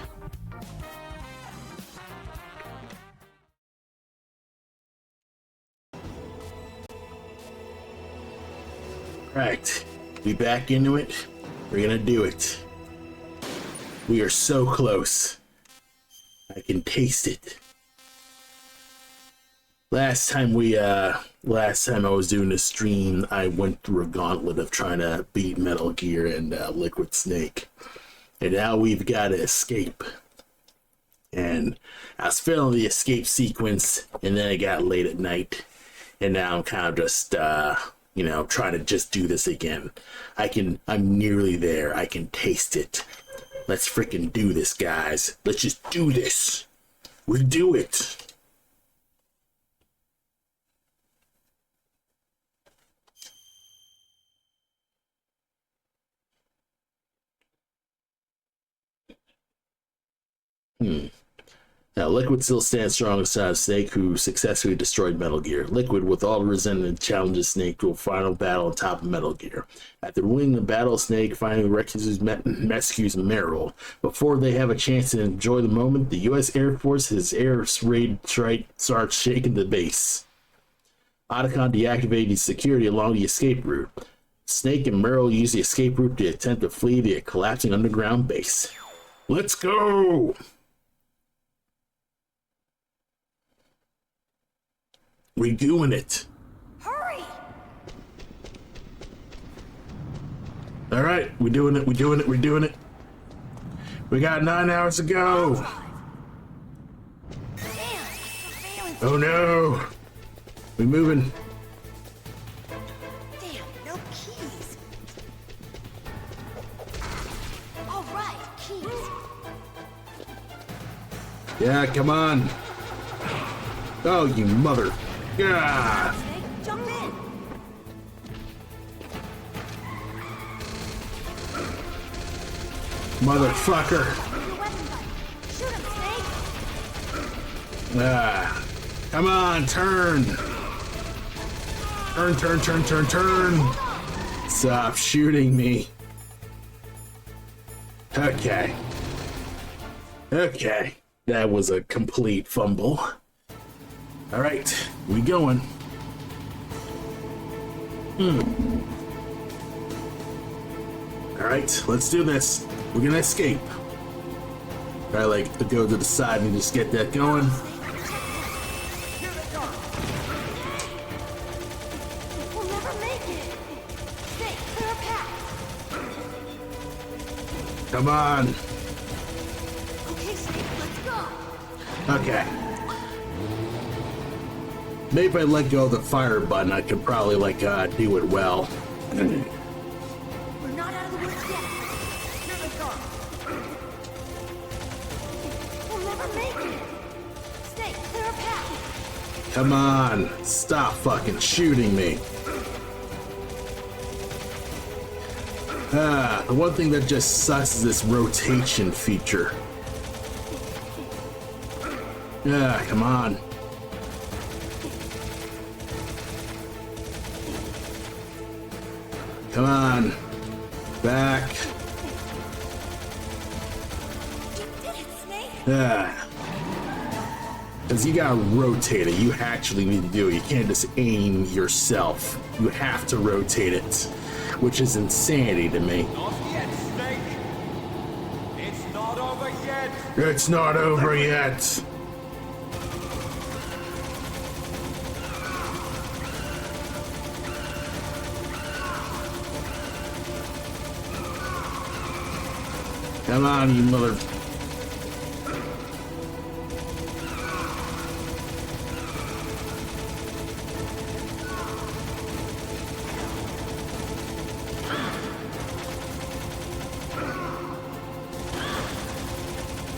Right, we back into it. We're gonna do it. We are so close. I can taste it. Last time I was doing a stream, I went through a gauntlet of trying to beat Metal Gear and Liquid Snake. And now we've got to escape. And I was feeling the escape sequence, and then it got late at night. And now I'm kind of just, trying to just do this again. I'm nearly there. I can taste it. Let's freaking do this, guys. Let's just do this. We'll do it. Now, Liquid still stands strong aside Snake, who successfully destroyed Metal Gear. Liquid, with all resentment, challenges Snake to a final battle on top of Metal Gear. After winning the battle, Snake finally rescues Meryl. Before they have a chance to enjoy the moment, the U.S. Air Force, his air raid starts shaking the base. Otacon deactivated security along the escape route. Snake and Meryl use the escape route to attempt to flee the collapsing underground base. Let's go! We doing it. Hurry! All right, we doing it. We doing it. We doing it. We got 9 hours to go. Damn, Oh no! We moving. Damn, no keys. All right, keys. Yeah, come on. Oh, you mother. Yeah. Snake, jump in. Motherfucker. Your weapon button. Shoot him, Snake. Ah. Come on, turn. Turn, turn, turn, turn, turn. Stop shooting me. Okay. Okay. That was a complete fumble. All right, we going. All right, let's do this. We're gonna escape. I like to go to the side and just get that going. We'll never make it. Snake, clear a path. Come on. Okay, Snake, let's go. Okay. Maybe if I let go of the fire button, I could probably do it well. We're not out of the woods yet. Here they come. We'll never make it. Snake, clear a path. Come on, stop fucking shooting me. The one thing that just sucks is this rotation feature. Yeah, come on. Come on. Back. You did it, Snake. Yeah. Because you gotta rotate it. You actually need to do it. You can't just aim yourself. You have to rotate it, which is insanity to me. Not yet, Snake. It's not over yet. It's not over yet. Come on, you mother...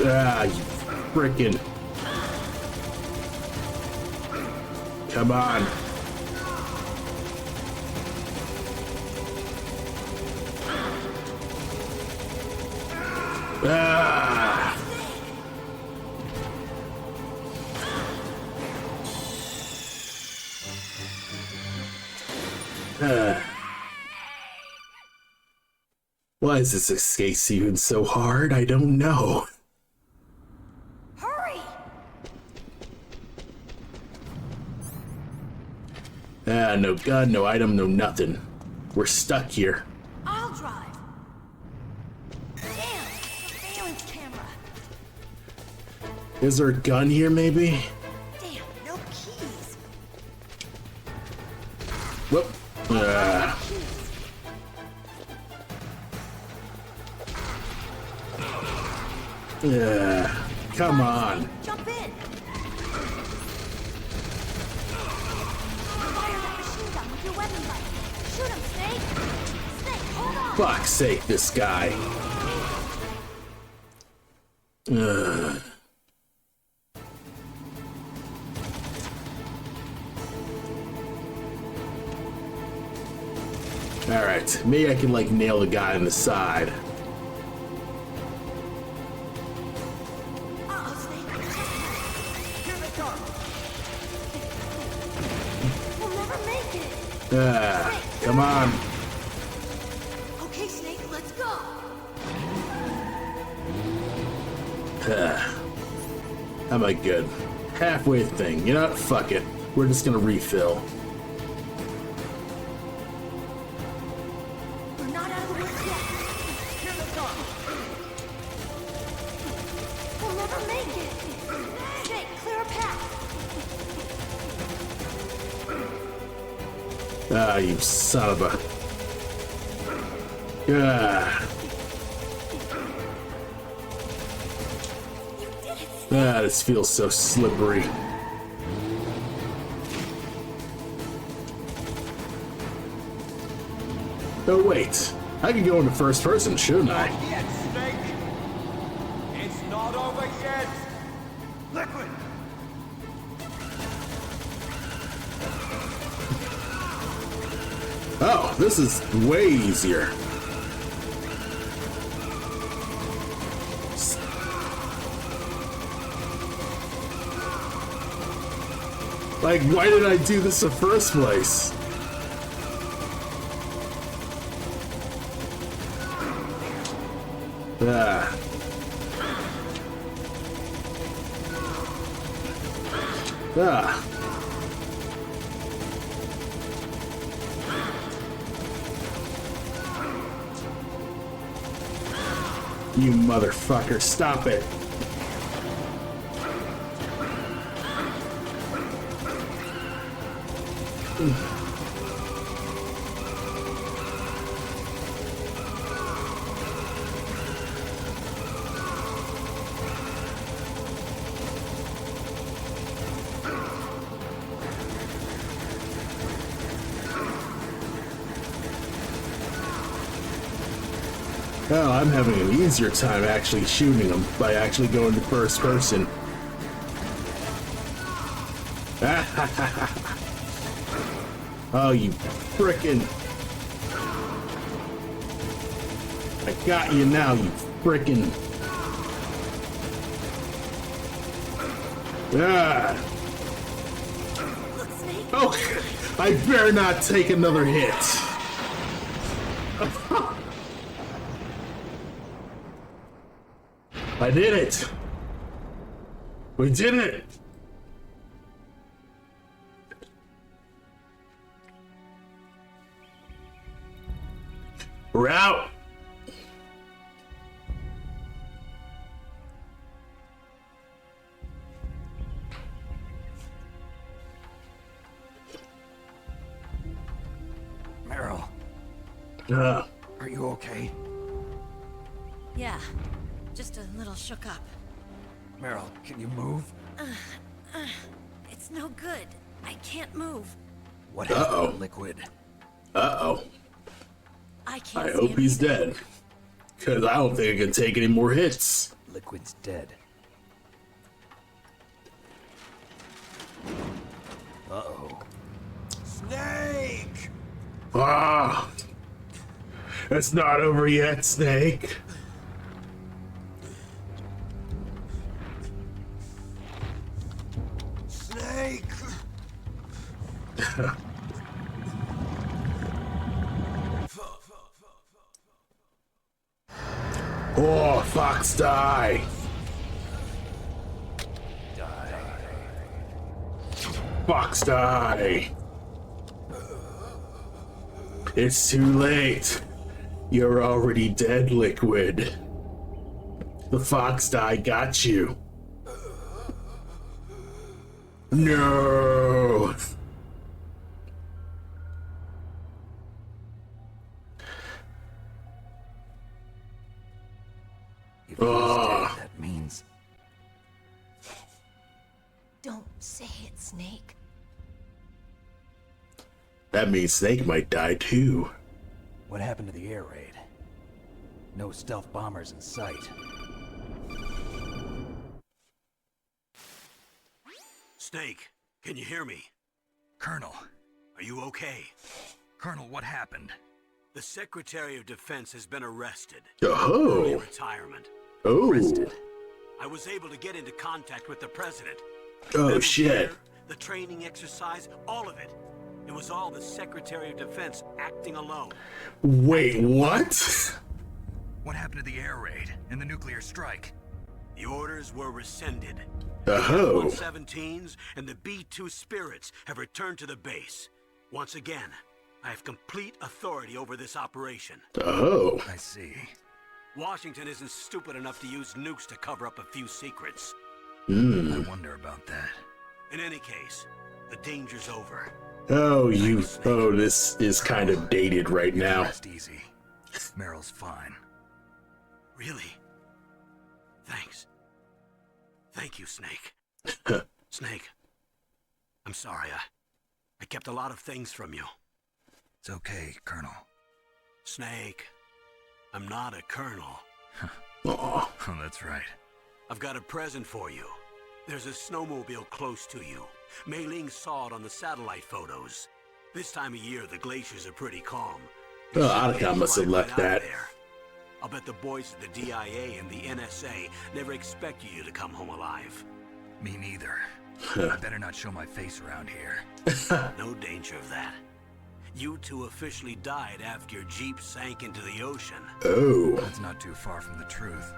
Ah, you frickin'... Come on. Ah. Why is this escape even so hard? I don't know. Hurry! Ah, no gun, no item, no nothing. We're stuck here. I'll drive. Damn, surveillance camera. Is there a gun here, maybe? Damn, no keys. Whoop. Keys. Come on. Jump in. Fire that machine gun with your weapon light. Shoot him, Snake. Snake, hold on. Fuck's sake, this guy. Alright, maybe I can like nail the guy in the side. Uh-oh, Snake. Here they come. We'll never make it. Come on. Okay, Snake, let's go. Am I good? Halfway thing. You know what? Fuck it. We're just gonna refill. We're not out of the woods yet. Here they come. We'll never make it. Snake, clear a path. Ah, you son of a... Ah. You did it. Ah, this feels so slippery. Oh wait, I could go into first person, shouldn't I? Not yet, Snake. It's not over yet. Liquid. Oh, this is way easier. Like, why did I do this in the first place? Ah. Ah. You motherfucker, stop it. Oh, I'm having an easier time actually shooting them by actually going to first person. Oh, you frickin'... I got you now, you frickin'... Ah! Look, Snake. Oh, I better not take another hit. I did it! We did it! We're out! Meryl, Uh, are you okay? Yeah, Just a little shook up. Meryl, can you move? It's no good. I can't move. What happened to Liquid? Uh-oh. I can't I see hope him he's either. dead. Because I don't think I can take any more hits. Liquid's dead. Uh-oh. Snake! Ah! It's not over yet, Snake. Snake! Oh, Fox, die! Fox, die! It's too late. You're already dead, Liquid. The Fox die got you. No! If he's dead, that means... Don't say it, Snake. That means Snake might die too. What happened to the air raid? No stealth bombers in sight. Snake, can you hear me? Colonel. Are you okay? Colonel, what happened? The Secretary of Defense has been arrested. Early Oh. retirement. Oh. Arrested. I was able to get into contact with the president. Oh, Medical shit. care, the training exercise, all of it. It was all the Secretary of Defense acting alone. Wait, what? What happened to the air raid and the nuclear strike? The orders were rescinded. Oh. 117s and the B-2 Spirits have returned to the base. Once again, I have complete authority over this operation. Oh. I see. Washington isn't stupid enough to use nukes to cover up a few secrets. I wonder about that. In any case, the danger's over. Oh, you. Oh, this is kind of dated right You can now. rest easy. Meryl's fine. Really? Thanks. Thank you, Snake. Snake, I'm sorry. I kept a lot of things from you. It's okay, Colonel. Snake, I'm not a colonel. Aw. Oh, that's right. I've got a present for you. There's a snowmobile close to you. Mei Ling saw it on the satellite photos. This time of year, the glaciers are pretty calm. Oh, You should Attica be must have right left out that. there. I'll bet the boys at the DIA and the NSA never expected you to come home alive. Me neither. I better not show my face around here. No danger of that. You two officially died after your Jeep sank into the ocean. Oh. That's not too far from the truth.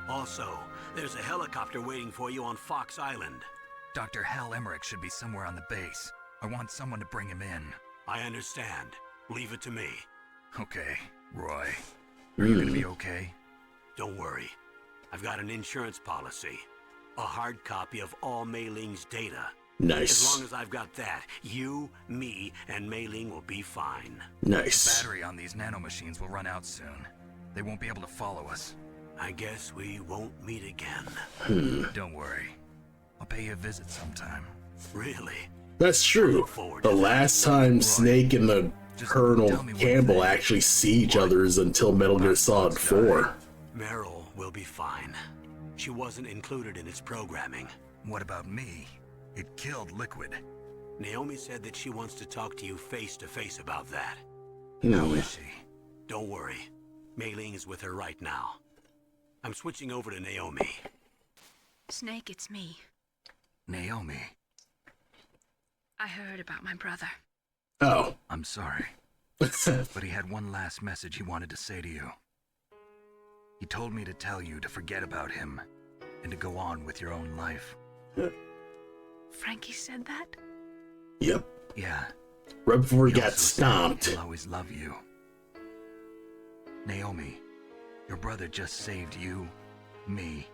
Also, there's a helicopter waiting for you on Fox Island. Dr. Hal Emmerich should be somewhere on the base. I want someone to bring him in. I understand. Leave it to me. Okay, Roy. Are you gonna be okay? Don't worry. I've got an insurance policy. A hard copy of all Mei Ling's data. As Nice. long as I've got that, you, me, and Mei Ling will be fine. Nice. Battery on these nanomachines will run out soon. They won't be able to follow us. I guess we won't meet again. Don't worry. I'll pay you a visit sometime. Really? That's true. Look forward The to that. last time Snake and the Just Colonel tell me one Campbell thing. actually see each other is until Metal Gear Solid 4. Meryl will be fine. She wasn't included in its programming. What about me? It killed Liquid. Naomi said that she wants to talk to you face to face about that. How is she? Don't worry. Mei Ling is with her right now. I'm switching over to Naomi. Snake, it's me. Naomi. I heard about my brother. Oh. I'm sorry. But he had one last message he wanted to say to you. He told me to tell you to forget about him and to go on with your own life. Frankie said that? Yep. Yeah. Right before he He got also said stomped. he'll always love you. Naomi, your brother just saved you, me,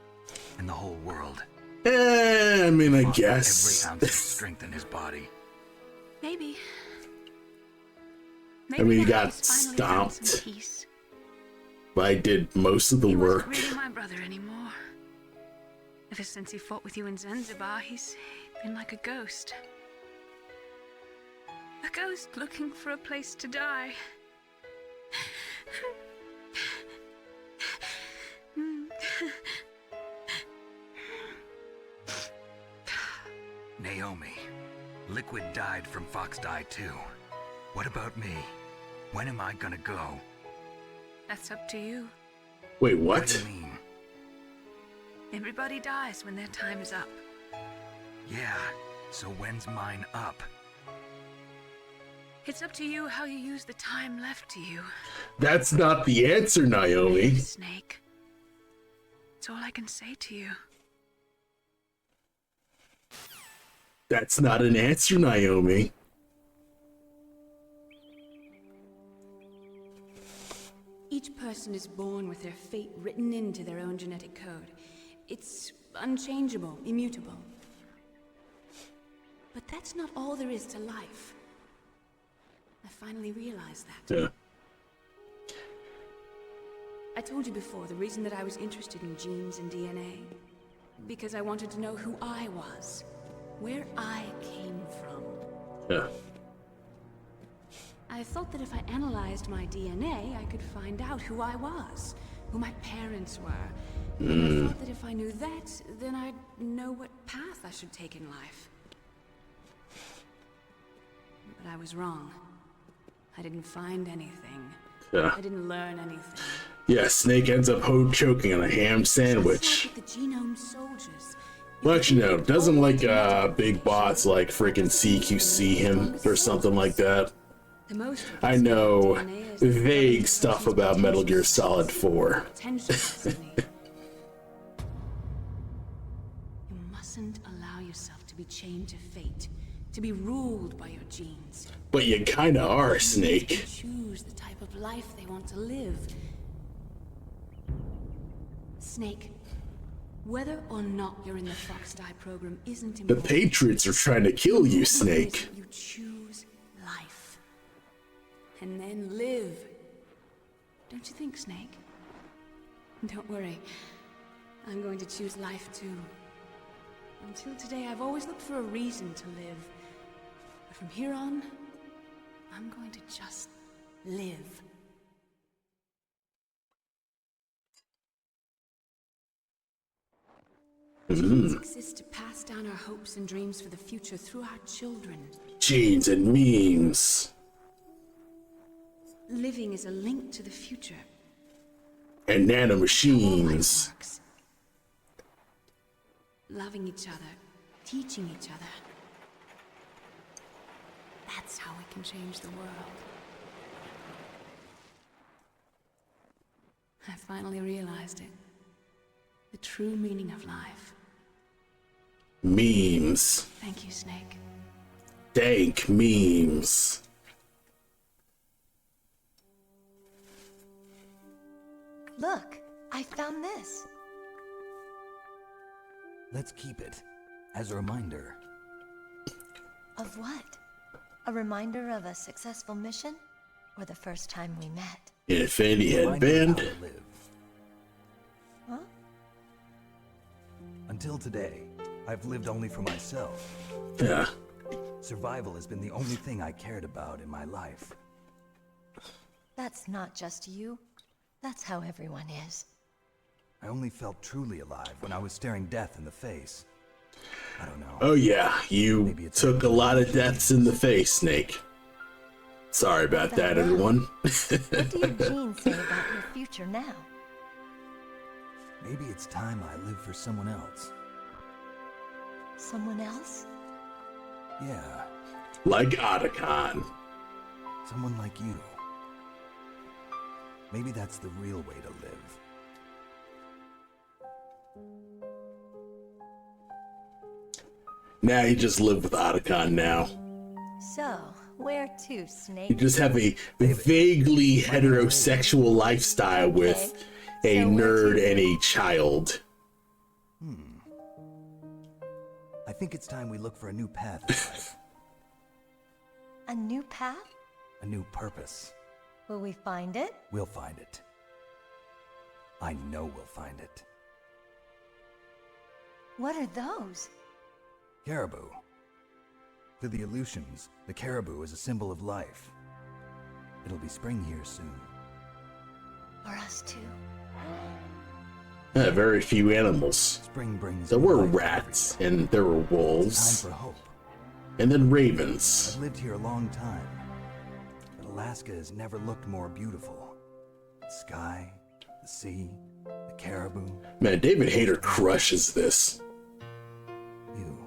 and the whole world. I mean, I Fought with guess. every ounce of strength in his body. Maybe. I mean, he now got he's finally found some stomped. peace. I did most of the He work. wasn't really my brother anymore. Ever since he fought with you in Zanzibar, he's been like a ghost. A ghost looking for a place to die. Naomi, Liquid died from Fox Die too. What about me? When am I gonna go? That's up to you. Wait, What what? do you mean? Everybody dies when their time is up. Yeah, so when's mine up? It's up to you how you use the time left to you. That's not the answer, Naomi. Snake. It's all I can say to you. That's not an answer, Naomi. Each person is born with their fate written into their own genetic code. It's unchangeable, immutable. But that's not all there is to life. I finally realized that. Yeah. I told you before, the reason that I was interested in genes and DNA. Because I wanted to know who I was. Where I came from. Yeah. I thought that if I analyzed my DNA, I could find out who I was, who my parents were. And I thought that if I knew that, then I'd know what path I should take in life. But I was wrong. I didn't find anything. Yeah. I didn't learn anything. Yeah, Snake ends up choking on a ham sandwich. Just like with the genome soldiers. Well, actually, no. Doesn't like big bots like freaking CQC him or something like that. The most I know vague stuff about Metal Gear Solid 4. You mustn't allow yourself to be chained to fate, to be ruled by your genes. But you kinda are, You Snake. choose the type of life they want to live. Snake, whether or not you're in the Fox Die program isn't The important. Patriots are trying to kill you, What matters is Snake. that you choose life. And then live. Don't you think, Snake? Don't worry. I'm going to choose life too. Until today, I've always looked for a reason to live. But from here on, I'm going to just live. Genes exist to pass down our hopes and dreams for the future through our children. Genes and memes. Living is a link to the future. And How nanomachines. life works. Loving each other, teaching each other. That's how we can change the world. I finally realized it. The true meaning of life. Memes. Thank you, Snake. Dank memes. Look, I found this. Let's keep it as a reminder. Of what? A reminder of a successful mission? Or the first time we met? Infinity Reminder of headband. how to live. Huh? Until today, I've lived only for myself. Yeah. Survival has been the only thing I cared about in my life. That's not just you. That's how everyone is. I only felt truly alive when I was staring death in the face. I don't know. Oh yeah, you Maybe it's took a lot of deaths in the face, Snake. Sorry about that, everyone. What do your genes say about your future now? Maybe it's time I live for someone else. Someone else? Yeah, Like Otacon. someone like you. Maybe that's the real way to live. Now you just live with Otacon now. So, where to, You Snake? just have a vaguely heterosexual lifestyle with a So where nerd to? and a child. I think it's time we look for a new path in life, A new path? a new purpose. Will we find it? We'll find it. I know we'll find it. What are those? Caribou. To the Aleutians, the caribou is a symbol of life. It'll be spring here soon. For us too. Very few animals. Spring brings There were life to rats, and there were wolves, It's time for hope. and then ravens. I've lived here a long time, but Alaska has never looked more beautiful. The sky, the sea, the caribou, Man, David Hayter crushes this. you.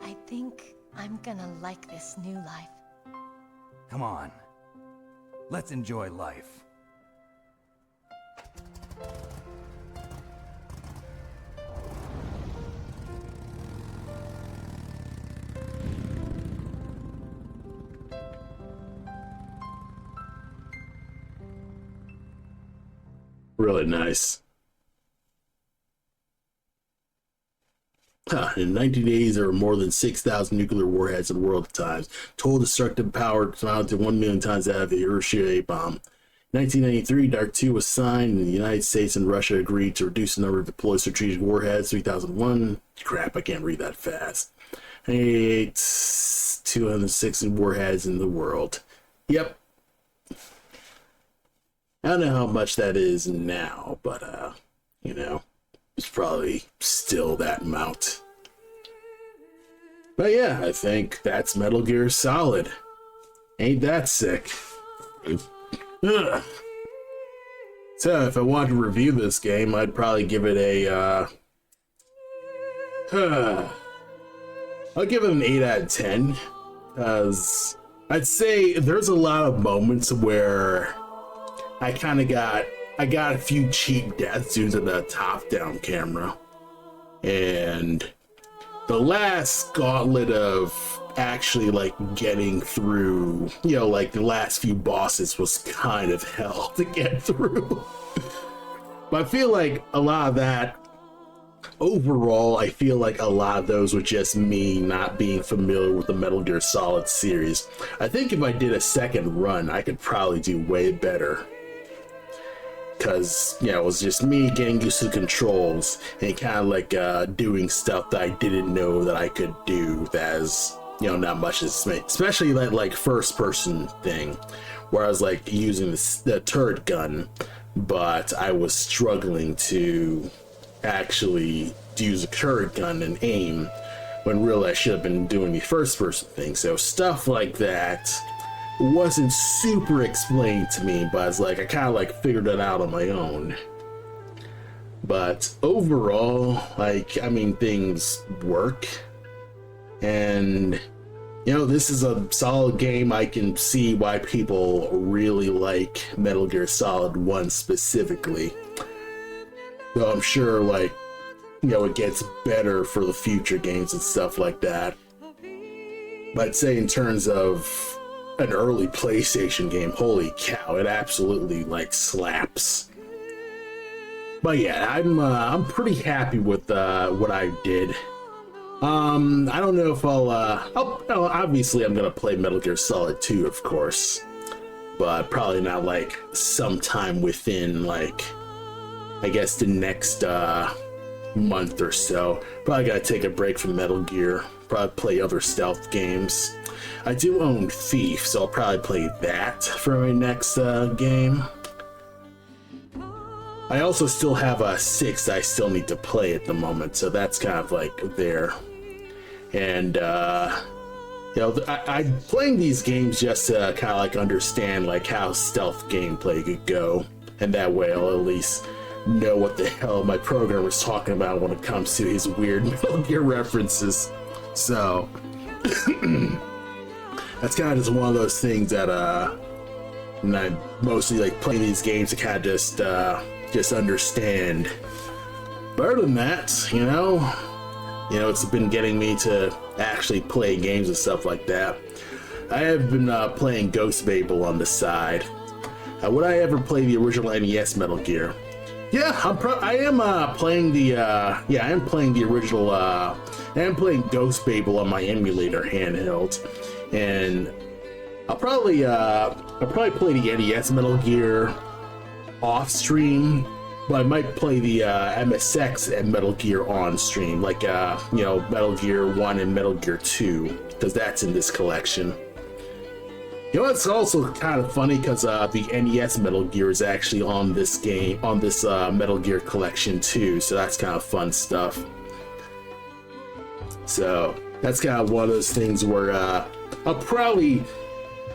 I think I'm gonna like this new life. Come on. Let's enjoy life. Really nice. In 1980s, there were more than 6,000 nuclear warheads in the world at times. Total destructive power amounted to 1 million tons out of the Hiroshima bomb. In 1993, DART 2 was signed, and the United States and Russia agreed to reduce the number of deployed strategic warheads. 2001, crap, I can't read that fast. 1988, 260 warheads in the world. Yep. I don't know how much that is now, but, you know, it's probably still that amount. But yeah, I think that's Metal Gear Solid. Ain't that sick? Ugh. So if I wanted to review this game, I'd probably give it a, I'll give it an 8 out of 10, because I'd say there's a lot of moments where I got a few cheap deaths due to the top-down camera, and the last gauntlet of actually like getting through, you know, like the last few bosses was kind of hell to get through. But I feel like a lot of that, overall, I feel like a lot of those were just me not being familiar with the Metal Gear Solid series. I think if I did a second run, I could probably do way better. Because, you know, it was just me getting used to the controls and kind of like doing stuff that I didn't know that I could do that is, you know, not much as me. Especially that like first person thing where I was like using the turret gun, but I was struggling to actually use a turret gun and aim when really I should have been doing the first person thing. So stuff like that wasn't super explained to me, but it's like I kind of like figured it out on my own. But overall, like, I mean, things work, and you know, this is a solid game. I can see why people really like Metal Gear Solid 1 specifically, though I'm sure, like, you know, it gets better for the future games and stuff like that. But I'd say in terms of an early PlayStation game, holy cow, it absolutely like slaps. But yeah, I'm pretty happy with what I did. I don't know if obviously I'm gonna play Metal Gear Solid 2, of course, but probably not like sometime within, like, I guess the next month or so. Probably gotta take a break from Metal Gear, probably play other stealth games. I do own Thief, so I'll probably play that for my next game. I also still have a 6 I still need to play at the moment, so that's kind of like there. And you know, I'm playing these games just to kind of like understand like how stealth gameplay could go, and that way I'll at least know what the hell my programmer's talking about when it comes to his weird Metal Gear references. So that's kind of just one of those things that and I mostly like playing these games to kind of just understand. But other than that, you know, it's been getting me to actually play games and stuff like that. I have been playing Ghost Babel on the side. Would I ever play the original NES Metal Gear? Yeah, I am playing the original. I am playing Ghost Babel on my emulator handheld, and I'll probably play the NES Metal Gear, off stream, but I might play the MSX and Metal Gear on stream, like you know, Metal Gear 1 and Metal Gear 2, because that's in this collection. You know, it's also kind of funny because the NES Metal Gear is actually on this game, on this Metal Gear collection too, so that's kind of fun stuff. So that's kind of one of those things where I'll probably,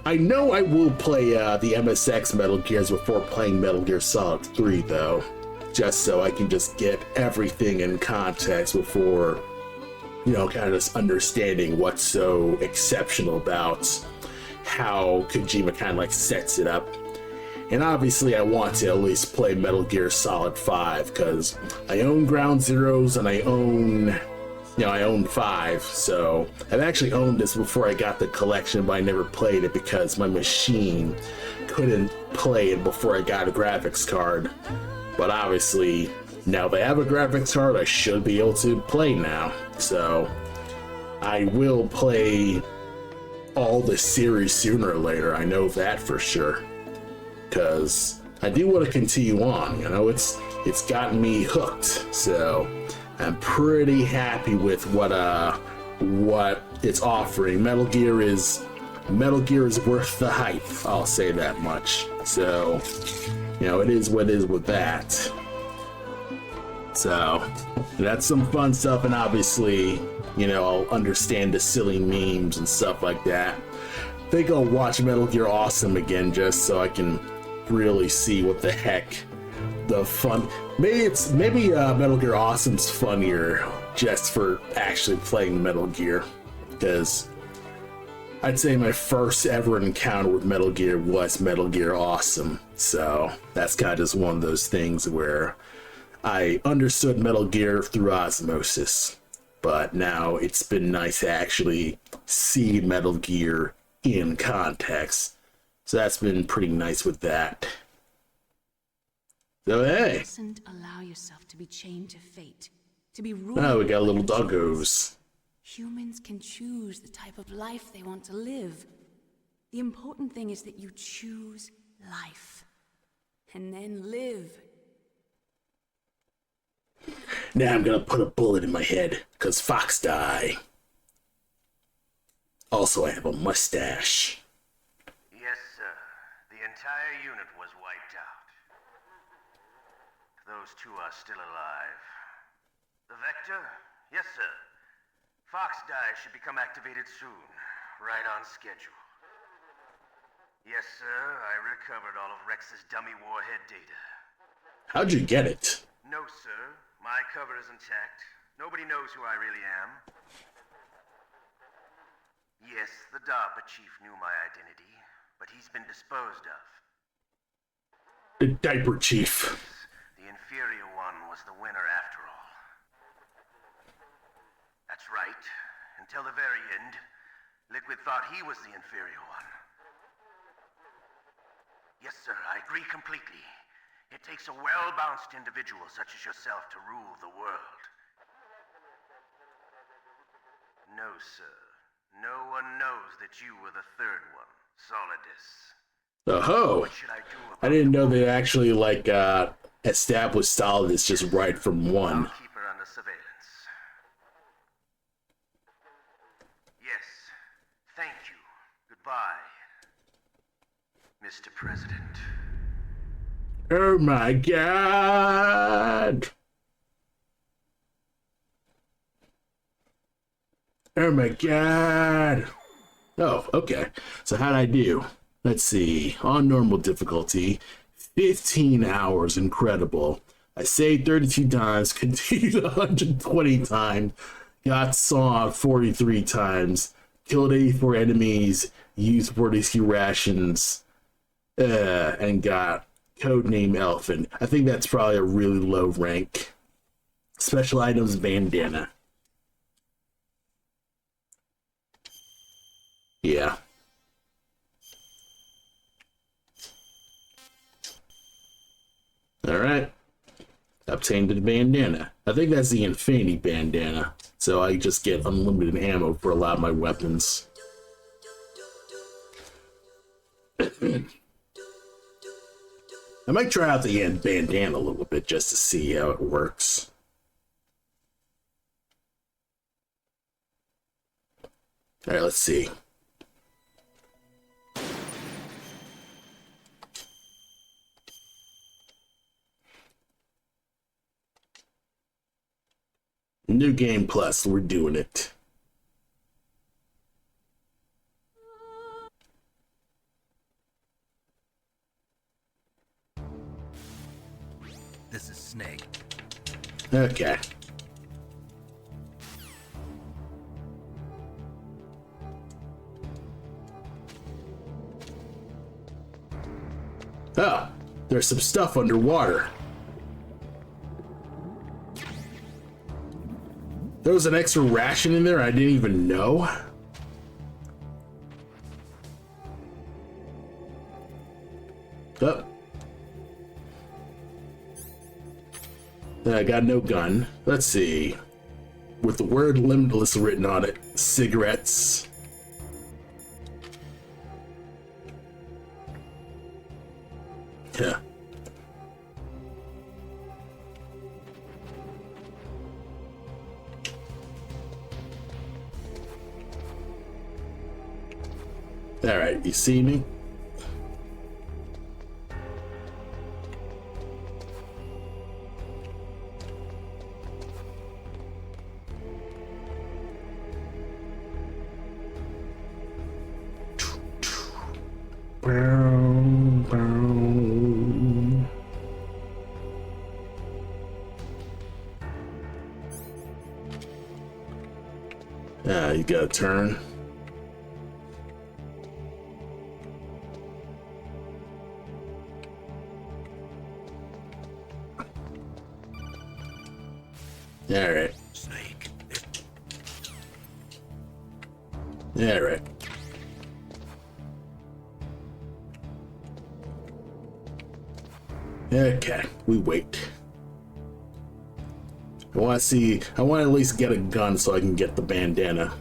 I know I will play the MSX Metal Gears before playing Metal Gear Solid 3 though, just so I can just get everything in context before, you know, kind of just understanding what's so exceptional about how Kojima kind of like sets it up. And obviously I want to at least play Metal Gear Solid 5 because I own Ground Zeroes and I own 5, so I've actually owned this before I got the collection, but I never played it because my machine couldn't play it before I got a graphics card. But obviously now that I have a graphics card, I should be able to play now, so I will play all the series sooner or later. I know that for sure, because I do want to continue on. You know, it's gotten me hooked, so I'm pretty happy with what it's offering. Metal Gear is worth the hype, I'll say that much. So, you know, it is what it is with that. So that's some fun stuff, and obviously, you know, I'll understand the silly memes and stuff like that. I think I'll watch Metal Gear Awesome again just so I can really see what the heck the fun. Maybe Metal Gear Awesome's funnier just for actually playing Metal Gear, because I'd say my first ever encounter with Metal Gear was Metal Gear Awesome. So that's kind of just one of those things where I understood Metal Gear through osmosis. But now it's been nice to actually see Metal Gear in context. So that's been pretty nice with that. So hey. Mustn't allow yourself to be chained to fate, to be ruled. Oh, we got little doggos. Humans can choose the type of life they want to live. The important thing is that you choose life. And then live. Now I'm gonna put a bullet in my head, cause Fox die. Also, I have a mustache. Yes, sir. The entire unit was wiped out. Those two are still alive. The Vector? Yes, sir. Fox die should become activated soon. Right on schedule. Yes, sir. I recovered all of Rex's dummy warhead data. How'd you get it? No, sir. My cover is intact. Nobody knows who I really am. Yes, the DARPA chief knew my identity, but he's been disposed of. The diaper chief. The inferior one was the winner after all. That's right. Until the very end, Liquid thought he was the inferior one. Yes, sir, I agree completely. It takes a well-balanced individual such as yourself to rule the world. No, sir. No one knows that you were the third one, Solidus. Oh, What should I do about I didn't know they actually like established Solidus just right from one. I'll keep her under surveillance. Yes. Thank you. Goodbye, Mr. President. Oh my god! Oh my god! Oh, okay. So how'd I do? Let's see. On normal difficulty, 15 hours, incredible. I saved 32 times, continued 120 times, got saw 43 times, killed 84 enemies, used 40 rations, and got codename Elephant. I think that's probably a really low rank. Special items bandana. Yeah. Alright. Obtained the bandana. I think that's the Infinity bandana. So I just get unlimited ammo for a lot of my weapons. I might try out the bandana a little bit just to see how it works. All right, let's see. New Game Plus, we're doing it. This is Snake. Okay. Oh, there's some stuff underwater. There was an extra ration in there I didn't even know. Oh. I got no gun. Let's see. With the word limitless written on it. Cigarettes. Yeah. All right, you see me? You gotta turn. All right. Snake. All right. Okay, we wait. I want to see. I want to at least get a gun so I can get the bandana.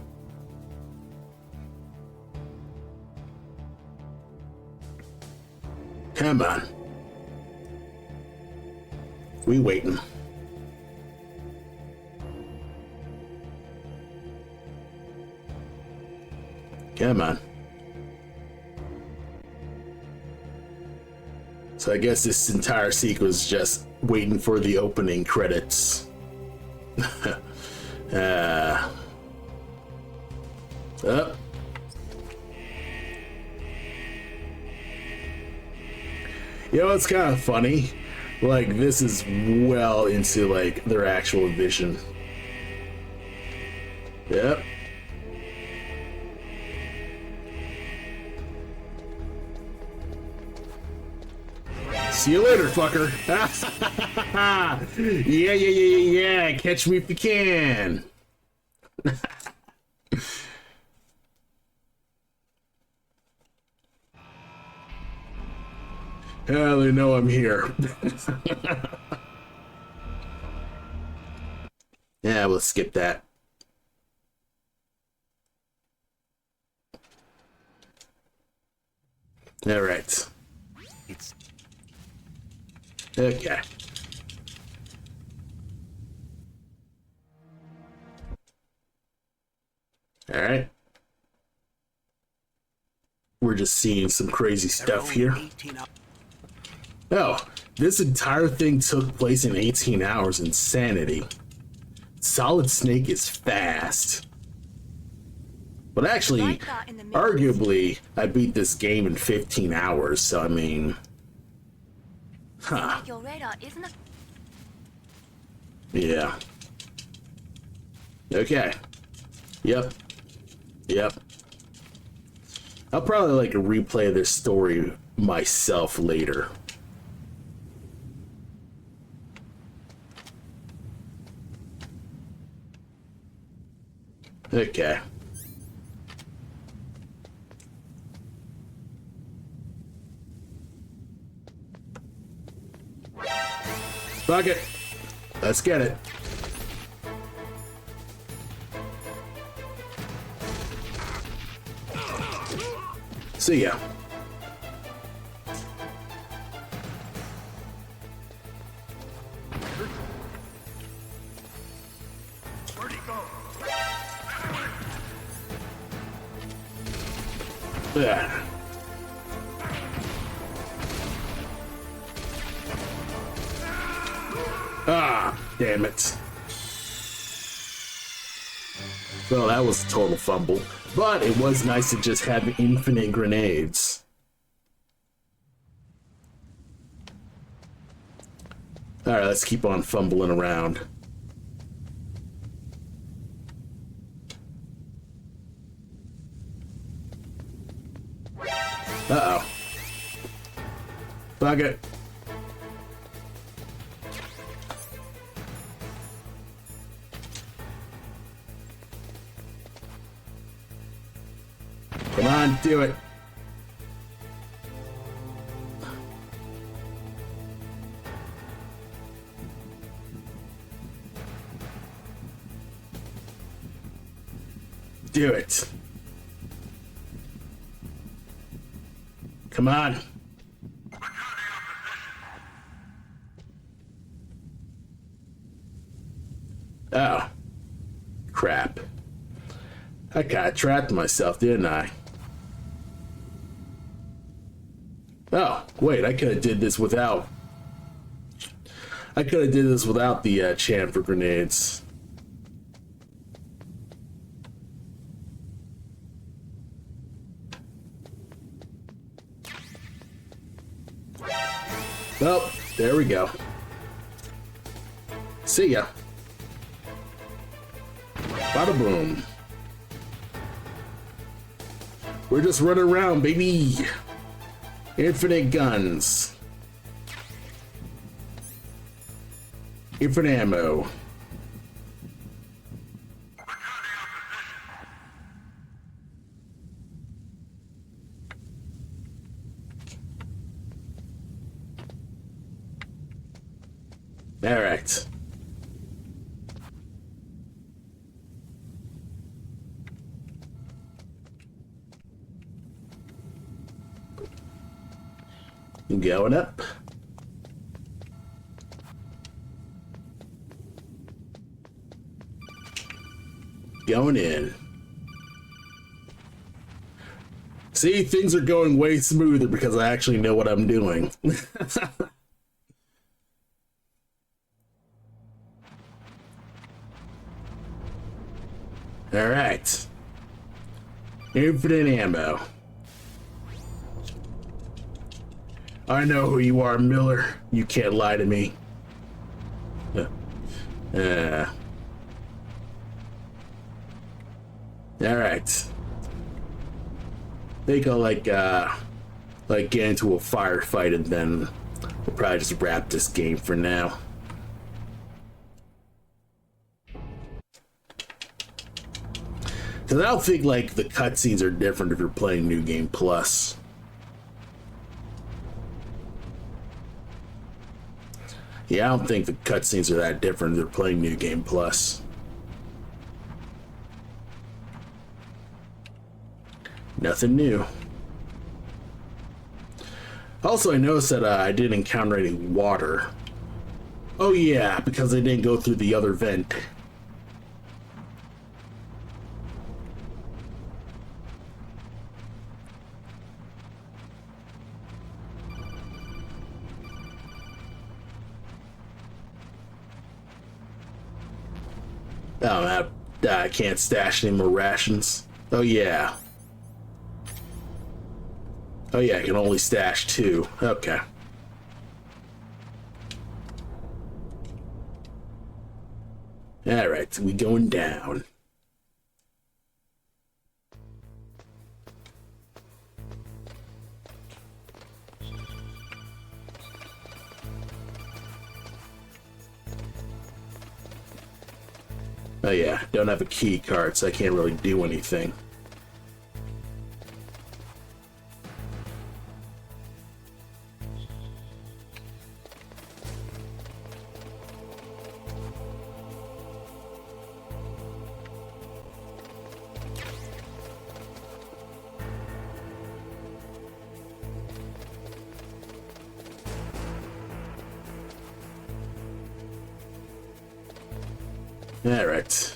Come on. We waiting. Come on. So I guess this entire sequence is just waiting for the opening credits. Up. You know, it's kind of funny. Like, this is well into, like, their actual vision. Yep. See you later, fucker. Yeah. Catch me if you can. Yeah, they know I'm here. Yeah, we'll skip that. All right. Okay. All right. We're just seeing some crazy stuff here. Oh, this entire thing took place in 18 hours. Insanity. Solid Snake is fast. But actually, arguably, I beat this game in 15 hours, so I mean... Huh. Your radar isn't a... Yeah. Okay. Yep. I'll probably like replay this story myself later. Okay. Fuck it. Let's get it. See ya. Ugh. Ah, damn it. Well, that was a total fumble, but it was nice to just have infinite grenades. Alright, let's keep on fumbling around. Uh-oh. Fuck it. Come on, do it. Do it. Come on. Oh. Crap. I kinda trapped myself, didn't I? Oh, wait, I could have did this without... I could have did this without the chamfer grenades. Oh, there we go. See ya. Bada boom. We're just running around, baby. Infinite guns. Infinite ammo. All right. Going up. Going in. See, things are going way smoother because I actually know what I'm doing. All right. Infinite ammo. I know who you are, Miller. You can't lie to me. All right. They go like get into a firefight and then we'll probably just wrap this game for now. Because I don't think like the cutscenes are different if you're playing New Game Plus. Yeah, I don't think the cutscenes are that different if they're playing New Game Plus. Nothing new. Also, I noticed that I didn't encounter any water. Oh yeah, because I didn't go through the other vent. Oh, I can't stash any more rations. Oh yeah. Oh yeah, I can only stash 2. Okay. Alright, we going down. Oh yeah, don't have a key card, so I can't really do anything. Alright.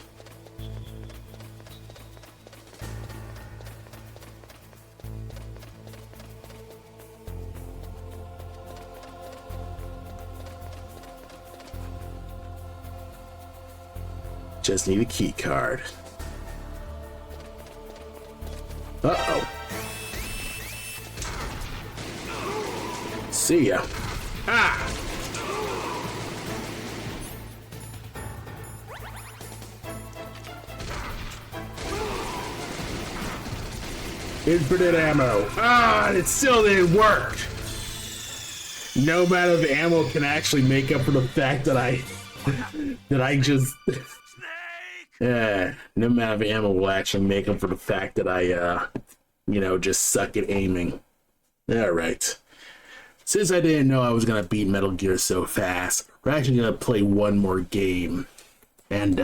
Just need a key card. Uh-oh. See ya. Ah! Infinite ammo. Ah, it still didn't work. No amount of ammo can actually make up for the fact that I just yeah, no amount of ammo will actually make up for the fact that I just suck at aiming. All right. Since I didn't know I was gonna beat Metal Gear so fast, we're actually gonna play one more game, and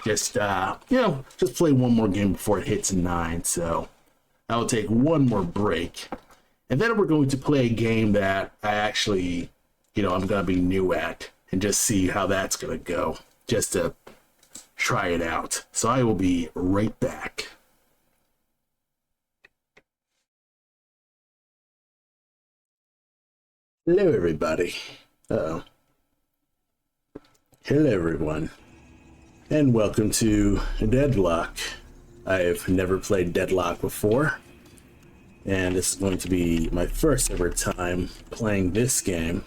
just play one more game before it hits 9. So I'll take one more break, and then we're going to play a game that I actually, I'm gonna be new at, and just see how that's gonna go, just to try it out. So I will be right back. Hello, everybody. Uh-oh. Hello, everyone. And welcome to Deadlock. I've never played Deadlock before, and this is going to be my first ever time playing this game.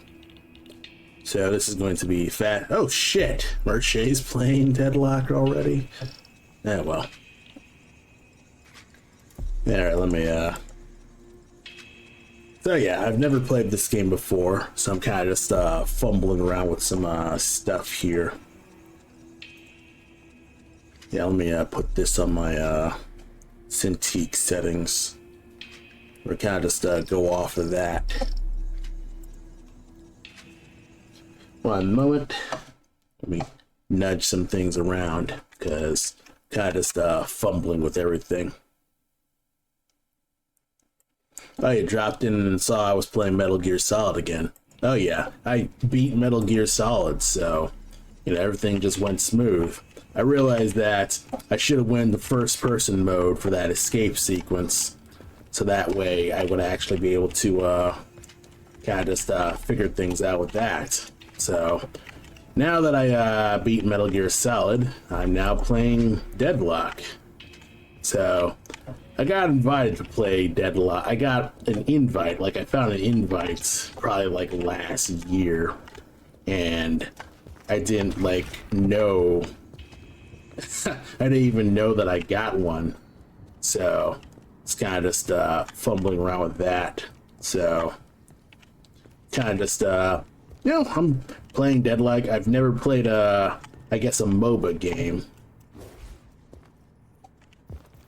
So this is going to be fat. Oh, shit. Merche's playing Deadlock already? Yeah, well. Alright, let me, So yeah, I've never played this game before, so I'm kind of just fumbling around with some stuff here. Yeah, let me put this on my Cintiq settings. We're kind of just go off of that. One moment. Let me nudge some things around, because kind of just fumbling with everything. Oh, you dropped in and saw I was playing Metal Gear Solid again. Oh yeah, I beat Metal Gear Solid, so, everything just went smooth. I realized that I should have went the first person mode for that escape sequence, so that way I would actually be able to kind of just figure things out with that. So now that I beat Metal Gear Solid, I'm now playing Deadlock. So I got invited to play Deadlock. I got an invite, I found an invite probably last year, and I didn't know. I didn't even know that I got one. So it's kind of just fumbling around with that. So kind of just I'm playing Deadlock. I've never played a MOBA game.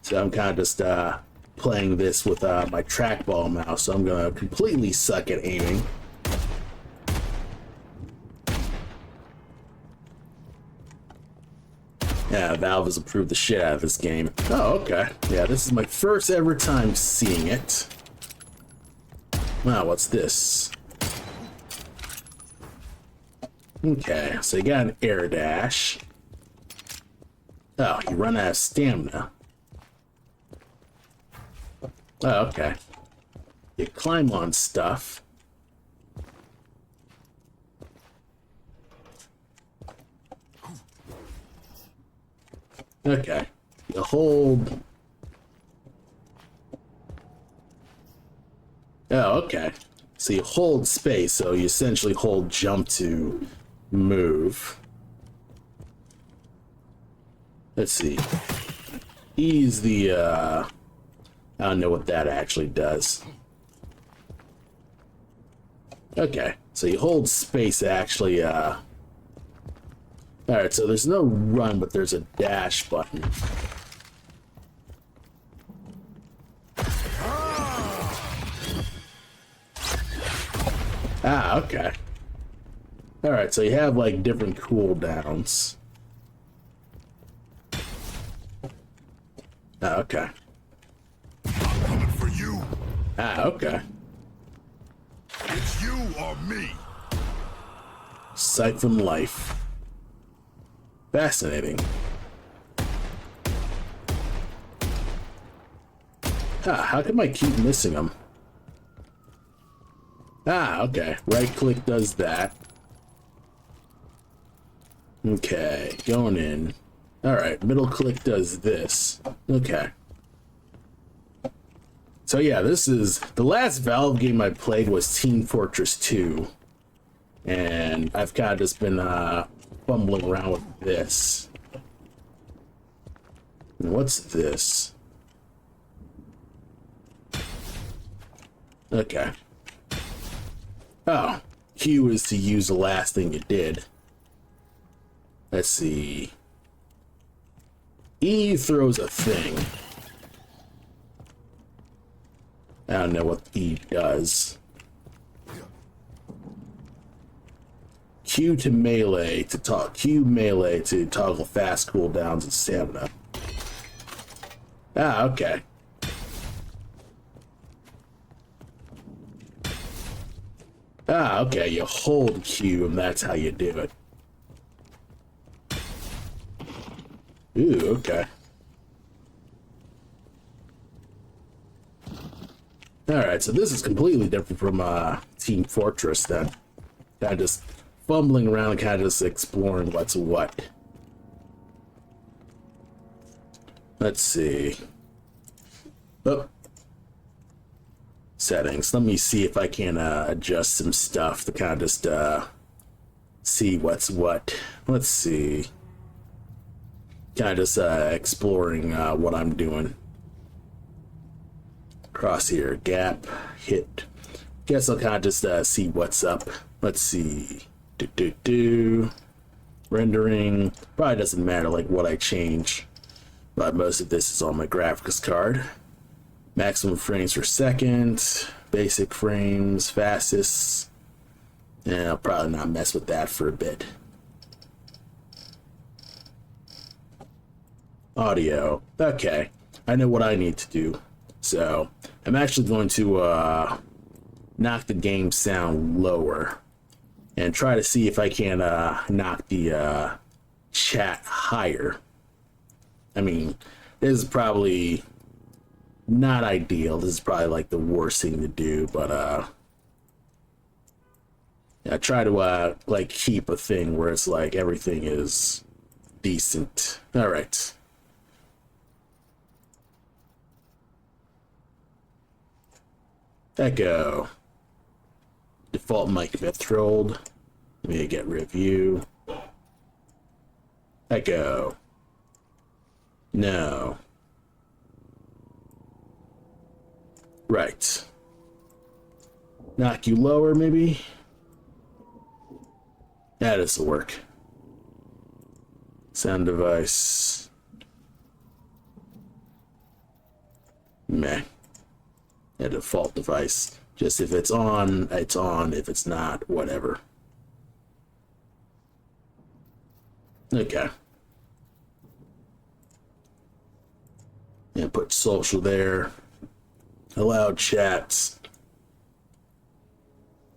So I'm kind of just playing this with my trackball mouse, so I'm gonna completely suck at aiming. Yeah, Valve has approved the shit out of this game. Oh, okay. Yeah, this is my first ever time seeing it. Wow, what's this? Okay, so you got an air dash. Oh, you run out of stamina. Oh, okay. You climb on stuff. Okay. You hold. Oh, okay. So you hold space, so you essentially hold jump to move. Let's see. Ease the, I don't know what that actually does. Okay, so you hold space actually, alright, so there's no run, but there's a dash button. Ah, okay. Alright, so you have like different cooldowns. Ah, okay. I'm coming for you. Ah, okay. It's you or me. Siphon life. Fascinating. Ah, how come I keep missing them? Ah, okay. Right click does that. Okay, going in. Alright, middle click does this. Okay. So yeah, this is... The last Valve game I played was Team Fortress 2. And I've kind of just been fumbling around with this. And what's this? Okay. Oh, Q is to use the last thing you did. Let's see. E throws a thing. I don't know what E does. Q to melee to talk. Q melee to toggle fast cooldowns and stamina. Ah, okay. Ah, okay, you hold Q and that's how you do it. Ooh, okay. Alright, so this is completely different from Team Fortress then. Kind of just fumbling around and kind of just exploring what's what. Let's see. Oh. Settings. Let me see if I can adjust some stuff to kind of just see what's what. Let's see. Kind of just exploring what I'm doing. Crosshair, gap, hit. Guess I'll kind of just see what's up. Let's see. Rendering. Probably doesn't matter like what I change. But most of this is on my graphics card. Maximum frames per second, basic frames, fastest. And I'll probably not mess with that for a bit. Audio. Okay, I know what I need to do. So I'm actually going to knock the game sound lower and try to see if I can knock the chat higher. I mean, this is probably not ideal. This is probably like the worst thing to do, but I try to like keep a thing where it's like everything is decent. All right. Echo. Default mic threshold. Let me get review. Echo. No. Right. Knock you lower, maybe? That doesn't work. Sound device. Meh. A default device. Just if it's on, it's on. If it's not, whatever. Okay. And put social there. Allow chats.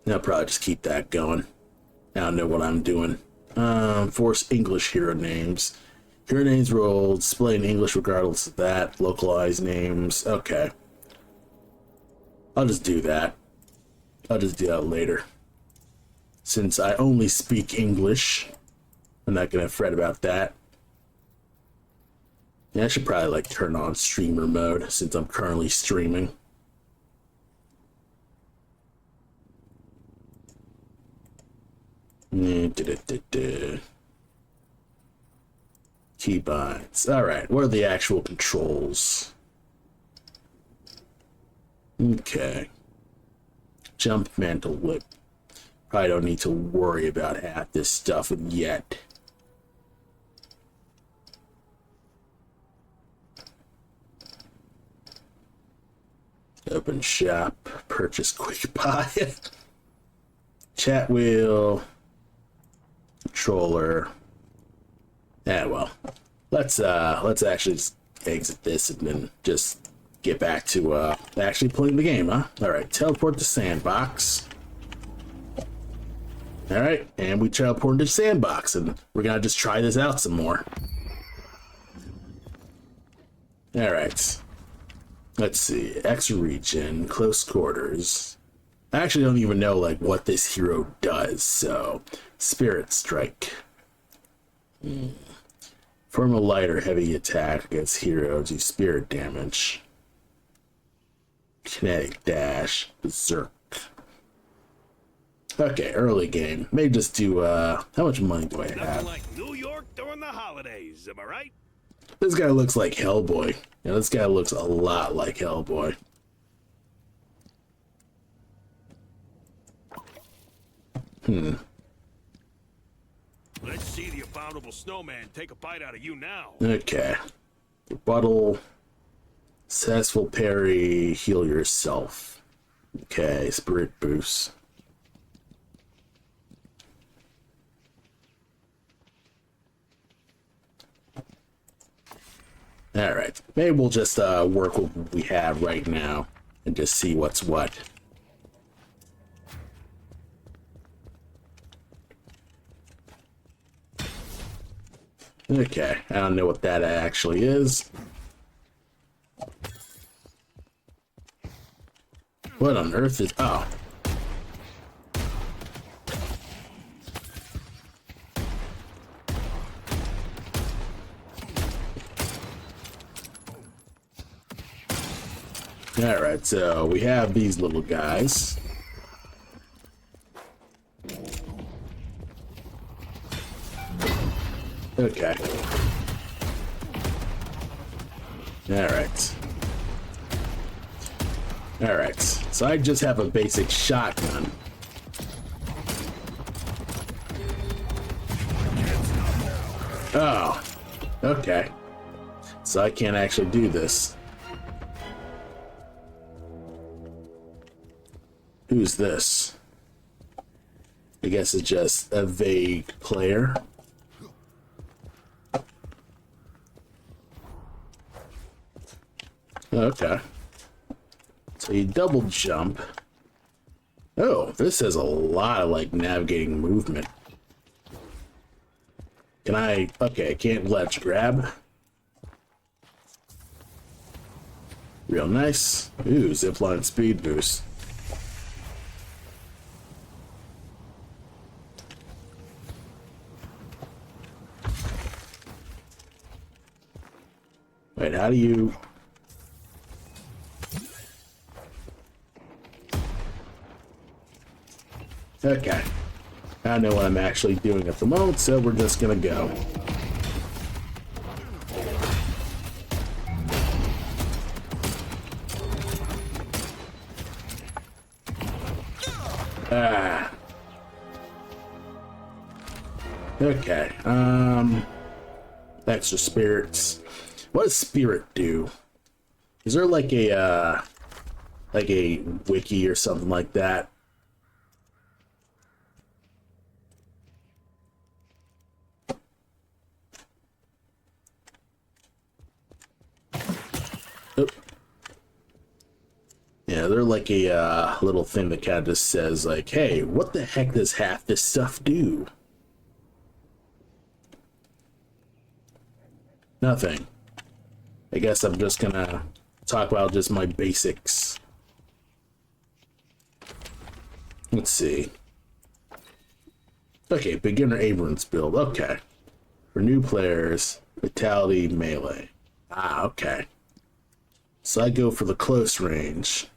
I'll probably just keep that going. I don't know what I'm doing. Force English hero names. Hero names will display in English regardless of that. Localized names. Okay. I'll just do that. I'll just do that later. Since I only speak English, I'm not gonna fret about that. Yeah, I should probably like turn on streamer mode since I'm currently streaming. Keybinds. Alright, what are the actual controls? Okay. Jump, mantle, whip. Probably don't need to worry about half this stuff yet. Open shop, purchase quick buy. Chat wheel, controller. Yeah, well, let's actually just exit this and then just get back to actually playing the game, huh? All right, teleport to sandbox. All right, and we teleport to sandbox, and we're gonna just try this out some more. All right. Let's see, X region, close quarters. I actually don't even know like what this hero does, so Spirit Strike. Perform a light or heavy attack against heroes, do spirit damage. Kinetic dash, berserk. Okay, early game. May just do, how much money do I have? Nothing like New York during the holidays, am I right? This guy looks like Hellboy. Yeah, this guy looks a lot like Hellboy. Let's see the abominable snowman take a bite out of you now. Okay. Rebuttal. Successful parry. Heal yourself. Okay, spirit boost. Alright. Maybe we'll just work with what we have right now and just see what's what. Okay, I don't know what that actually is. What on earth is... Oh. Alright, so we have these little guys. Okay. Alright. Alright. So I just have a basic shotgun. Oh. Okay. So I can't actually do this. Who's this? I guess it's just a vague player. Okay. So you double jump. Oh, this has a lot of like navigating movement. Can I? Okay, I can't ledge grab. Real nice. Ooh, zipline speed boost. Wait, how do you... Okay. I don't know what I'm actually doing at the moment, so we're just gonna go. Ah. Okay. Extra spirits. What does spirit do? Is there like a wiki or something like that? Oop. Yeah, they're like a little thing that kind of just says like, hey, what the heck does half this stuff do? Nothing. I guess I'm just gonna talk about just my basics. Let's see. Okay, beginner Abrams build. Okay. For new players, vitality, melee. Ah, okay. So I go for the close range.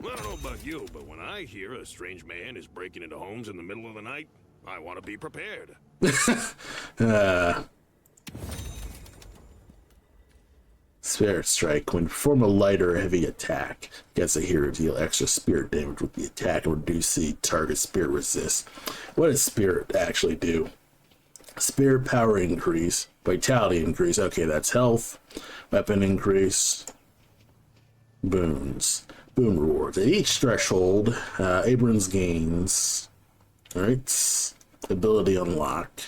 Well, I don't know about you, but when I hear a strange man is breaking into homes in the middle of the night, I want to be prepared. Spirit Strike. When you perform a light or heavy attack against a hero, deal extra spirit damage with the attack and reduce the target spirit resist. What does spirit actually do? Spirit power increase, vitality increase. Okay, that's health. Weapon increase. Boons. Boon rewards. At each threshold, Abrams gains. Alright. Ability unlock.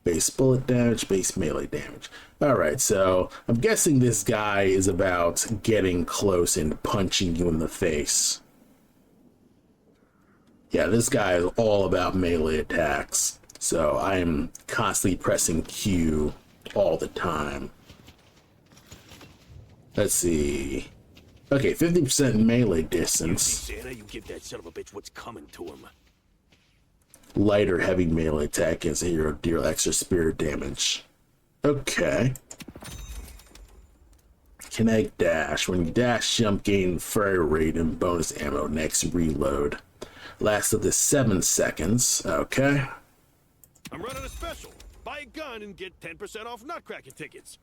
Base bullet damage, base melee damage. Alright, so I'm guessing this guy is about getting close and punching you in the face. Yeah, this guy is all about melee attacks. So I am constantly pressing Q all the time. Let's see. Okay, 50% melee distance. Santa, you give that son of a bitch what's coming to him. Light or heavy melee attack against a hero, deal extra spirit damage. Okay. Kinetic dash. When you dash, jump, gain fire rate and bonus ammo next reload. Lasts up to 7 seconds. Okay. I'm running a special. Buy a gun and get 10% off Nutcracker tickets.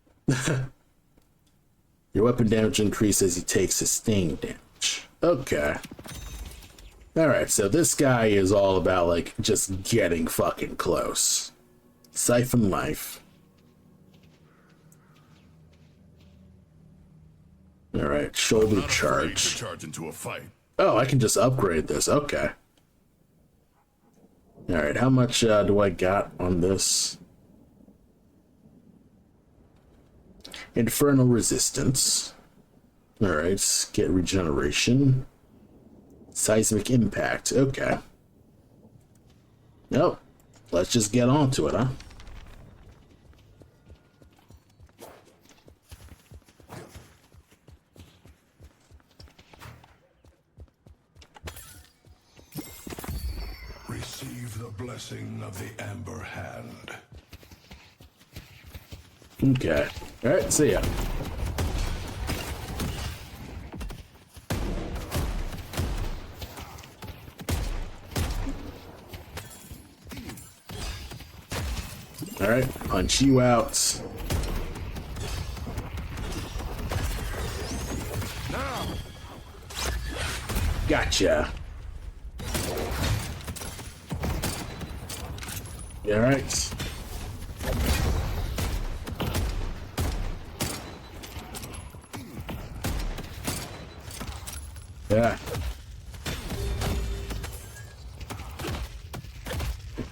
Your weapon damage increases as you take sustained damage. Okay. Alright, so this guy is all about, like, just getting fucking close. Siphon life. Alright, shoulder Not afraid to charge. charge into a fight. Oh, I can just upgrade this. Okay. Alright, how much do I got on this? Infernal resistance. Alright, get regeneration. Seismic impact. Okay. Nope. Let's just get on to it, huh? Receive the blessing of the Amber Hand. Okay. Alright, see ya. Alright, punch you out. Gotcha. Alright. Yeah.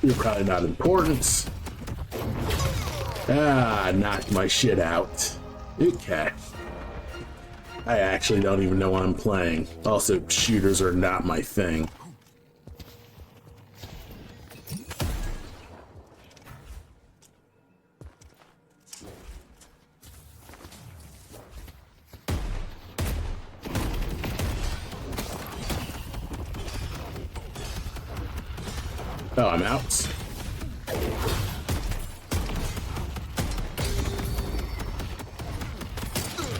You're probably not important. Ah, knocked my shit out. Okay. I actually don't even know what I'm playing. Also, shooters are not my thing. Oh, I'm out.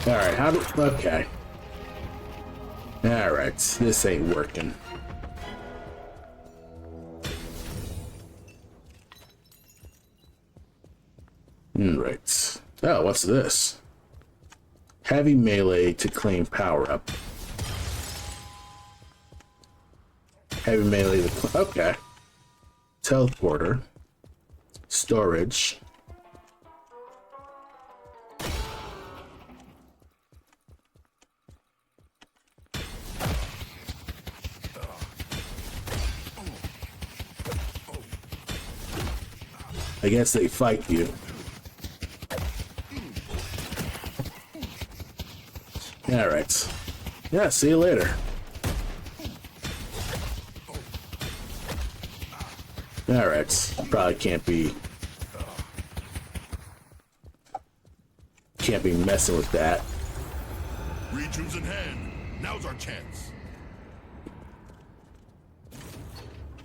Alright, how do... Okay. Alright, this ain't working. Right. Oh, what's this? Heavy melee to claim power-up. Heavy melee to... Okay. Teleporter. Storage. I guess they fight you. Alright. Yeah, see you later. Alright. Probably can't be messing with that. Regions in hand. Now's our chance.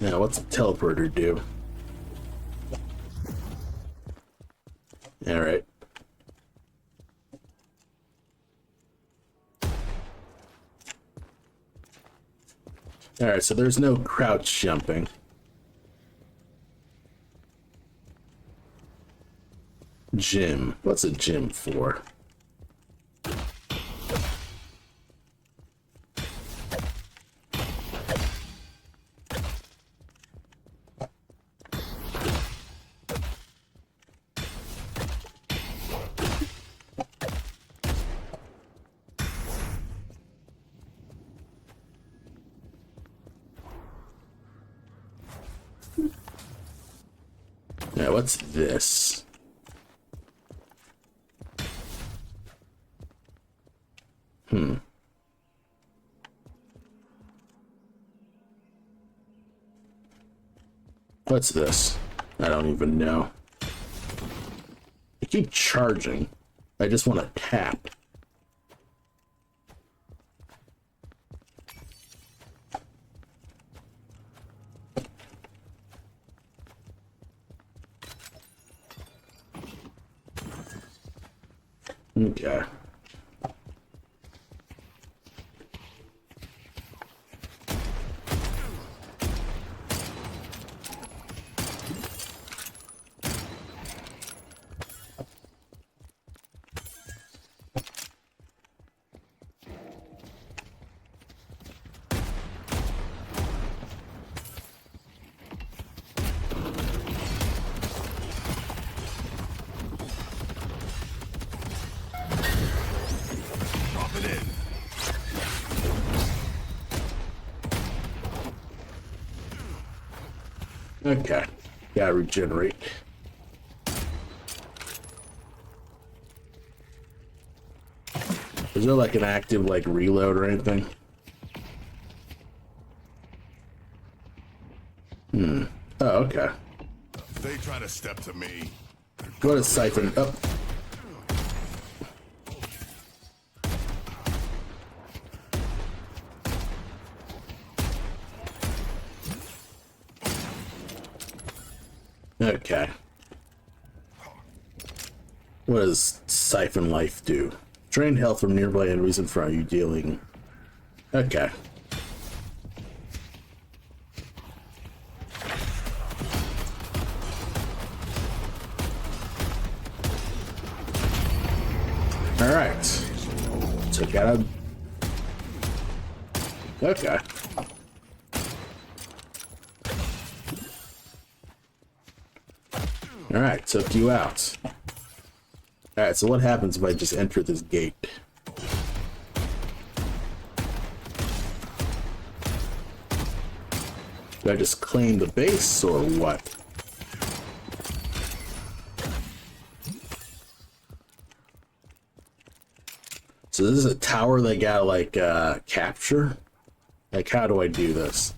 Now, what's a teleporter do? Alright. Alright, so there's no crouch jumping. Gym. What's a gym for? Now, what's this? What's this? I don't even know. I keep charging. I just want to tap. Okay. Okay, gotta regenerate. Is there like an active like reload or anything? Oh, okay. They try to step to me. Go to siphon up. Okay. What does Siphon Life do? Drain health from nearby enemies in front of you, dealing... Okay. Alright. So gotta... Okay. Alright, took you out. Alright, so what happens if I just enter this gate? Do I just claim the base, or what? So this is a tower they gotta, like, capture? Like, how do I do this?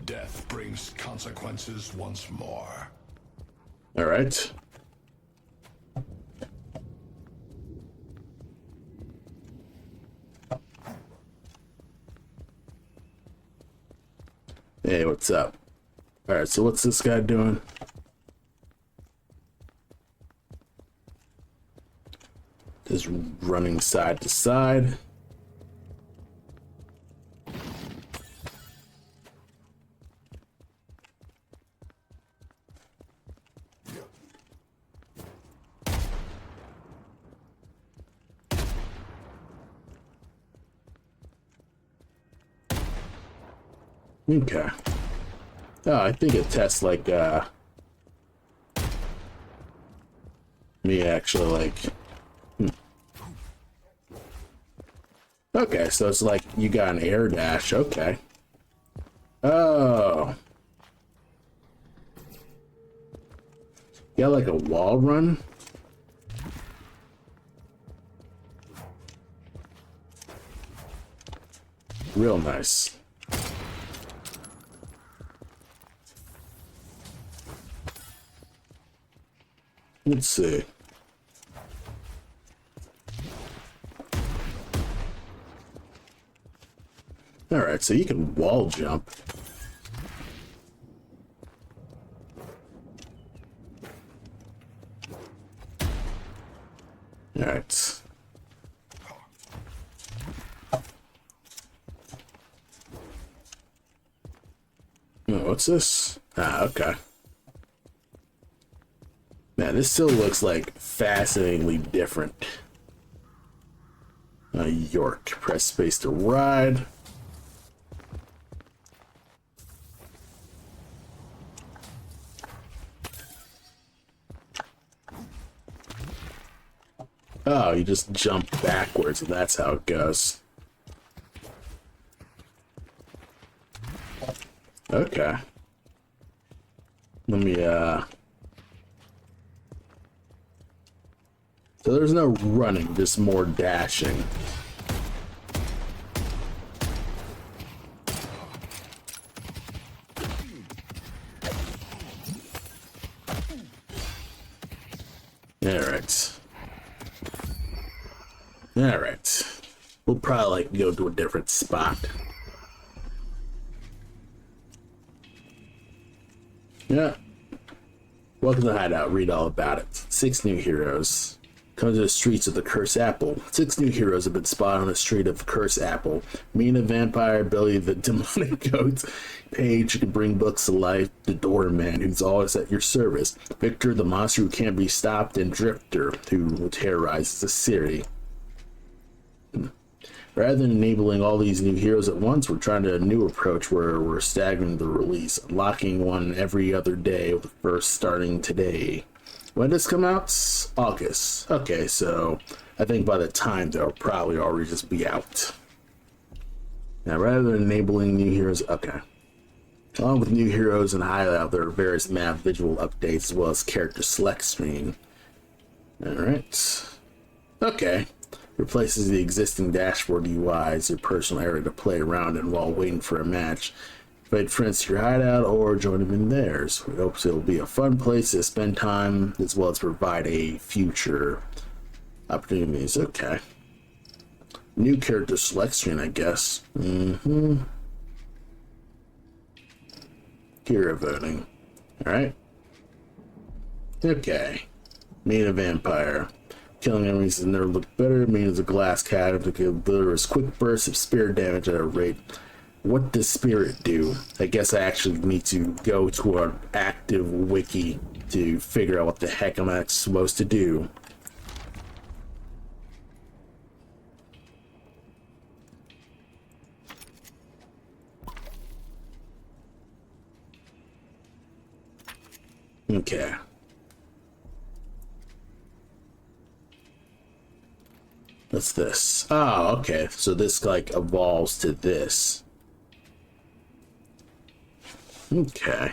Death brings consequences once more. All right. Hey, what's up? All right, so what's this guy doing? Just running side to side. Okay. Oh, I think it tests like me actually like Okay, so it's like you got an air dash, okay. Oh. You got like a wall run? Real nice. Let's see. All right, so you can wall jump. All right. Oh, what's this? Ah, okay. Man, this still looks like fascinatingly different. York. Press space to ride. Oh, you just jump backwards, and that's how it goes. Okay. Let me, So there's no running, just more dashing. Alright. Alright. We'll probably like go to a different spot. Yeah. Welcome to the Hideout. Read all about it. 6 new heroes. Come to the streets of the Curse Apple. 6 new heroes have been spotted on the street of the Curse Apple. Mina, Vampire, Billy, the Demonic Goat, Paige, who can bring books to life, the Doorman, who's always at your service, Victor, the monster who can't be stopped, and Drifter, who terrorizes the city. Rather than enabling all these new heroes at once, we're trying a new approach where we're staggering the release, unlocking one every other day, with the first starting today. When does this come out? August. Okay, so I think by the time they'll probably already just be out. Now, rather than enabling new heroes, okay. Along with new heroes and highlight, there are various map visual updates as well as character select screen. Alright. Okay. Replaces the existing dashboard UI as your personal area to play around in while waiting for a match. Invite friends to your hideout or join them in theirs. We hope it'll be a fun place to spend time as well as provide a future opportunities. Okay. New character select screen, I guess. Hero voting. Alright. Okay. Made a vampire. Killing enemies has never looked better. Made as a glass cat to deliver quick bursts of spirit damage at a rate. What does spirit do? I guess I actually need to go to an active wiki to figure out what the heck I'm actually supposed to do. Okay. What's this? Oh, okay. So this like evolves to this. Okay.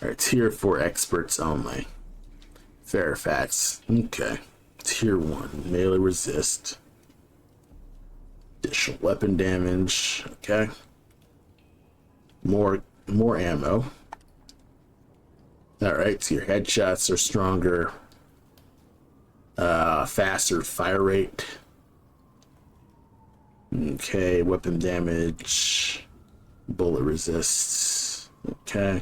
Alright, tier 4 experts only. Fairfax. Okay. Tier 1. Melee resist. Additional weapon damage. Okay. More ammo. Alright, so your headshots are stronger. Faster fire rate. Okay, weapon damage. Bullet resists. Okay.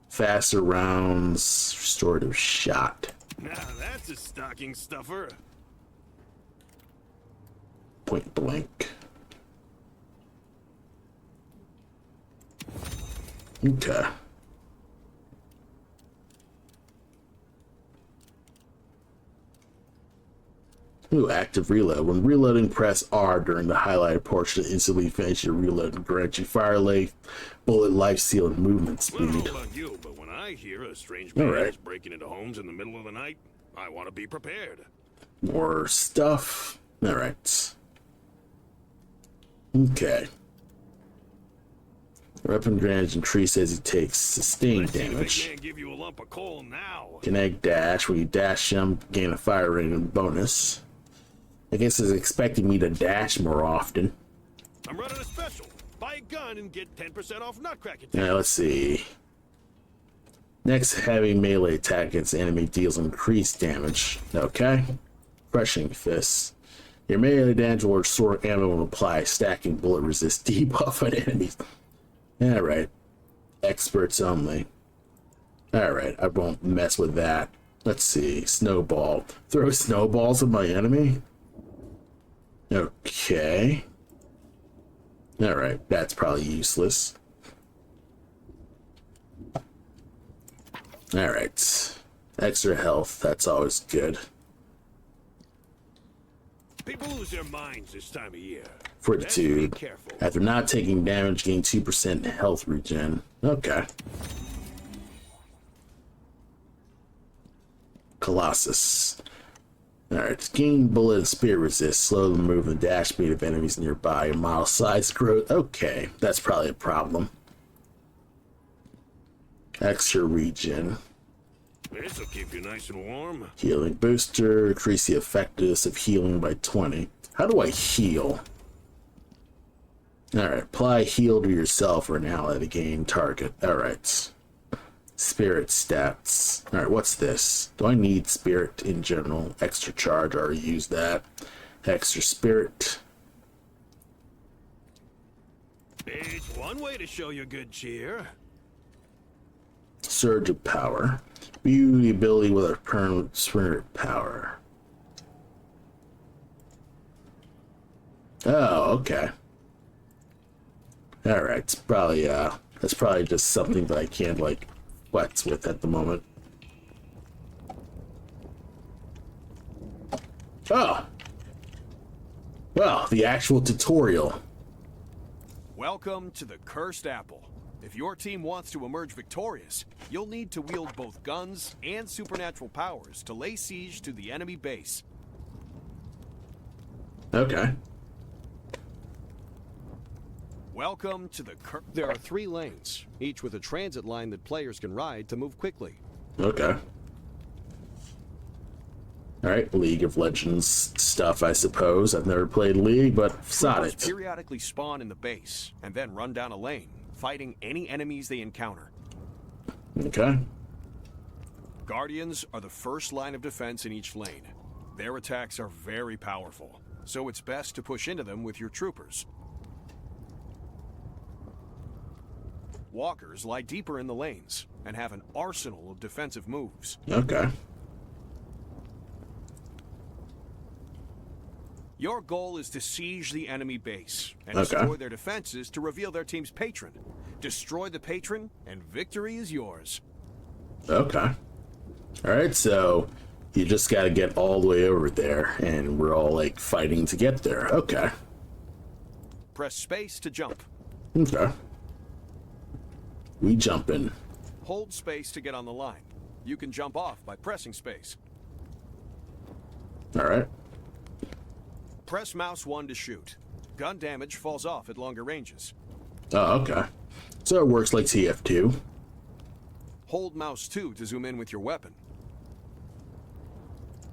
Faster rounds. Restorative shot. Now that's a stocking stuffer. Point blank. Okay. Ooh, active reload. When reloading, press R during the highlighted portion to instantly finish your reload and grant you fire life, bullet life steal, and movement speed. Well, I don't know about you, but when I hear a strange man is breaking into homes in the middle of the night, I want to be prepared. More stuff. Alright. Okay. Weapon damage increase as he takes sustained damage. Give you a lump of coal now. Connect dash. When you dash jump, gain a fire rating bonus. I guess it's expecting me to dash more often. I'm running a special. Buy a gun and get 10% off nutcracker. Now let's see. Next heavy melee attack against enemy deals increased damage. Okay. Crushing fists. Your melee damage will restore ammo and apply stacking bullet resist debuff on enemies. Alright. Experts only. Alright, I won't mess with that. Let's see. Snowball. Throw snowballs at my enemy? Okay. Alright, that's probably useless. Alright. Extra health, that's always good. People lose their minds this time of year. Fortitude. After not taking damage, gain 2% health regen. Okay. Colossus. Alright, gain bullet and spear resist. Slow the move and dash speed of enemies nearby. Model size growth. Okay, that's probably a problem. Extra regen. This'll keep you nice and warm. Healing booster. Increase the effectiveness of healing by 20. How do I heal? Alright, apply heal to yourself or an ally to gain target. Alright. Spirit stats. Alright, what's this? Do I need spirit in general? Extra charge, I already used that. Extra spirit. It's one way to show your good cheer. Surge of power. View the ability with a permanent spirit power. Oh, okay. Alright, it's probably, that's probably just something that I can't, like, flex with at the moment. Oh! Well, the actual tutorial. Welcome to the Cursed Apple. If your team wants to emerge victorious, you'll need to wield both guns and supernatural powers to lay siege to the enemy base. Okay. Welcome to the There are 3 lanes, each with a transit line that players can ride to move quickly. Okay. Alright, League of Legends stuff, I suppose. I've never played League, but sod Troopers it. periodically spawn in the base, and then run down a lane, fighting any enemies they encounter. Okay. Guardians are the first line of defense in each lane. Their attacks are very powerful, so it's best to push into them with your troopers. Walkers lie deeper in the lanes, and have an arsenal of defensive moves. Okay. Your goal is to siege the enemy base, and Okay. destroy their defenses to reveal their team's patron. Destroy the patron, and victory is yours. Okay. Alright, so you just gotta get all the way over there, and we're all, like, fighting to get there. Okay. Press space to jump. Okay. We jumping. Hold space to get on the line. You can jump off by pressing space. Alright. Press mouse 1 to shoot. Gun damage falls off at longer ranges. Oh, okay. So it works like TF2. Hold mouse 2 to zoom in with your weapon.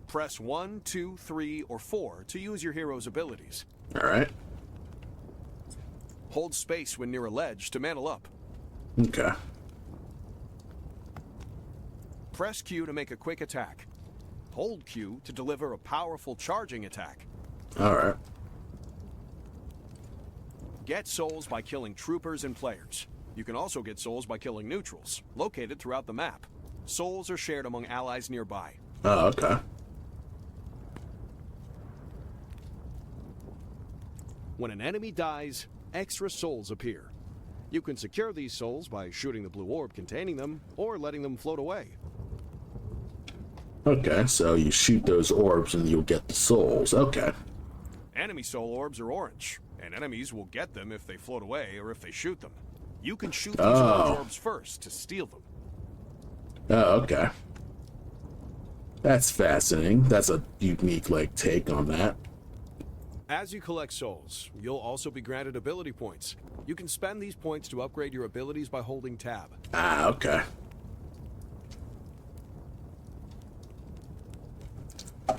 Press 1, 2, 3, or 4 to use your hero's abilities. Alright. Hold space when near a ledge to mantle up. Okay. Press Q to make a quick attack. Hold Q to deliver a powerful charging attack. Alright. Get souls by killing troopers and players. You can also get souls by killing neutrals, located throughout the map. Souls are shared among allies nearby. Oh, okay. When an enemy dies, extra souls appear. You can secure these souls by shooting the blue orb containing them, or letting them float away. Okay, so you shoot those orbs and you'll get the souls. Okay. Enemy soul orbs are orange, and enemies will get them if they float away or if they shoot them. You can shoot these orange orbs first to steal them. Oh, okay. That's fascinating. That's a unique, like, take on that. As you collect souls, you'll also be granted ability points. You can spend these points to upgrade your abilities by holding tab. Ah, okay.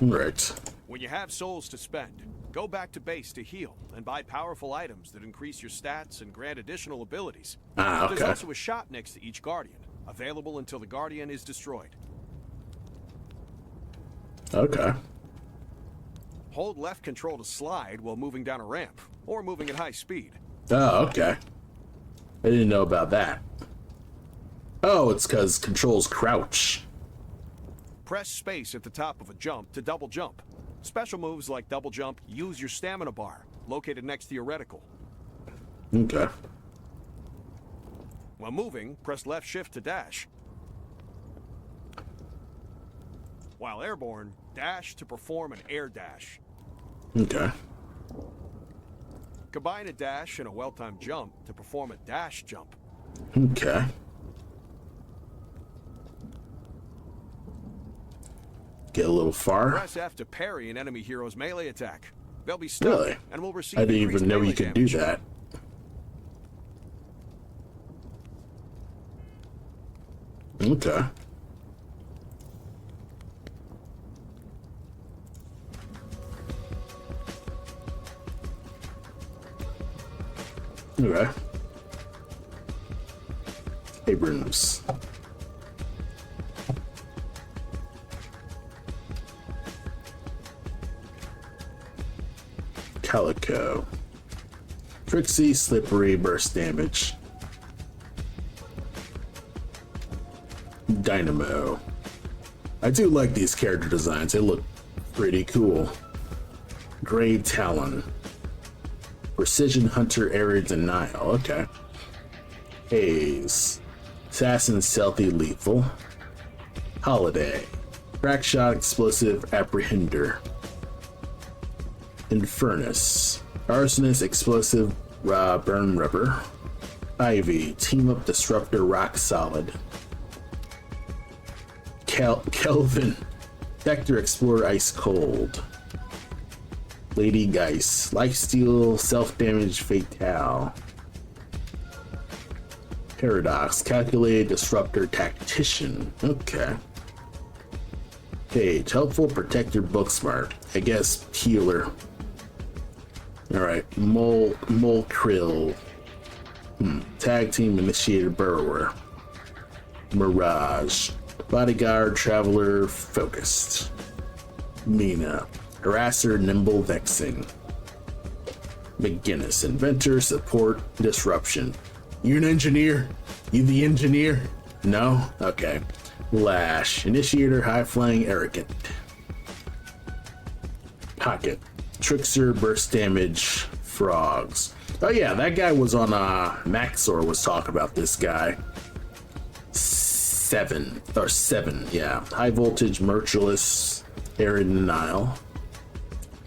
Right. When you have souls to spend, go back to base to heal and buy powerful items that increase your stats and grant additional abilities. Ah, okay. There's also a shop next to each Guardian, available until the Guardian is destroyed. Okay. Hold left control to slide while moving down a ramp, or moving at high speed. Oh, okay. I didn't know about that. Oh, it's because controls crouch. Press space at the top of a jump to double jump. Special moves like double jump use your stamina bar, located next to your reticle. Okay. While moving, press left shift to dash. While airborne, dash to perform an air dash. Okay. Combine a dash and a well-timed jump to perform a dash jump. Okay. Get a little far. Press F to parry an enemy hero's melee attack. They'll be stuck Really? and will receive I didn't increased even know melee you could damage. do that. Okay. Okay. Abrams. Calico. Trixie, slippery, burst damage. Dynamo. I do like these character designs. They look pretty cool. Gray Talon. Precision Hunter, Area Denial. Okay. Haze. Assassin, Stealthy, Lethal. Holiday. Crack Shot, Explosive, Apprehender. Infernus. Arsonist, Explosive, Burn Rubber. Ivy. Team Up, Disruptor, Rock Solid. Kelvin. Vector, Explorer, Ice Cold. Lady Geist. Lifesteal, Self-Damage, Fatale. Paradox. Calculated, Disruptor, Tactician. Okay. Page. Helpful, Protector, Booksmart. I guess Healer. Alright. Mole Krill. Tag Team, Initiator, Burrower. Mirage. Bodyguard, Traveler, Focused. Mina. Harasser, Nimble, Vexing. McGinnis. Inventor, Support, Disruption. You an engineer? You the engineer? No? Okay. Lash. Initiator, High Flying, Arrogant. Pocket. Trickster, Burst Damage, Frogs. Oh yeah, that guy was on Maxor was talking about this guy. 7, yeah. High Voltage, Merciless, Area Denial.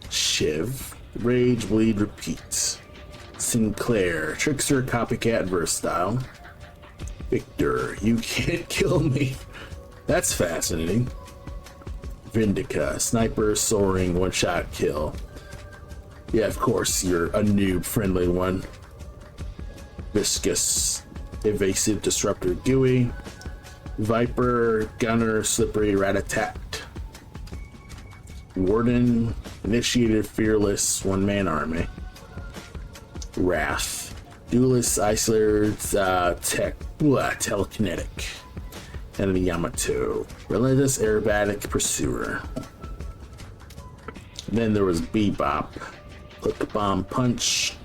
Shiv. Rage, Bleed, Repeat. Sinclair. Trickster, Copycat, Versatile. Victor. You can't kill me. That's fascinating. Vindica. Sniper, Soaring, One-Shot Kill. Yeah, of course, you're a noob friendly one. Viscous. Evasive, Disruptor, Gooey. Viper, Gunner, Slippery, Rat-a-tat. Warden, Initiated, Fearless, One-Man Army. Wrath. Duelist, Isolator, Telekinetic. And the Yamato. Relentless, Aerobatic, Pursuer. And then there was Bebop. Click Bomb, Punch.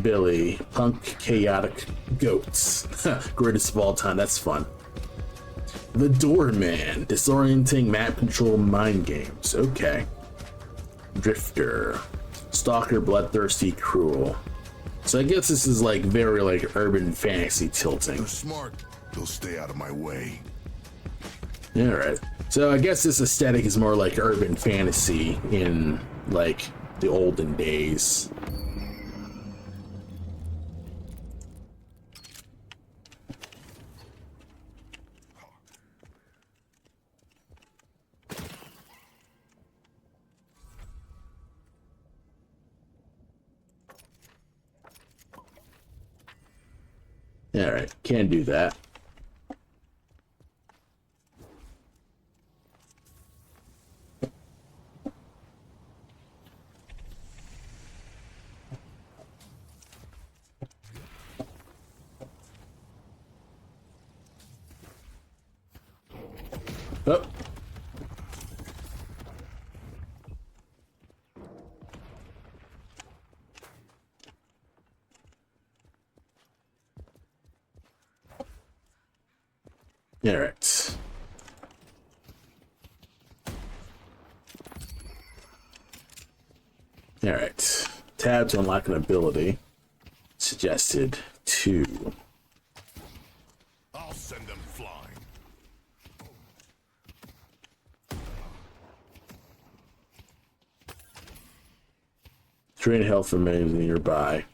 Billy. Punk, Chaotic, Goats. Greatest of all time, that's fun. The Doorman. Disorienting, Map Control, Mind Games. Okay. Drifter. Stalker, Bloodthirsty, Cruel. So I guess this is like very like urban fantasy tilting. They're smart. They'll stay out of my way. Alright. So I guess this aesthetic is more like urban fantasy in like the olden days. Alright, can do that. Oh. All right. All right. Tab to unlock an ability. Suggested 2. I'll send them flying. Drain health from enemies nearby.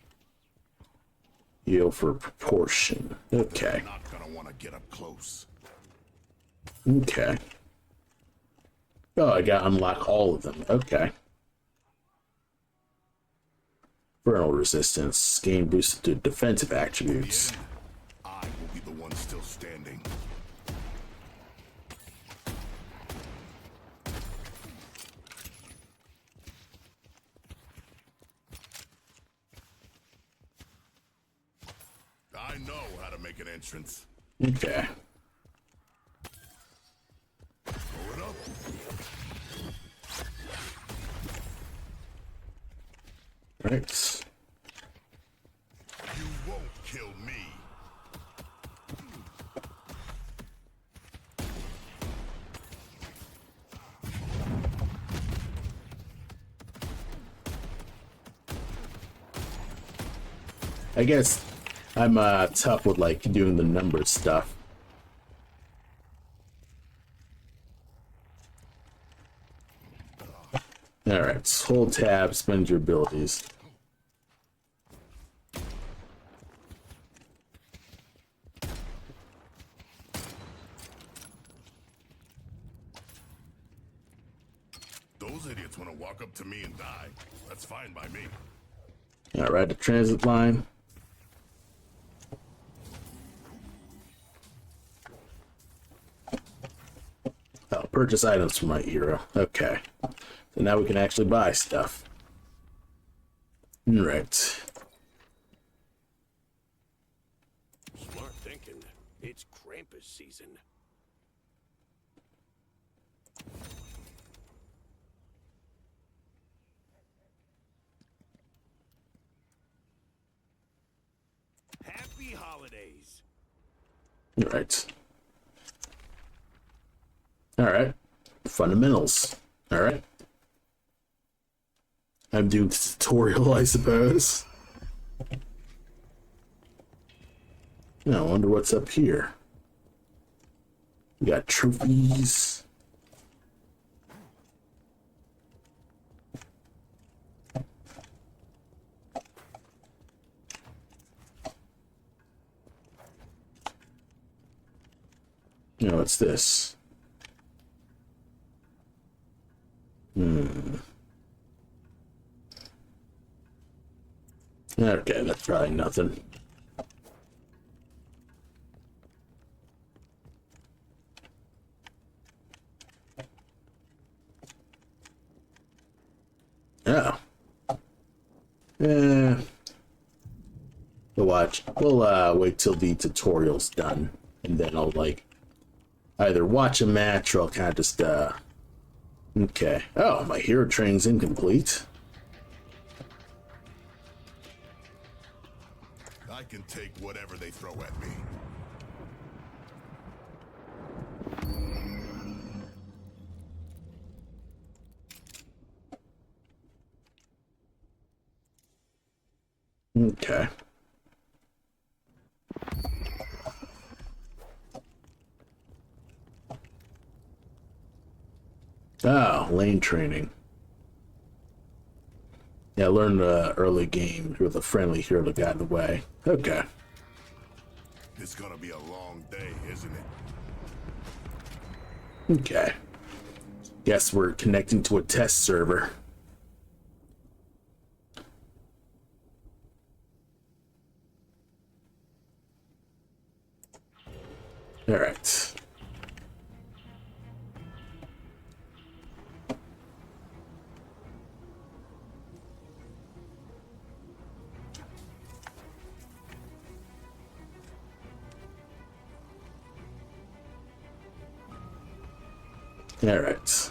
Heal for proportion. Okay. Not gonna want to get up close. Okay. Oh, I gotta unlock all of them. Okay. Infernal resistance. Gain boosted defensive attributes. I will be the one still standing. I know how to make an entrance. Okay. Pull it up. Right. You won't kill me. I guess I'm tough with like doing the number stuff. Alright, hold tab, spend your abilities. Those idiots want to walk up to me and die. That's fine by me. Alright, the transit line. Oh, purchase items for my hero. Okay. So now we can actually buy stuff. Right. Smart thinking. It's Krampus season. Happy holidays. Right. Alright. Fundamentals. Alright. I'm doing the tutorial, I suppose. I wonder what's up here. We got trophies. You know, what's this? Okay, that's probably nothing. Oh. Yeah. We'll watch. We'll wait till the tutorial's done, and then I'll like either watch a match or I'll kind of just okay. Oh, my hero training's incomplete. I can take whatever they throw at me. Okay. Oh, lane training. Yeah, learn early game with a friendly hero to guide the way. Okay. It's gonna be a long day, isn't it? Okay. Guess we're connecting to a test server. All right. All right.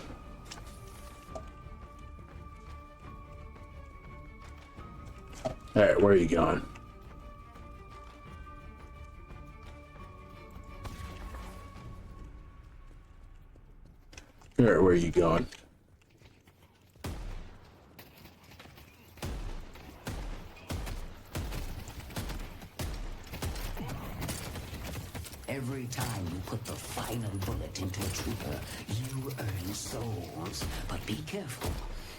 All right, where are you going? All right, where are you going? Every time you put the final bullet into a trooper, you earn souls. But be careful.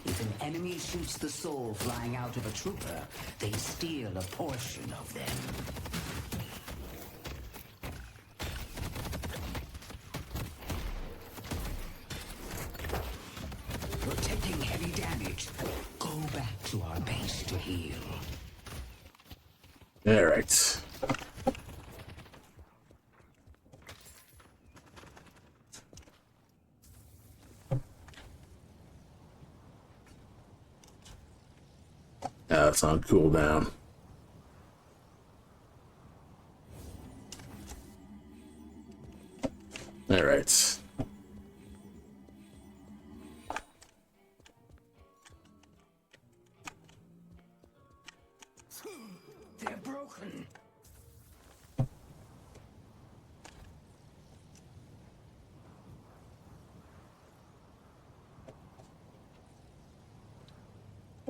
If an enemy shoots the soul flying out of a trooper, they steal a portion of them. You're taking heavy damage. Go back to our base to heal. All right. That's on cooldown. They're broken.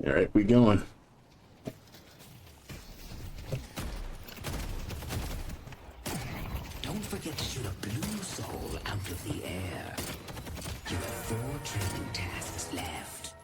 All right, we going. Don't forget to shoot a blue soul out of the air. You have 4 training tasks left.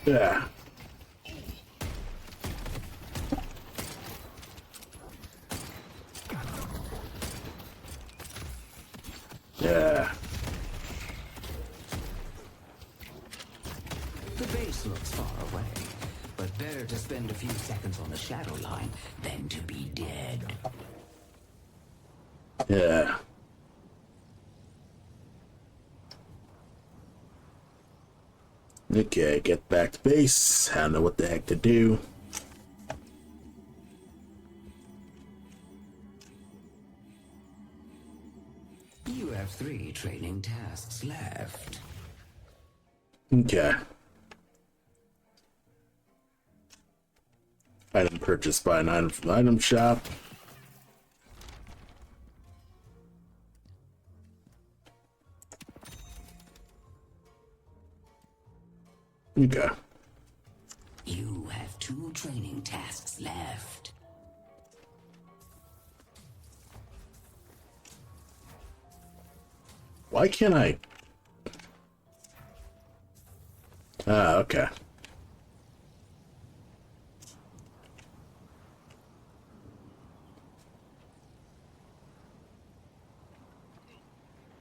Yeah. Yeah. The base looks far away, but better to spend a few seconds on the shadow line than to be dead. Yeah. Okay, get back to base. I don't know what the heck to do. You have 3 training tasks left. Okay. Item purchased by an item from the item shop. Okay. You have 2 training tasks left. Why can't I? Ah, okay.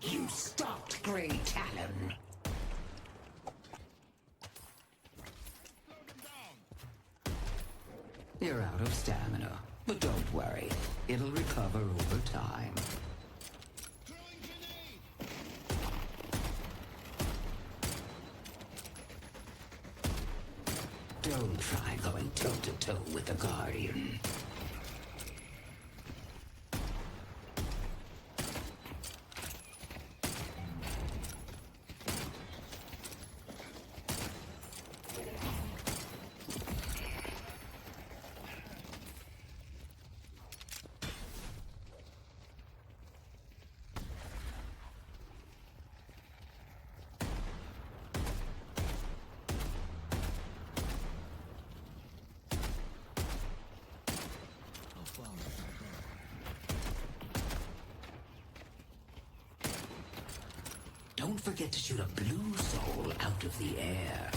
You stopped Grey Talon. You're out of stamina, but don't worry. It'll recover over time. Don't try going toe-to-toe with the Guardian. Don't forget to shoot a blue soul out of the air.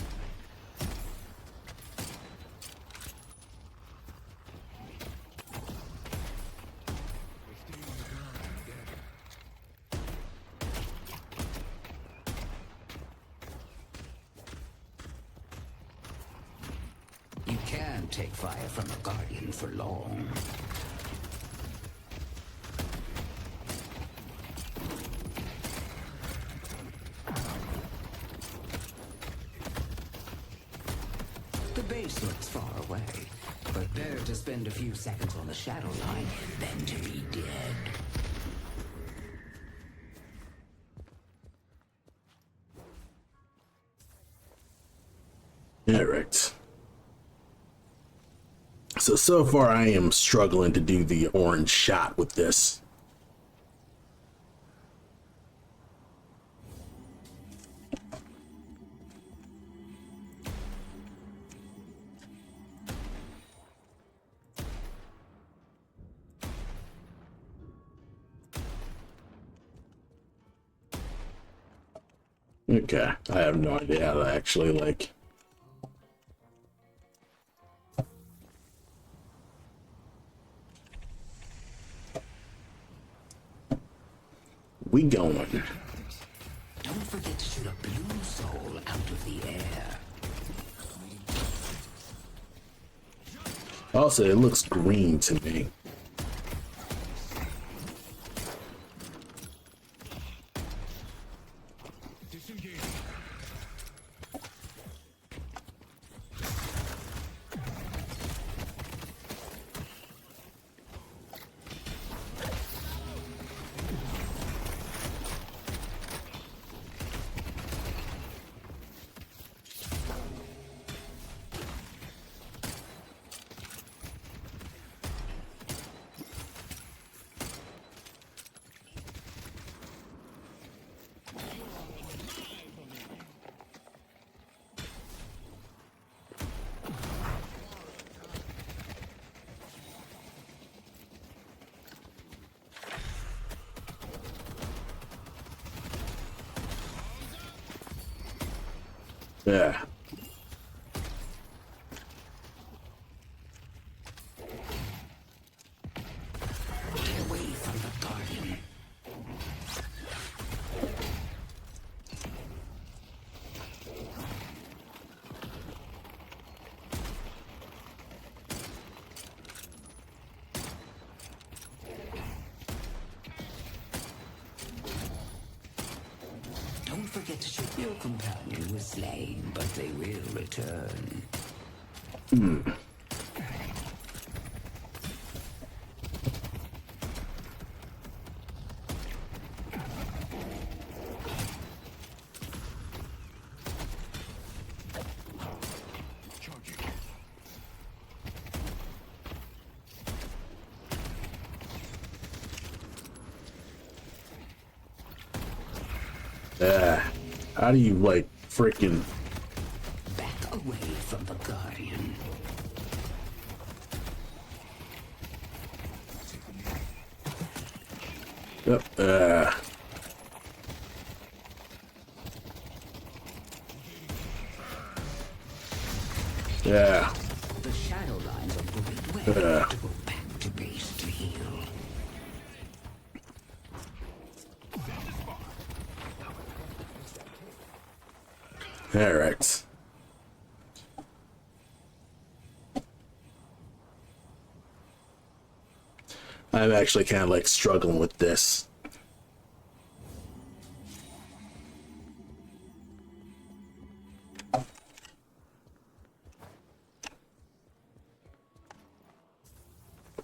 You can't take fire from a Guardian for long. The base looks far away, but better to spend a few seconds on the shadow line than to be dead. Alright. So far I am struggling to do the orange shot with this. Okay, I have no idea how to actually, like... We going. blue soul out of the air. Also, it looks green to me. Yeah. Get away from the Guardian. Don't forget to shoot your companion was slain, but they will return. How do you, like, freaking... Back away from the Guardian. Yep, yeah. The shadow lines of the way to go back to base to heal. Alright. I'm actually kind of like struggling with this.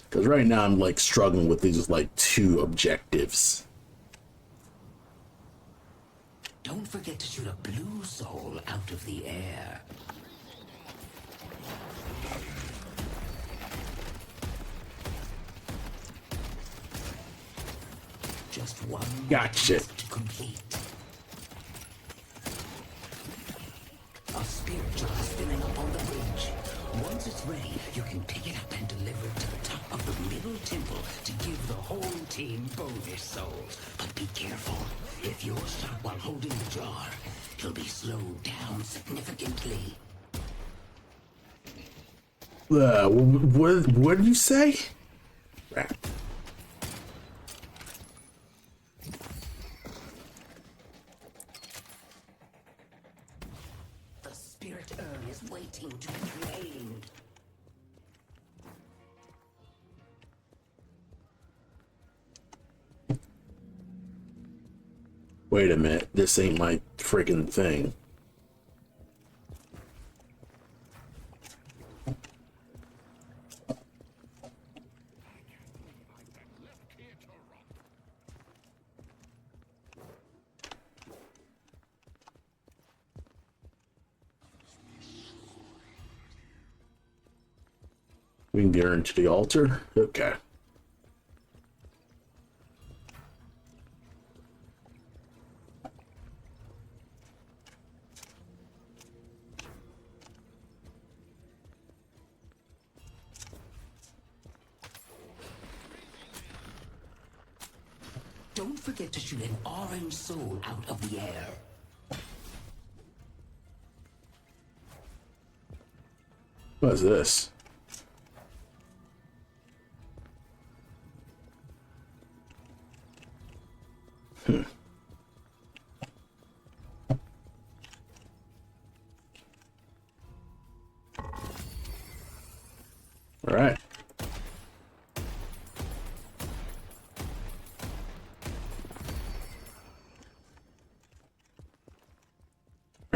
Because right now I'm like struggling with these like two objectives. Don't forget to shoot a blue soul out of the air. Just one Gotcha. to complete. A spirit jar is filling up on the bridge. Once it's ready, you can pick it up and deliver it to the top of the middle temple to give the whole team bonus souls. But be careful. If you're shot while holding the jar, you'll be slowed down significantly. What did you say? Crap. The spirit urn is waiting to be claimed. Wait a minute, this ain't my freaking thing. We can get her into the altar? Okay. Don't forget to shoot an orange soul out of the air. What is this?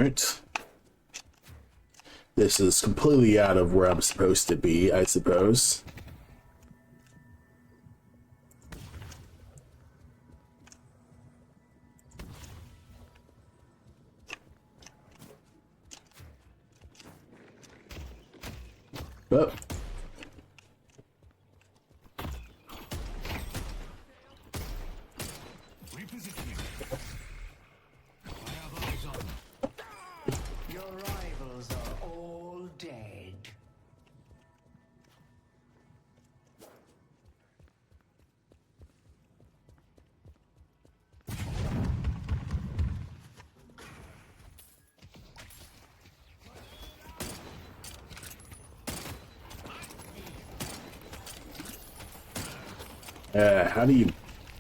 Alright. This is completely out of where I'm supposed to be, I suppose. Oh. Your rivals are all dead. How do you...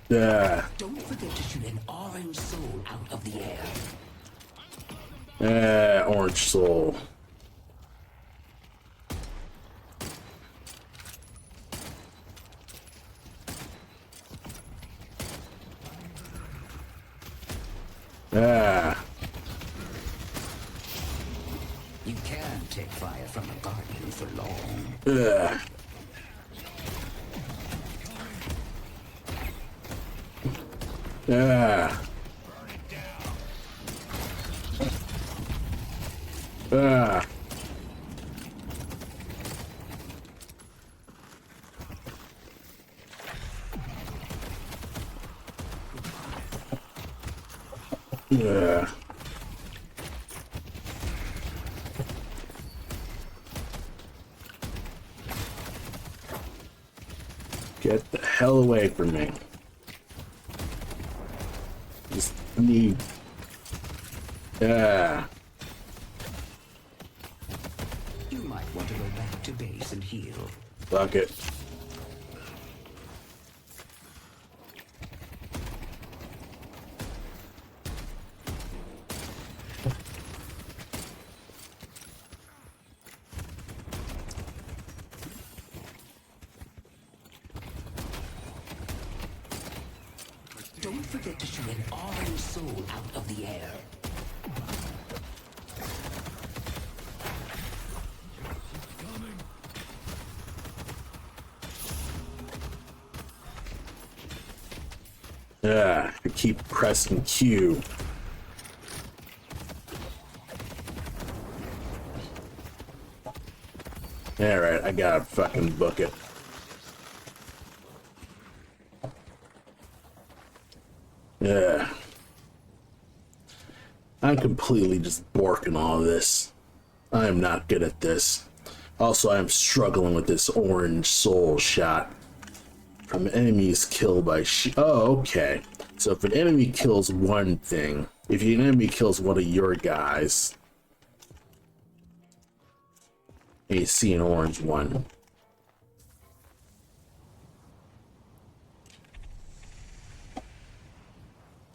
Don't forget to shoot an orange soul out of the air. Orange soul. You can't take fire from a guardian for long. Get the hell away from me. Just need... You might want to go back to base and heal. Fuck it. Don't forget to shoot an orange soul out of the air. I keep pressing Q. Alright, I gotta fucking book it. Yeah. I'm completely just borking all this. I am not good at this. Also, I am struggling with this orange soul shot. From enemies killed by oh, okay. So if an enemy kills one thing, if an enemy kills one of your guys, and you see an orange one.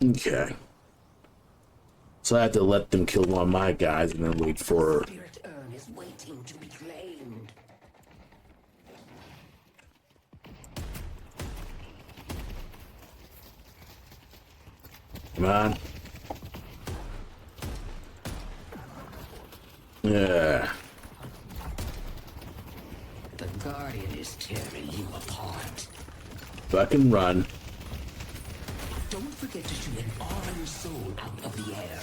Okay. So I had to let them kill one of my guys and then wait for... Spirit urn is waiting to be claimed. Come on. Yeah. The Guardian is tearing you apart. Fucking run. Don't forget to shoot an orange soul out of the air.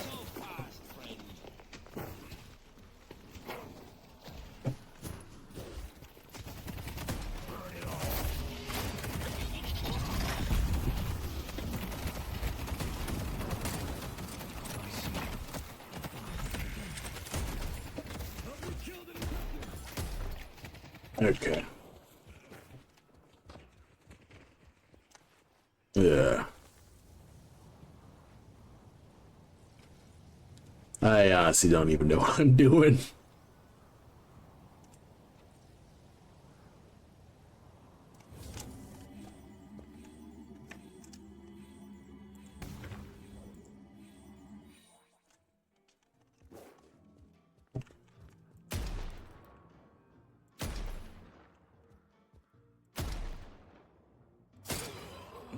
Okay. Yeah. I honestly don't even know what I'm doing.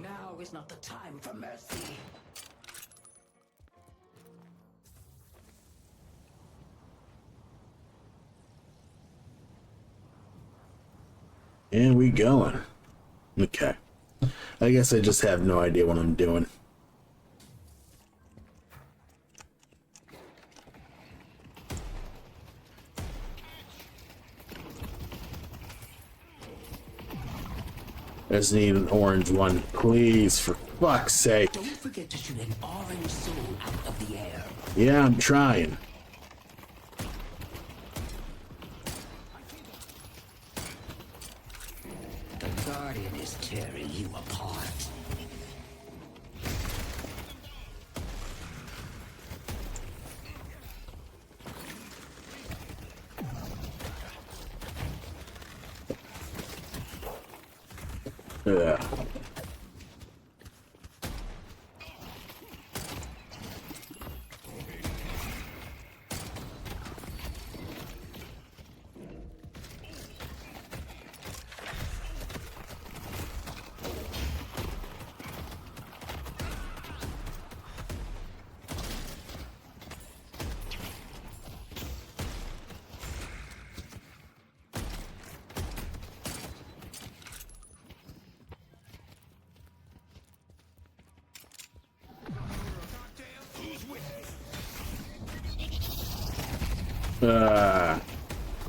Now is not the time for mercy. And we going. Okay. I guess I just have no idea what I'm doing. I just need an orange one, please, for fuck's sake. Don't forget to shoot an orange soul out of the air. Yeah, I'm trying. The Guardian is tearing you apart. Yeah.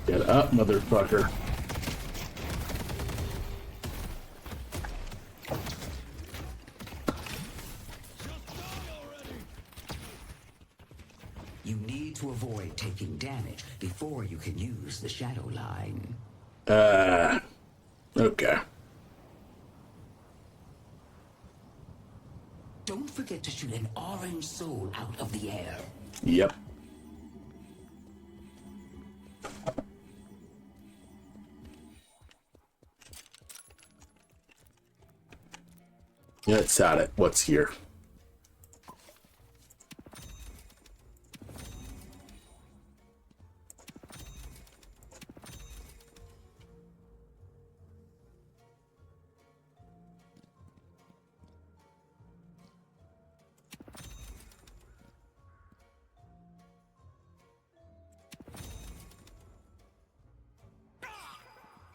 Get up, motherfucker. You need to avoid taking damage before you can use the shadow line. Okay. Don't forget to shoot an orange soul out of the air. Yep. Let's at it. What's here?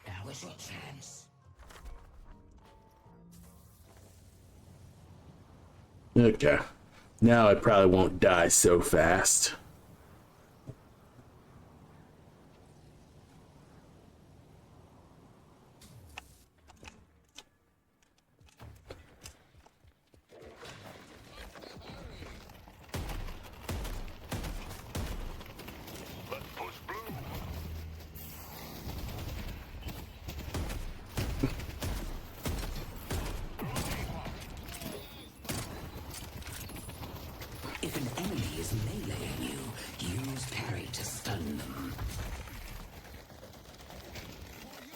Now is your chance. Okay. Now I probably won't die so fast. If an enemy is meleeing you, use parry to stun them.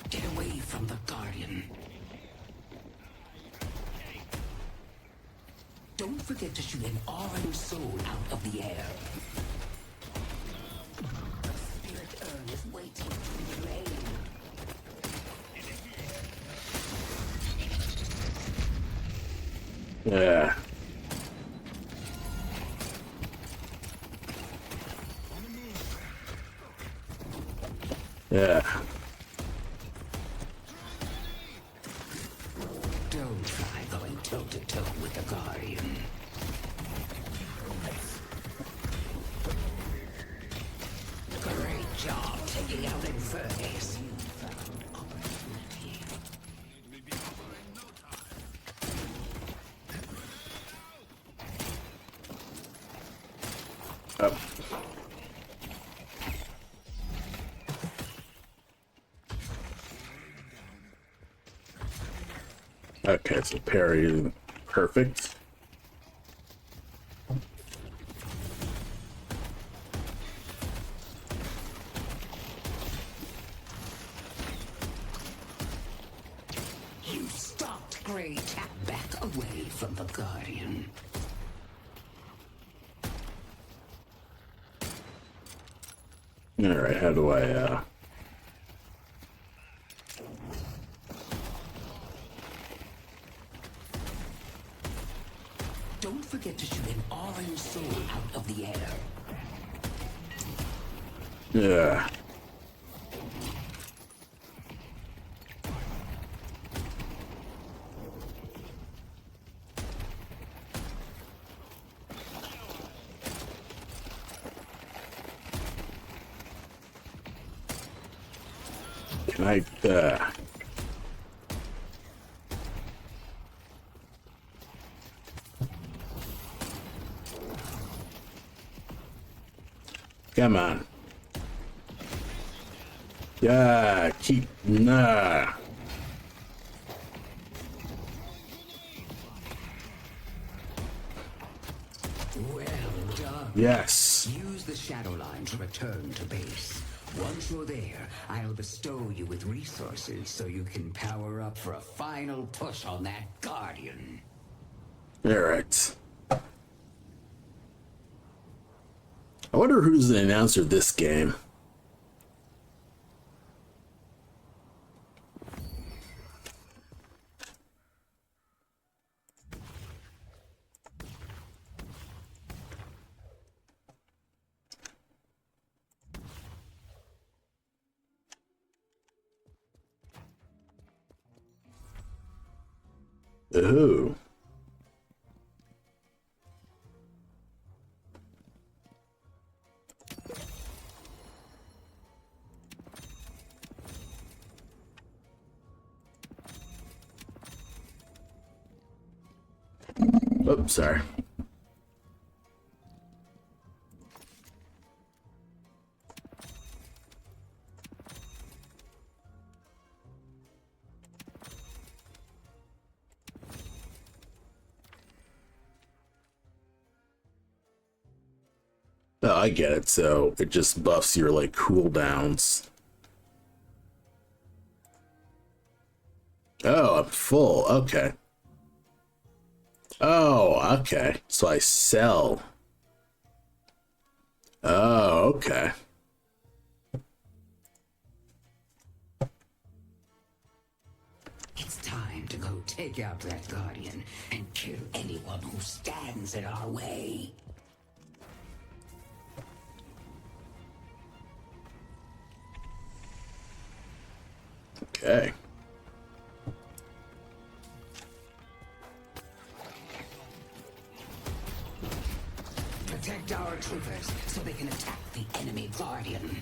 Get away from the Guardian. Don't forget to shoot an orange soul out of the air. The spirit urn is waiting to be drained. Yeah. Yeah. Don't try going toe-to-toe with the Guardian. Great job taking out Infernus. You found opportunity. Up. Okay, so parry is perfect. You stopped Grey Tap back away from the Guardian. Alright, how do I, Don't forget to shoot an orange soul out of the air. Yeah. I, Come on. Yeah, keep, nah. Well done. Yes. Use the shadow line to return to base. Once you're there, I'll bestow you with resources so you can power up for a final push on that Guardian. Alright. I wonder who's the announcer of this game. Oh. Oh, sorry. Oh, I get it. So it just buffs your like cooldowns. Oh, I'm full. Okay. Oh, okay. So I sell. Oh, okay. It's time to go take out that Guardian and kill anyone who stands in our way. Okay. Protect our troopers so they can attack the enemy Guardian.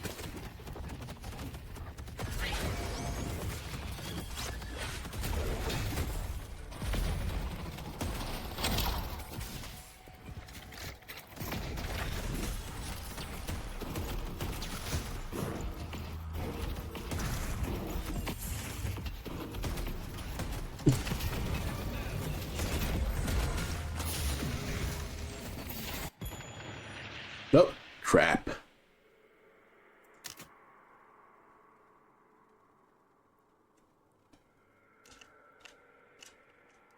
Oh, crap.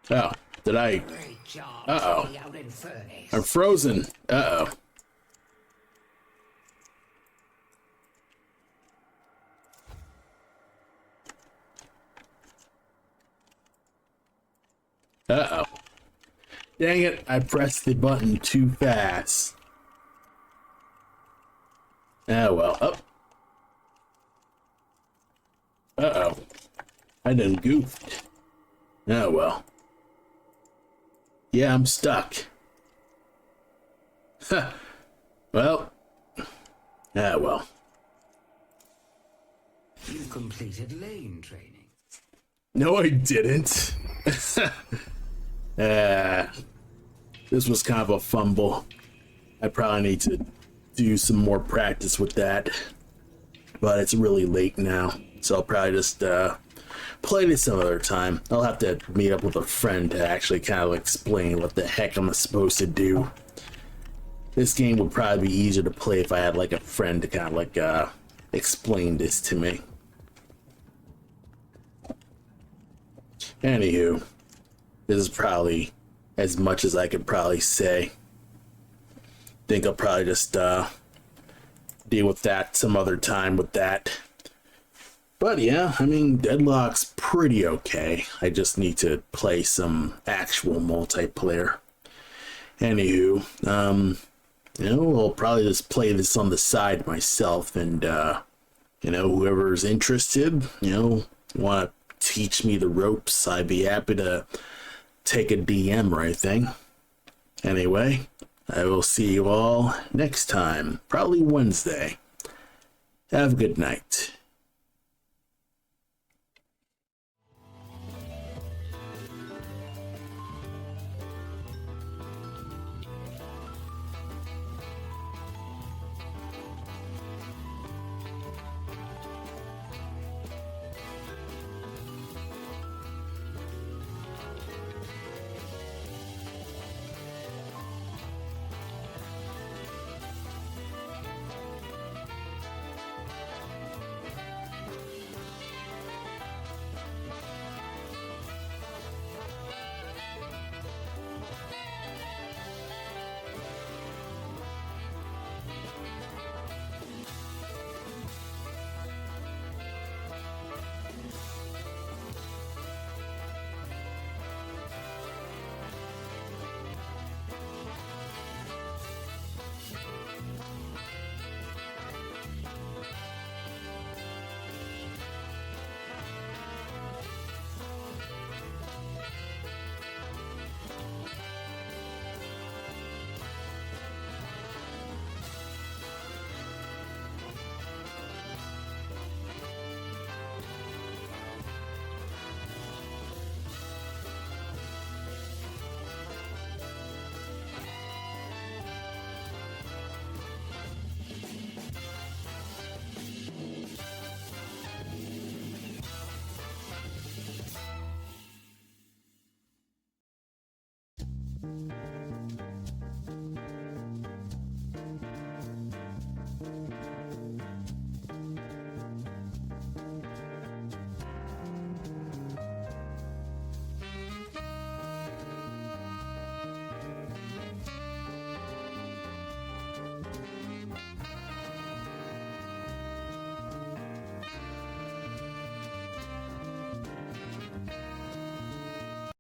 Oh, did I? Great job. Uh-oh. Stay out in Furnace. I'm frozen. Uh-oh. Uh-oh. Dang it, I pressed the button too fast. Oh, well. Oh. Uh-oh. I done goofed. Oh, well. Yeah, I'm stuck. Huh. Well. Ah, well. You completed lane training. No, I didn't. This was kind of a fumble. I probably need to do some more practice with that. But it's really late now, so I'll probably just play this some other time. I'll have to meet up with a friend to actually kind of explain what the heck I'm supposed to do. This game would probably be easier to play if I had like a friend to kind of like explain this to me. Anywho, this is probably as much as I could probably say. Think I'll probably just deal with that some other time with that. But yeah, I mean, Deadlock's pretty okay. I just need to play some actual multiplayer. Anywho, you know, I'll probably just play this on the side myself, and you know, whoever's interested, you know, want to teach me the ropes, I'd be happy to take a DM or anything. Anyway, I will see you all next time, probably Wednesday. Have a good night. Bye.